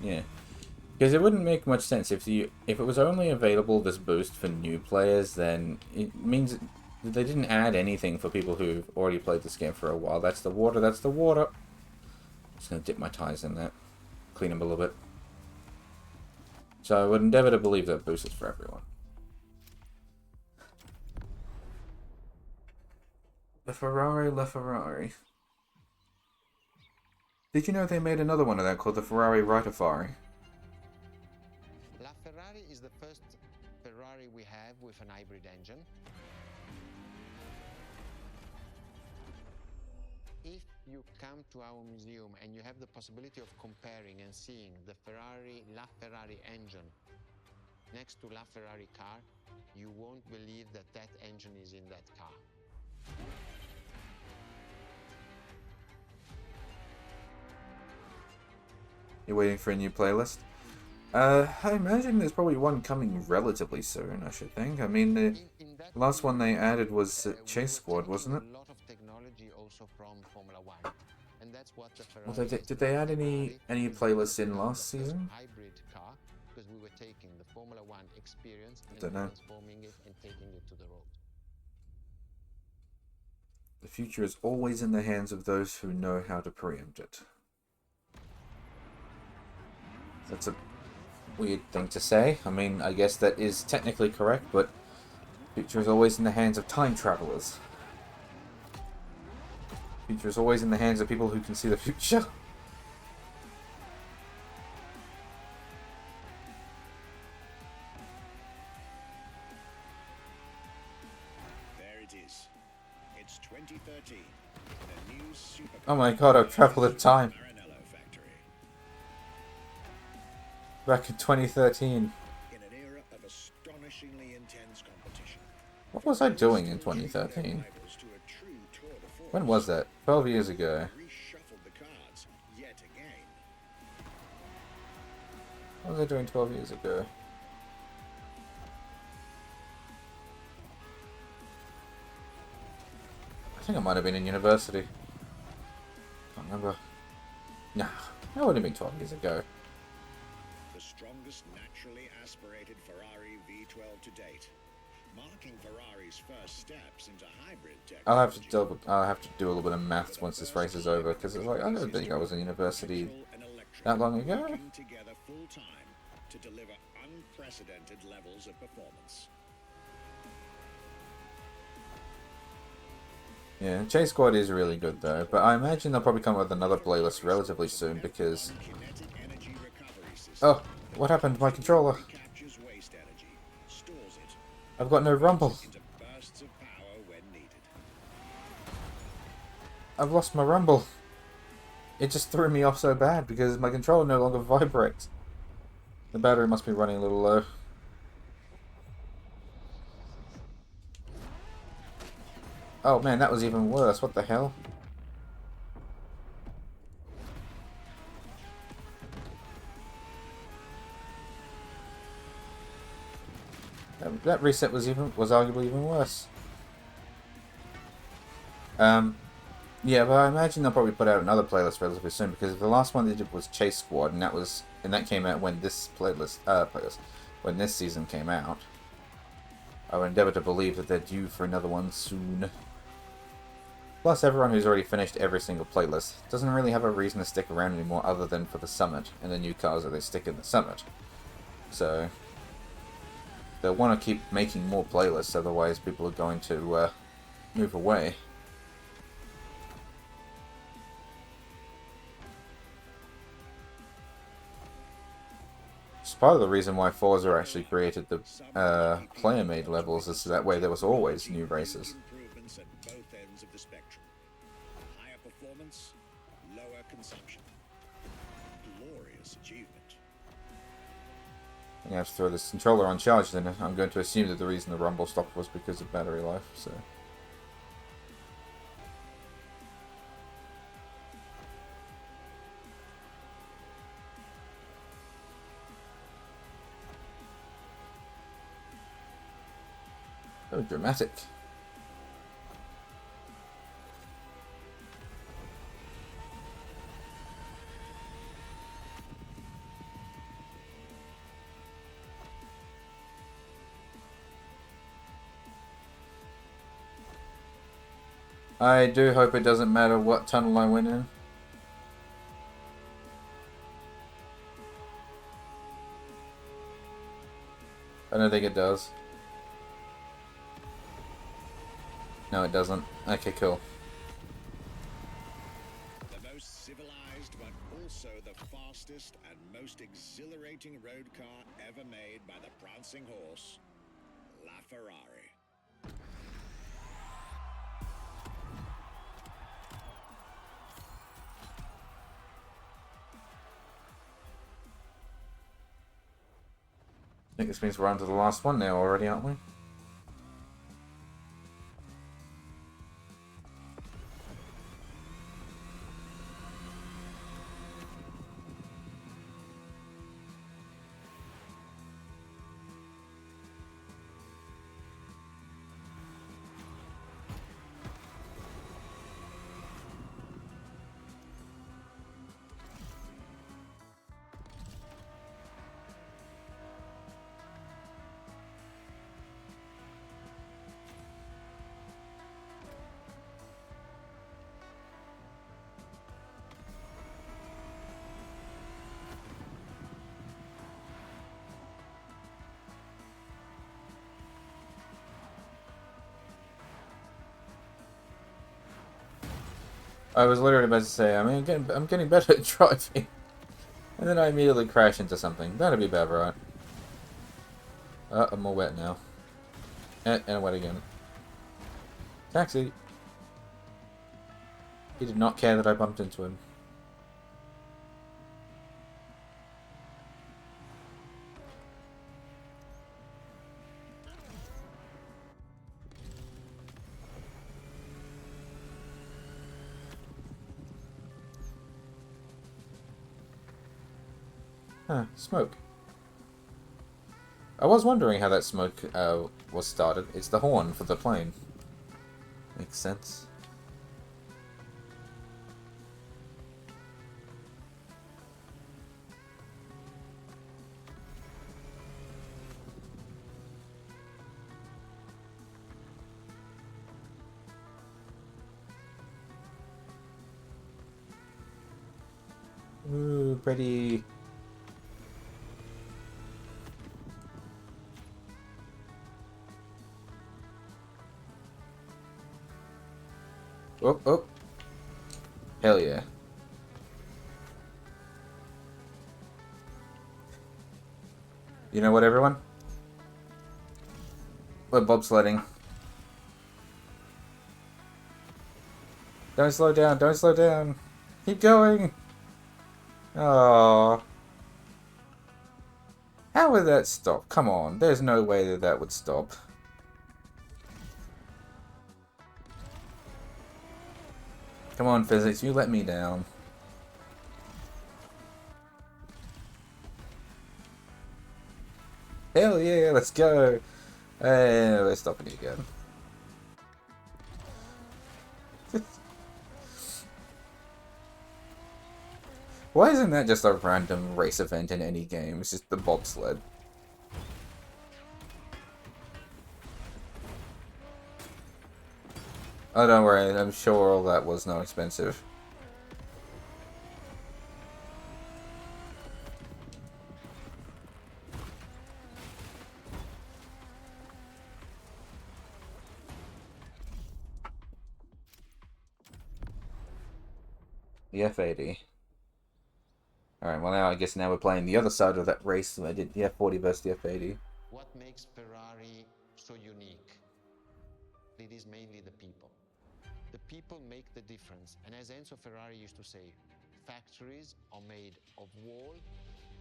S1: Yeah. Because it wouldn't make much sense if it was only available, this boost, for new players, then it means they didn't add anything for people who've already played this game for a while. That's the water, that's the water. Just gonna dip my tires in that. Clean them a little bit. So I would endeavour to believe that boost is for everyone. The Ferrari LaFerrari. Did you know they made another one of that called the Ferrari Rifafari?
S3: LaFerrari is the first Ferrari we have with an hybrid engine. If you come to our museum and you have the possibility of comparing and seeing the LaFerrari engine next to LaFerrari car, you won't believe that that engine is in that car.
S1: You're waiting for a new playlist? I imagine there's probably one coming relatively soon, I should think. I mean, the last one they added was Chase Squad, wasn't it?
S3: A lot of technology also from Formula 1. And that's what the
S1: Well,
S3: Ferrari
S1: did they add any playlists in last
S3: the first
S1: season?
S3: hybrid car, because we were taking the Formula 1 experience and
S1: Dunno.
S3: transforming it and taking it to the road.
S1: The future is always in the hands of those who know how to preempt it. That's a weird thing to say. I mean, I guess that is technically correct, but the future is always in the hands of time travelers. The future is always in the hands of people who can see the future.
S5: There it is. It's 2013. The new super.
S1: Oh my god, I've traveled in time.
S5: Maranello factory.
S1: Back in 2013.
S5: In an era of astonishingly intense competition.
S1: What was I doing in 2013?
S5: Rivals to a true tour de force.
S1: When was that? 12 years ago.
S5: Reshuffled the cards yet again.
S1: What was I doing 12 years ago? I think I might have been in university. Can't remember. Nah, that would have been 12 years ago.
S5: The strongest naturally aspirated Ferrari V12 to date, marking Ferrari's first steps into hybrid technology.
S1: I'll have to do a little bit of maths once this race is over, because it's like, I don't think I was in university that long ago.
S5: Working together full time to deliver unprecedented levels of performance.
S1: Yeah, Chase Squad is really good though, but I imagine they'll probably come up with another playlist relatively soon, because...
S5: Kinetic energy recovery system
S1: Oh, what happened to my controller?
S5: captures waste energy, stores it
S1: I've got no rumble.
S5: into bursts of power when needed.
S1: I've lost my rumble. It just threw me off so bad because my controller no longer vibrates. The battery must be running a little low. Oh man, that was even worse. What the hell? That reset was arguably even worse. Yeah, but I imagine they'll probably put out another playlist relatively soon because the last one they did was Chase Squad, and that came out when this when this season came out. I would endeavour to believe that they're due for another one soon. Plus, everyone who's already finished every single playlist doesn't really have a reason to stick around anymore other than for the summit and the new cars that they stick in the summit. So they'll want to keep making more playlists, otherwise people are going to move away. It's part of the reason why Forza actually created the player-made levels, is so that way there was always new races.
S5: Improvements at both ends of the spectrum. Higher performance, lower consumption. Glorious achievement.
S1: I'm going to have to throw this controller on charge, then I'm going to assume that the reason the rumble stopped was because of battery life, so... Oh, dramatic. I do hope it doesn't matter what tunnel I went in. I don't think it does. No, it doesn't. Okay, cool.
S5: The most civilized, but also the fastest and most exhilarating road car ever made by the prancing horse, La Ferrari.
S1: I think this means we're on to the last one now already, aren't we? I was literally about to say, I mean, I'm getting better at driving. And then I immediately crash into something. That'd be bad, right? I'm all wet now. And I'm wet again. Taxi! He did not care that I bumped into him. Huh, smoke. I was wondering how that smoke was started. It's the horn for the plane. Makes sense. Ooh, pretty. Oh, oh. Hell yeah. You know what, everyone? We're bobsledding. Don't slow down, don't slow down. Keep going. Oh. How would that stop? Come on, there's no way that that would stop. Come on, physics, you let me down. Hell yeah, let's go. Hey, we're stopping it again. Why isn't that just a random race event in any game? It's just the bobsled. Oh, don't worry, I'm sure all that was not expensive. The F80. Alright, well now I guess now we're playing the other side of that race. I did the F40 versus the F80.
S3: What makes Ferrari so unique? It is mainly the people. The people make the difference. And as Enzo Ferrari used to say, factories are made of wall,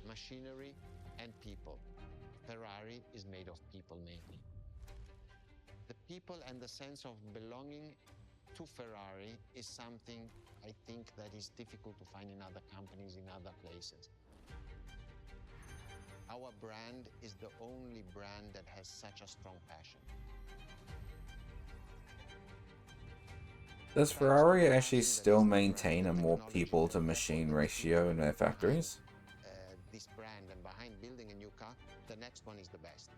S3: machinery, and people. Ferrari is made of people mainly. The people and the sense of belonging to Ferrari is something I think that is difficult to find in other companies, in other places. Our brand is the only brand that has such a strong passion.
S1: Does Ferrari actually still maintain a more people to machine ratio in their factories?
S3: This brand, and behind building a new car, the next one is the best.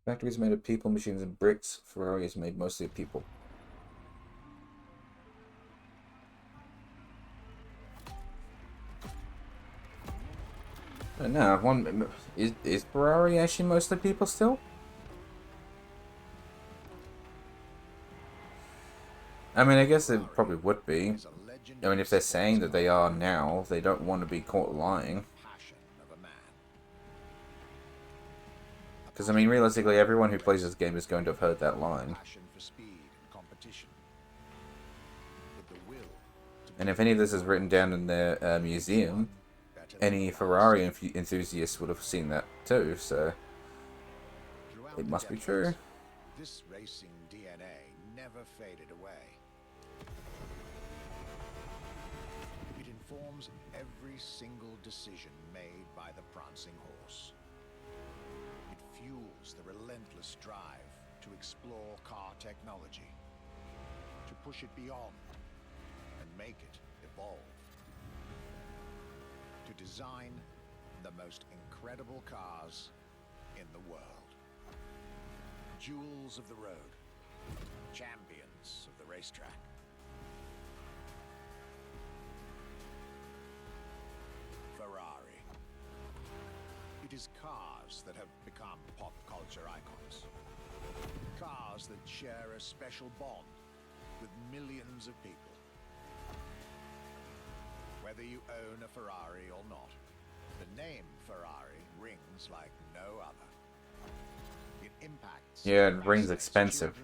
S1: Factories made of people, machines, and bricks. Ferrari is made mostly of people. I don't know. Is Ferrari actually mostly people still? I mean, I guess it probably would be. I mean, if they're saying that they are now, they don't want to be caught lying. Because, I mean, realistically, everyone who plays this game is going to have heard that line. And if any of this is written down in their museum, any Ferrari enthusiast would have seen that too, so it must be true.
S5: This racing DNA never faded away. It informs every single decision made by the prancing horse. It fuels the relentless drive to explore car technology, to push it beyond and make it evolve. To design the most incredible cars in the world. Jewels of the road. Champions of the racetrack. Ferrari. It is cars that have become pop culture icons. Cars that share a special bond with millions of people. Whether you own a Ferrari or not, the name Ferrari rings like no other. It impacts.
S1: Yeah, it rings expensive.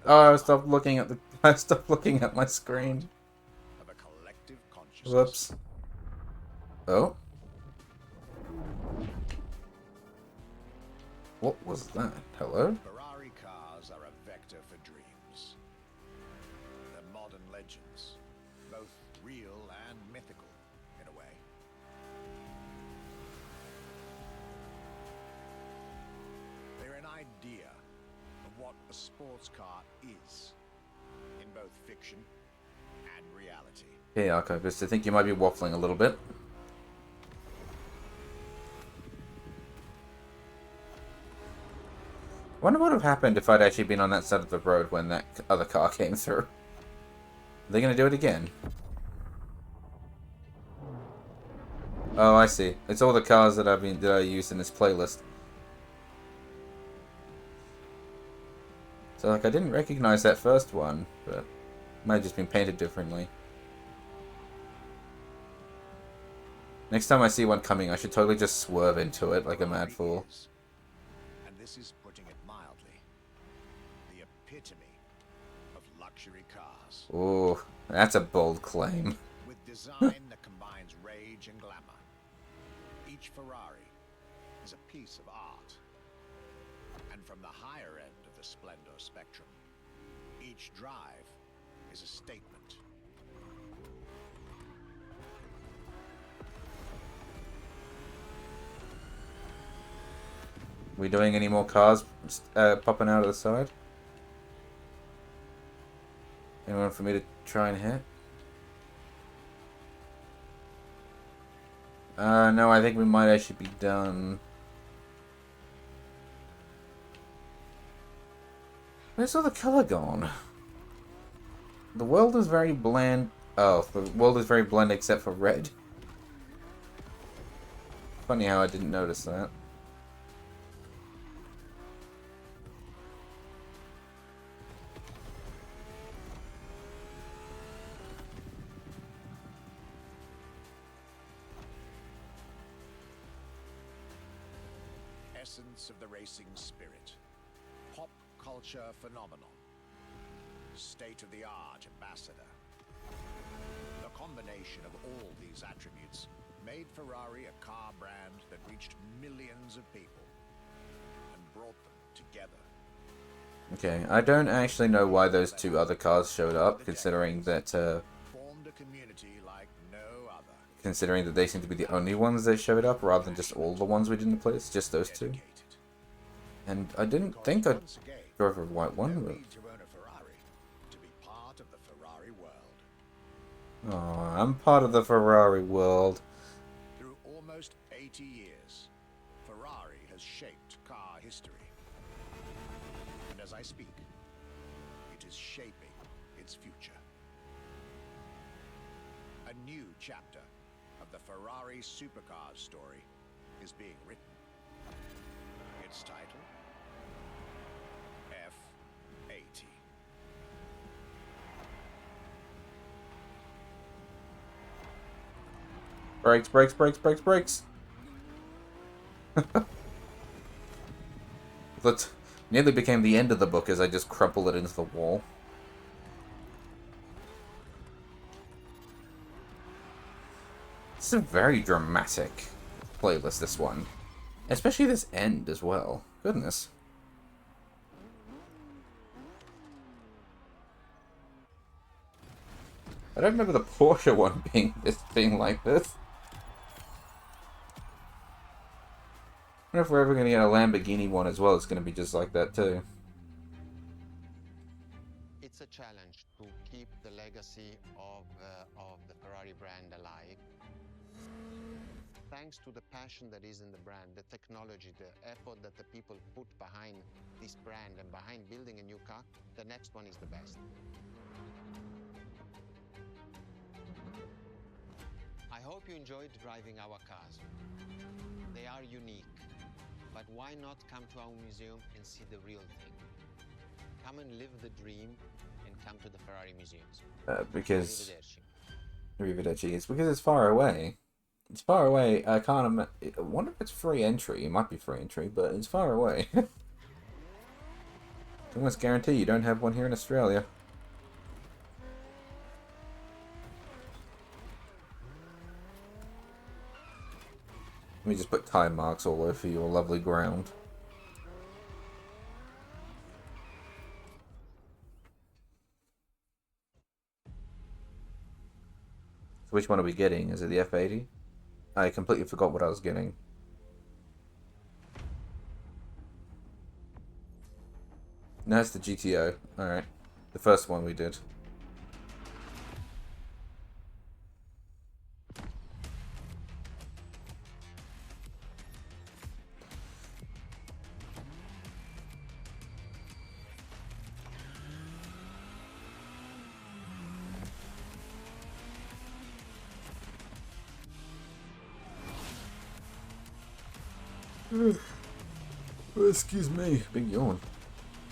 S1: Oh, stop looking at the. Stop looking at my screen.
S5: Of a collective consciousness.
S1: Whoops. Oh. What was that? Hello?
S5: Ferrari cars are a vector for dreams. They're modern legends, both real and mythical, in a way. They're an idea of what a sports car is, in both fiction and reality.
S1: Hey, Archivist, I think you might be waffling a little bit. I wonder what would have happened if I'd actually been on that side of the road when that other car came through. Are they going to do it again? Oh, I see. It's all the cars that I used in this playlist. So, like, I didn't recognize that first one, but Might have just been painted differently. Next time I see one coming, I should totally just swerve into it like a mad fool.
S5: And this is putting it mildly, the epitome of luxury cars.
S1: Ooh, that's a bold claim.
S5: With design that combines rage and glamour. Each Ferrari is a piece of art. And from the higher end of the splendor spectrum, each drive is a statement.
S1: We doing any more cars popping out of the side? Anyone for me to try and hit? No, I think we might actually be done. Where's all the color gone? The world is very bland. Oh, the world is very bland except for red. Funny how I didn't notice that.
S5: Essence of the racing spirit. Pop culture phenomenon. State-of-the-art ambassador. The combination of all these attributes made Ferrari a car brand that reached millions of people and brought them together.
S1: Okay, I don't actually know why those two other cars showed up, considering that
S5: Formed a community like no other.
S1: considering that they seem to be the only ones that showed up, rather than just all the ones we didn't place, just those two.
S5: Dedicated.
S1: And I didn't think I
S5: Once again,
S1: drove a white
S5: no
S1: one, but
S5: need to own a Ferrari to be part of the Ferrari world.
S1: oh, I'm part of the Ferrari world.
S5: Through almost 80 years, Ferrari has shaped car history. And as I speak, it is shaping its future. A new chapter of the Ferrari supercars story is being written. Its title? F80.
S1: Brakes, brakes, brakes, brakes, brakes. That nearly became the end of the book as I just crumpled it into the wall. It's a very dramatic playlist, this one. Especially this end as well. Goodness. I don't remember the Porsche one being like this. I wonder if we're ever going to get a Lamborghini one as well. It's going to be just like that too.
S3: It's a challenge to keep the legacy of the Ferrari brand alive. Thanks to the passion that is in the brand, the technology, the effort that the people put behind this brand and behind building a new car, the next one is the best. I hope you enjoyed driving our cars. They are unique, but why not come to our museum and see the real thing? Come and live the dream and come to the Ferrari museums.
S1: Because
S3: Arrivederci.
S1: Arrivederci. It's because it's far away. It's far away. I can't. I wonder if it's free entry. It might be free entry, but it's far away. Almost guarantee you don't have one here in Australia. Let me just put time marks all over your lovely ground. So which one are we getting? Is it the F80? I completely forgot what I was getting. No, it's the GTO. Alright. The first one we did. Excuse me, big yawn.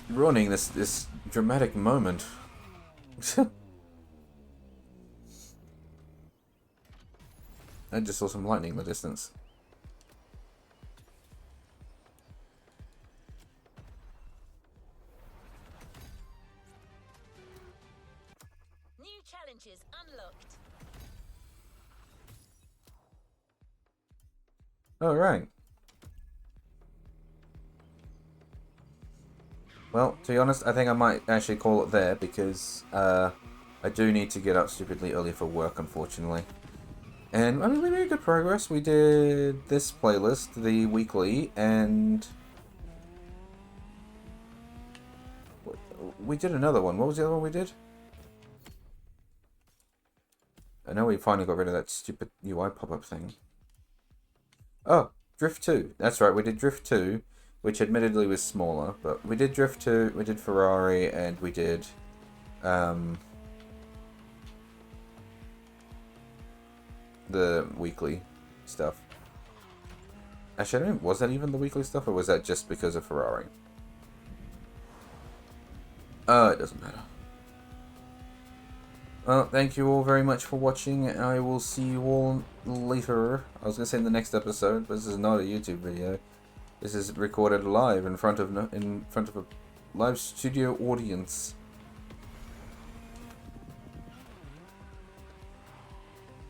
S1: Ruining this dramatic moment. I just saw some lightning in the distance.
S2: New challenges unlocked.
S1: Alright. Well, to be honest, I think I might actually call it there because I do need to get up stupidly early for work, unfortunately. And, I mean, we made good progress. We did this playlist, the weekly, and we did another one. What was the other one we did? I know we finally got rid of that stupid UI pop-up thing. Oh, Drift 2. That's right, we did Drift 2, which admittedly was smaller, but we did Drift 2, we did Ferrari, and we did the weekly stuff. Actually, I don't know, was that even the weekly stuff, or was that just because of Ferrari? It doesn't matter. Well, thank you all very much for watching. I will see you all later. I was going to say in the next episode, but this is not a YouTube video. This is recorded live in front of a live studio audience.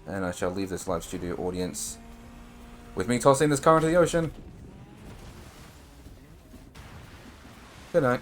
S1: And I shall leave this live studio audience with me tossing this car into the ocean. Good night.